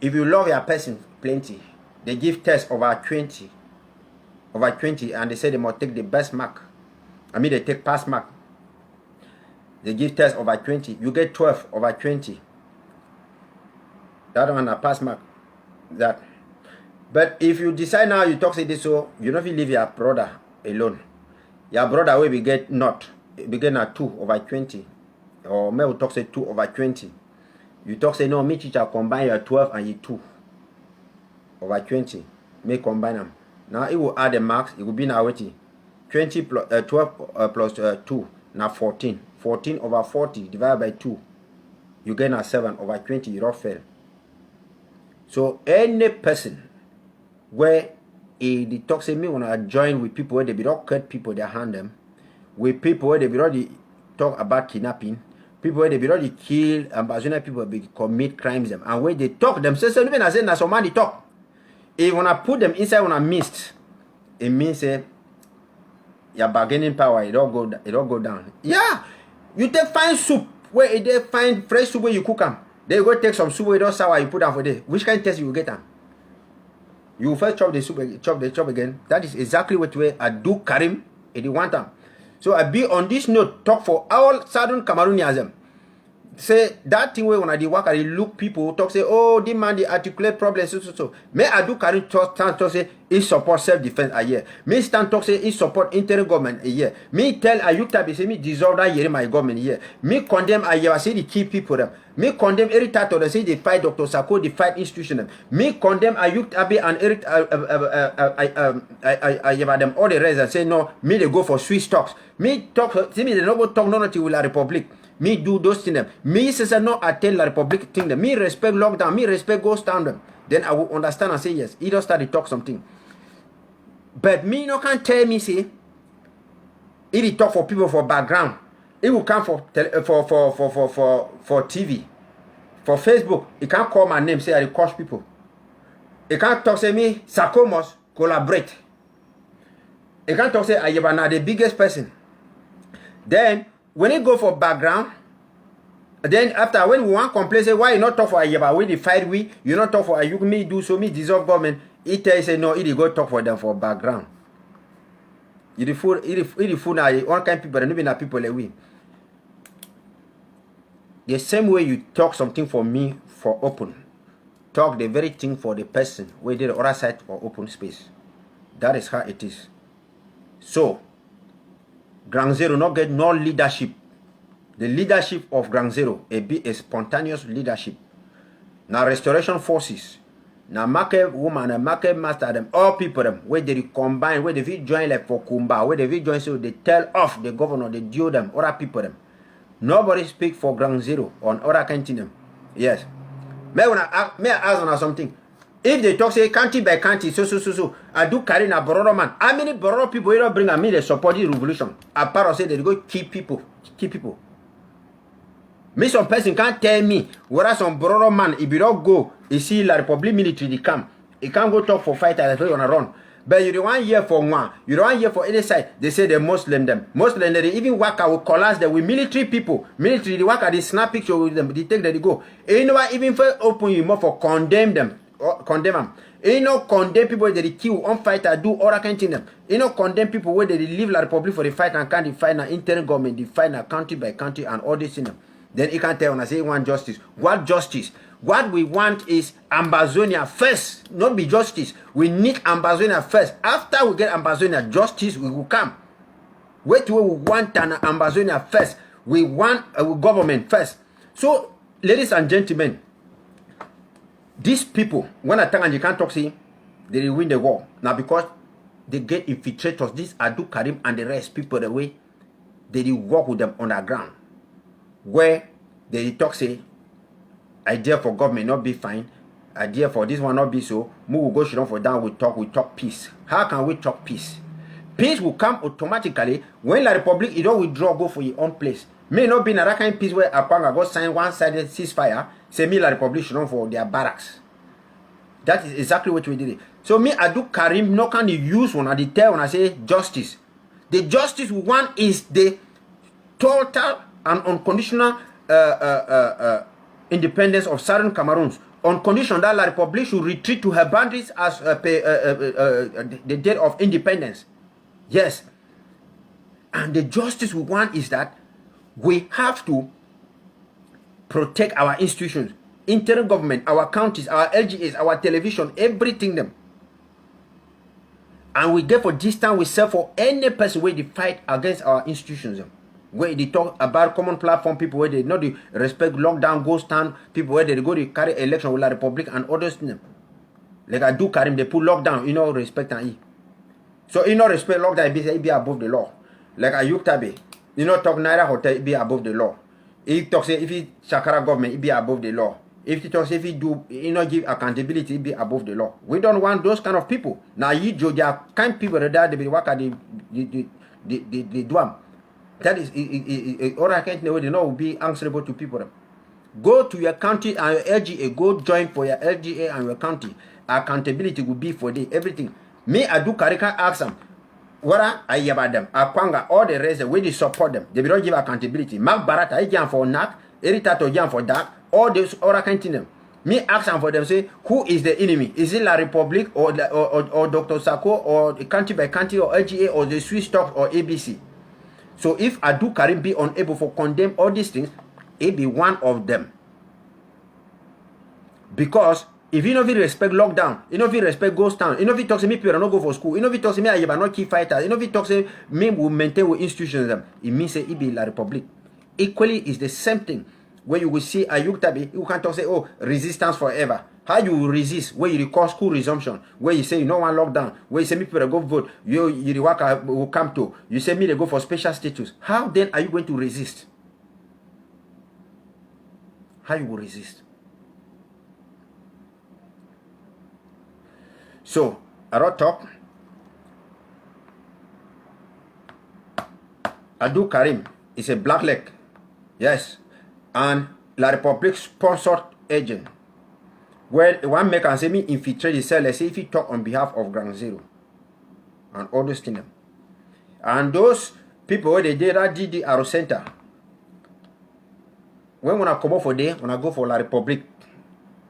if you love your person plenty, they give test over 20, and they say they must take the best mark. They take pass mark. They give test over 20. You get 12 over 20. That one a pass mark. That. But if you decide now you talk say this, so you don't leave your brother alone. Your brother will be get not. Begin at 2 over 20. Or may talk say 2 over 20. You talk say no, me teacher combine your 12 and your 2 over 20. May combine them. Now it will add the marks. It will be now 20 plus 12 plus 2. Now 14. 14 over 40 divided by 2. You get now 7 over 20. You don't fail. So any person where they talk say me when I join with people where they be not cut people they hand them, with people where they be already talk about kidnapping, people where they be already kill Ambazonian people be commit crimes them, and where they talk themselves even as na somebody talk. If when I put them inside when I missed, it means your bargaining power it all go down. Yeah, you take fine soup where they find fresh soup where you cook them. They go take some soup where you don't sour you put down for day. Which kind of taste you will get them? You first chop the soup, chop again. That is exactly what way I do Karim if you want them. So I be on this note talk for all Southern Cameroonians. Say that thing where when I did work, I look people talk say, oh, this man they articulate problems so. May I do Karim stand talk say he support self-defense a year. Me stand talk say he support interim government a year. Me tell Ayukta say me dissolve that year in my government year. Me condemn a year I say the key people them. Me condemn Eric Tato they say they fight Dr. Sako, they fight institution them. Me condemn Ayukta and Eric them all the rest and say no, me they go for Swiss talks. Me talk see me they no go talk nothing with la Republic. Me do those things them. Me says no attend la Republic thing them. Me respect lockdown. Me respect go stand them. Then I will understand and say yes. He don't start to talk something. But me no can tell me say. He talk for people for background. He will come for TV, for Facebook. He can't call my name say I coach people. He can't talk say me Sako must collaborate. He can't talk say Ayebana the biggest person. Then when he go for background, then after when we want complain, say why you not talk for Ayeba? When they fight we, you not talk for Ayuk, me do so, me dissolve government. He tell you say no, he go talk for them for background. He the fool now, all kind of people, and even people like we. The same way you talk something for me for open, talk the very thing for the person where did the other side for open space. That is how it is. So Ground Zero not get no leadership. The leadership of Ground Zero be a spontaneous leadership. Now restoration forces, now market woman and market master them all people them where they combine, where they will join like for Kumba, where they will join so they tell off the governor, they deal them, other people them. Nobody speak for Ground Zero on other country them. Yes. May I ask on something? If they talk say county by county, so, I do carry na Bororo man. How many Bororo people you don't bring me they support the revolution? Apart of say they go keep people. Me some person can't tell me whether some Bororo man if you don't go, you see la Republic military they come. He can't go talk for fighters on a run. But you don't want hear for one, you don't want hear for any side. They say the Muslim them. Muslim they even work out with collars them with military people. Military they work at they snap picture with them, they take that they go. You know what, even for open you more for condemn them. Condemn them. You know, condemn people that they kill on fighter, do all kind of them. You know, condemn people where they leave la Republic for the fight and can't fight na interim government, they fight na country by country and all this in them. Then you can tell when I say one justice. What justice? What we want is Ambazonia first, not be justice. We need Ambazonia first. After we get Ambazonia justice, we will come. Wait where we want an Ambazonia first. We want a government first. So, ladies and gentlemen, these people, when I tell and you can't talk, see, they will win the war. Now because they get infiltrators, these Adu Karim and the rest people the way they work with them on the ground. Where they talk say, idea for government not be fine, idea for this one not be so, we will go straight for down, we talk peace. How can we talk peace? Peace will come automatically when the Republic, you don't withdraw, go for your own place. May not be in a kind of peace where Akwanga go sign one-sided ceasefire, say me la Republic should for their barracks. That is exactly what we did. So me Adu Karim no can use when I tell when I say justice. The justice we want is the total and unconditional independence of Southern Cameroons on condition that La Republic should retreat to her boundaries as the date of independence. Yes. And the justice we want is that we have to protect our institutions, interim government, our counties, our LGAs, our television, everything them. And we therefore distance ourselves for any person where they fight against our institutions. Where they talk about common platform, people where they know they respect lockdown, go stand, people where they go to carry election with La Republic and others. Like I do Karim, they put lockdown, you know, respect and so you know respect lockdown, it be above the law. Like I Yuktabe, you know talk Naira Hotel, it be above the law. He talk say if he Shakara government, it be above the law. if it was, if you do, you know, give accountability, be above the law. We don't want those kind of people. Now, you do, there are kind of people that they be work at the drum. That is, or I can't know, they know will be answerable to people. Go to your county and your LGA, go join for your LGA and your county. Accountability will be for the everything. Me, I do Karika ask them. What I hear about them? Akwanga, all the rest, the way they support them, they don't give accountability. Mark Barata, I jam for NAC, Eritato jam for that, all those other kind of them. Me ask them for them, say, who is the enemy? Is it La Republic or Dr. Sako or country by country or LGA or the Swiss stock or ABC? So if Adu Karim be unable to condemn all these things, it be one of them. Because if you know if you respect lockdown, you know if you respect ghost town, you know if you talk to me people not go for school, you know if you talk to me I not keep fighters, you know if you talk to me will maintain with institutions them, it means say it be La Republic. Equally is the same thing. Where you will see a Yuktabi, you can't talk say, oh, resistance forever. How you resist? Where you recall school resumption, where you say you no one lockdown, where you say me people go vote, you the worker will come to, you say me they go for special status. How then are you going to resist? How you will resist? So, I don't talk. Adu Karim is a black leg. Yes. And La Republic sponsored agent. Where one make and say me infiltrate the cell, let's say if he talk on behalf of Ground Zero. And all those things. And those people where they did that did the Arrow Center. When I come up for day, when I go for La Republic,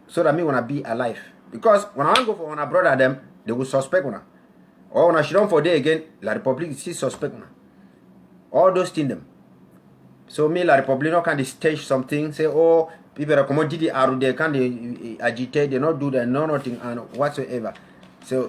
so that me wanna be alive. Because when I go for when I brother them, they will suspect una. Or when I should run for day again, La Republic still suspect una. All those things them. So me La Republic no can stage something, say oh people are commodity are they can they agitate, they not do that, no nothing and whatsoever. So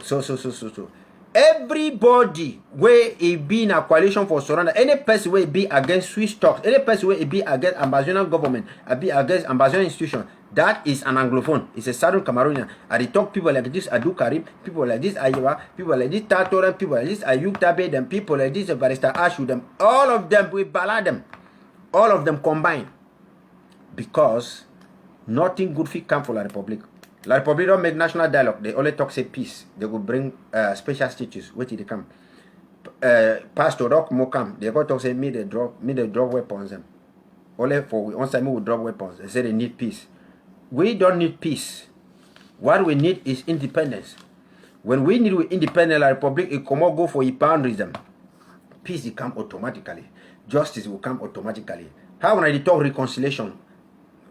everybody where it be in a coalition for surrender, any person where it be against Swiss stocks, any person where it be against Ambazonian government, be against Ambazonian institution, that is an Anglophone. It's a Southern Cameroonian. And they talk people like this Adu Karim, people like this Ayewa, people like this Tatoran, people like this Ayuk Tabe, them people like this Barrister Ashu, them all of them we ballad them. All of them combined. Because nothing good fit come for La Republic. La Republic don't make national dialogue. They only talk say peace. They will bring special status. Wait till they come. Pastor Rock mo come. They go talk say me they drop weapons them. Only for once time we will drop weapons. They say they need peace. We don't need peace. What we need is independence. When we need independence, La Republic it come out go for a boundaries. Peace will come automatically. Justice will come automatically. How when I talk reconciliation,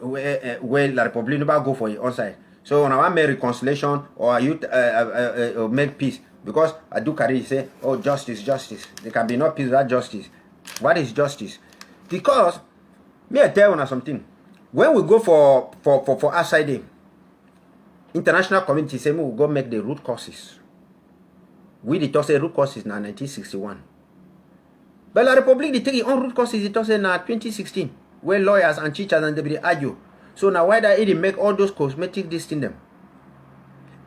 where La Republic never go for it on side. So when I want make reconciliation or you make peace, because I do carry say, oh justice. There can be no peace without justice. What is justice? Because me I tell you something. When we go for outside day, international community say we will go make the root causes. We the talk say root causes now 1961. But La Republic they take it on root causes it talk say now 2016, where lawyers and teachers and they argue. So now why that it make all those cosmetic this in them?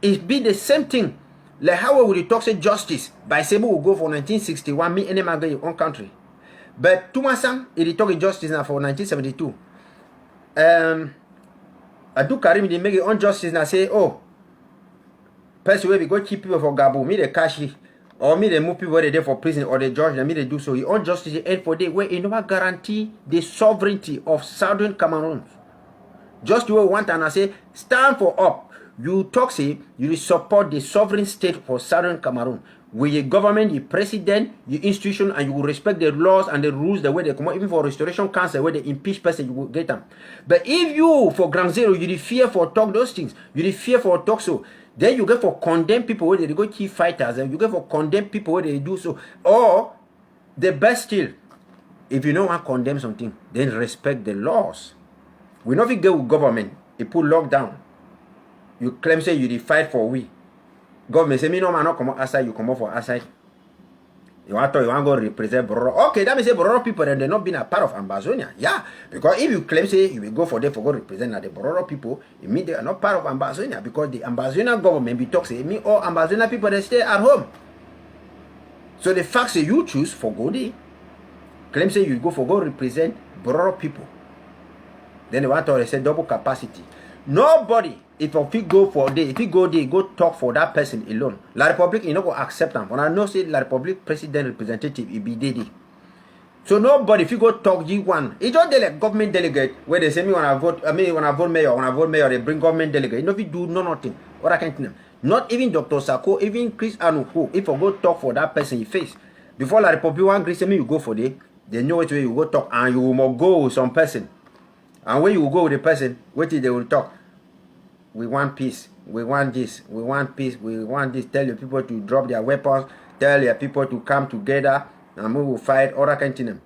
It be the same thing. Like how would you talk say justice by saying we will go for 1961, me any man go your own country. But Tumasang it talk justice now for 1972. Adu Karim they make it on justice now say oh person where we go keep people for Gabo, me the cash or me they move people where they there for prison or they judge them, me they do so. He on justice end for day where it never guarantee the sovereignty of Southern Cameroon. Just the way we want and I say stand for up. You talk say you support the sovereign state for Southern Cameroon. With your government, your president, your institution, and you will respect the laws and the rules the way they come out, even for restoration council, where they impeach person, you will get them. But if you, for Ground Zero, you fear for talk those things, you fear for talk so, then you get for condemn people where they go keep fighters, and you get for condemn people where they do so. Or, the best still, if you don't want to condemn something, then respect the laws. We not get with government, they put lockdown. You claim say you fight for we. Government say me no man not come outside, you come out for outside. You want to go represent Bororo. Okay, that means say Bororo people and they're not being a part of Ambazonia. Yeah. Because if you claim say you will go for them for go represent the Bororo people, it means they are not part of Ambazonia because the Ambazonian government be talk say me all Ambazonia people they stay at home. So the fact say you choose for go there, claim say you go for go represent Bororo people. Then they want to say double capacity. Nobody, if you go for day, if you go there, go talk for that person alone. La Republic, you not go accept them. When I know say La Republic president representative, it be Dede. So nobody, if you go talk G1, it's just like government delegate where they say me when I vote mayor, they bring government delegate. You know if you do nothing. What I can't tell them. Not even Dr. Sako, even Chris Anuko, if you go talk for that person you face. Before La Republic one Chris say me you go for day, they know which way you go talk and you will go with some person. And when you go with the person, wait till they will talk. We want peace. We want this. We want peace. We want this. Tell your people to drop their weapons. Tell your people to come together. And we will fight. Or I can tell them.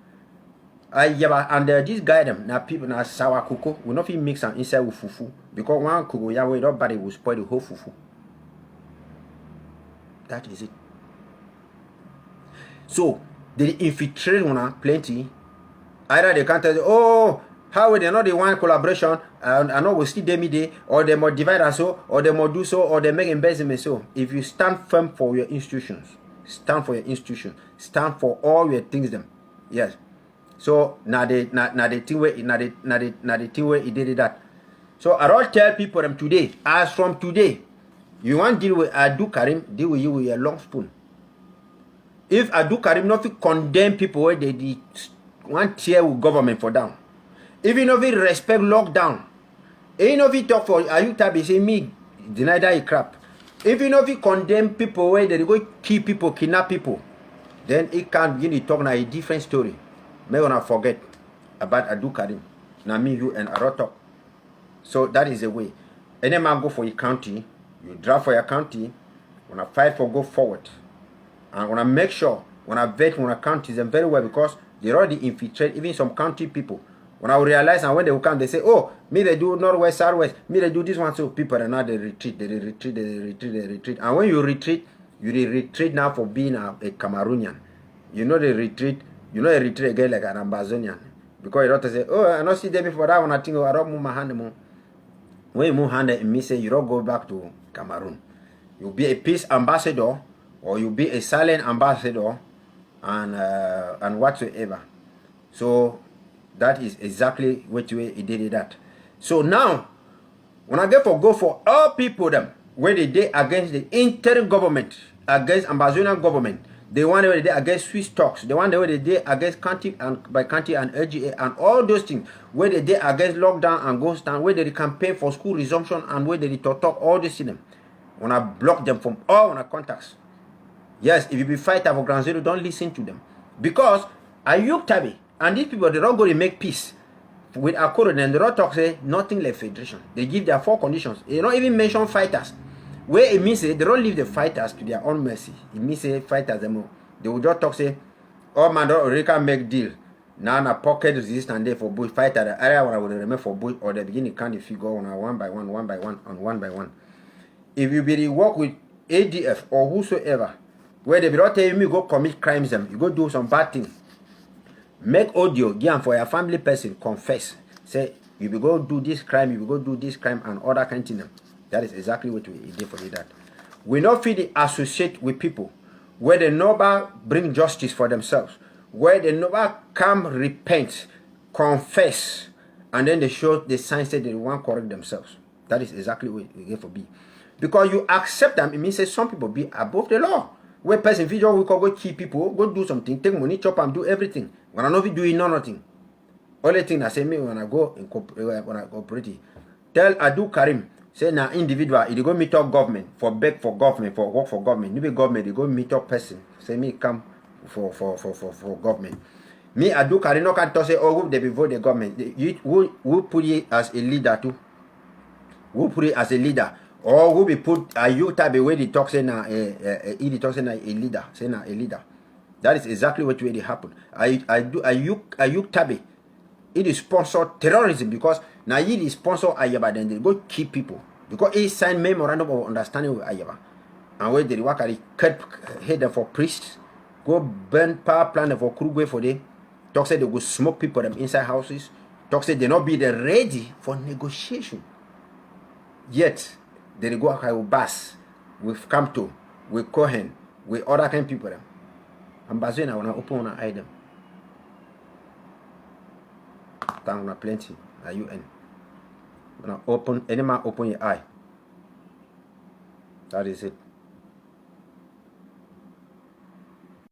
And this guy them. Now people now sour cocoa. We not mix and inside with fufu. Because one cocoa Yahweh, nobody will spoil the whole fufu. That is it. So they infiltrate one plenty. Either they can't tell you, oh, how will they not the one collaboration and I know we still them day or they more divide us so or they more do so or they make embezzlement so. If you stand firm for your institutions, stand for your institution, stand for all your things them. Yes. So now the thing where the thing where he did that. So I don't tell people them today, as from today, you want to deal with Adu Karim, deal with you with a long spoon. If Adu Karim not condemn people where they want tear with government for down. Even if he respect lockdown, even if he talk for Ayutabi, say me deny that crap. Even if he condemn people where they go kill people, kidnap people, then he can't begin to talk now a different story. May wanna forget about Adu Karim. Now me, you and Arotok. So that is the way. Any man go for your county, you draft for your county, wanna fight for go forward. And wanna make sure, wanna vet wanna counties them very well because they already infiltrate even some county people. When I realize and when they will come, they say, oh, me they do northwest, southwest, me they do this one, so people are now they retreat. And when you retreat now for being a Cameroonian. You know they retreat again like an Ambazonian. Because you don't say, oh, I don't see them before that one, I think I don't move my hand more. When you move hand, it means say you don't go back to Cameroon. You'll be a peace ambassador or you'll be a silent ambassador and whatsoever. So that is exactly which way he did that. So now, when I go for all people them, where they did against the interim government, against Ambazonian government, the one where they did against Swiss talks, the one where they did against county and by county and LGA and all those things, where they did against lockdown and ghost town, where they campaign for school resumption and where they talk all this in them. When I block them from all my contacts. Yes, if you be fighter for Grand Zero, don't listen to them. Because Ayuk Tabi, and these people, they don't go to make peace with ACOUNTRY, and they don't talk, say, nothing like federation. They give their 4 conditions. They don't even mention fighters. Where it means, they don't leave the fighters to their own mercy. It means, say, fighters, they will just talk, say, oh, man, don't already make deal. Now, na pocket resistance there for both fighter, the area where I will remain for both, or the beginning kind of figure on one by one. If you be work with ADF or whosoever, where they be not telling me go commit crimes, them, you go do some bad thing. Make audio, give for your family person, confess. Say, you will go do this crime, you will go do this crime, and other kind of thing. That is exactly what we did for that. We not feel associate with people where they never bring justice for themselves, where they never come repent, confess, and then they show the signs that they want to correct themselves. That is exactly what we get for be. Because you accept them, it means that some people be above the law. Where person video we can go kill people, go do something, take money, chop and do everything. When I know we doing nothing. Only thing I say me when I go in cooperate. Tell Adu Karim, say na individual, he go meet up government, for beg for government, for work for government. Maybe government, they go meet up person. Say me come for government. Me Adu Karim no can say, oh, they be vote the government. Who put it as a leader too? Who put it as a leader? Or who be put a you type away the talk say na a leader, say na a leader. That is exactly what really happened. Ayuk Tabe, it is sponsor terrorism because now he is sponsor Ayaba, then they go kill people because he signed memorandum of understanding with Ayaba, and where they work at the cut head for priests, go burn power plant for Krugwe for them. Talk say they go smoke people them inside houses. Talk say they not be there ready for negotiation. Yet they go with Bass, with Kamto, with Cohen, with other kind of people them. Ambazonia wanna open one eye them. Thank you plenty. Are you in? Now open, any man open your eye. That is it.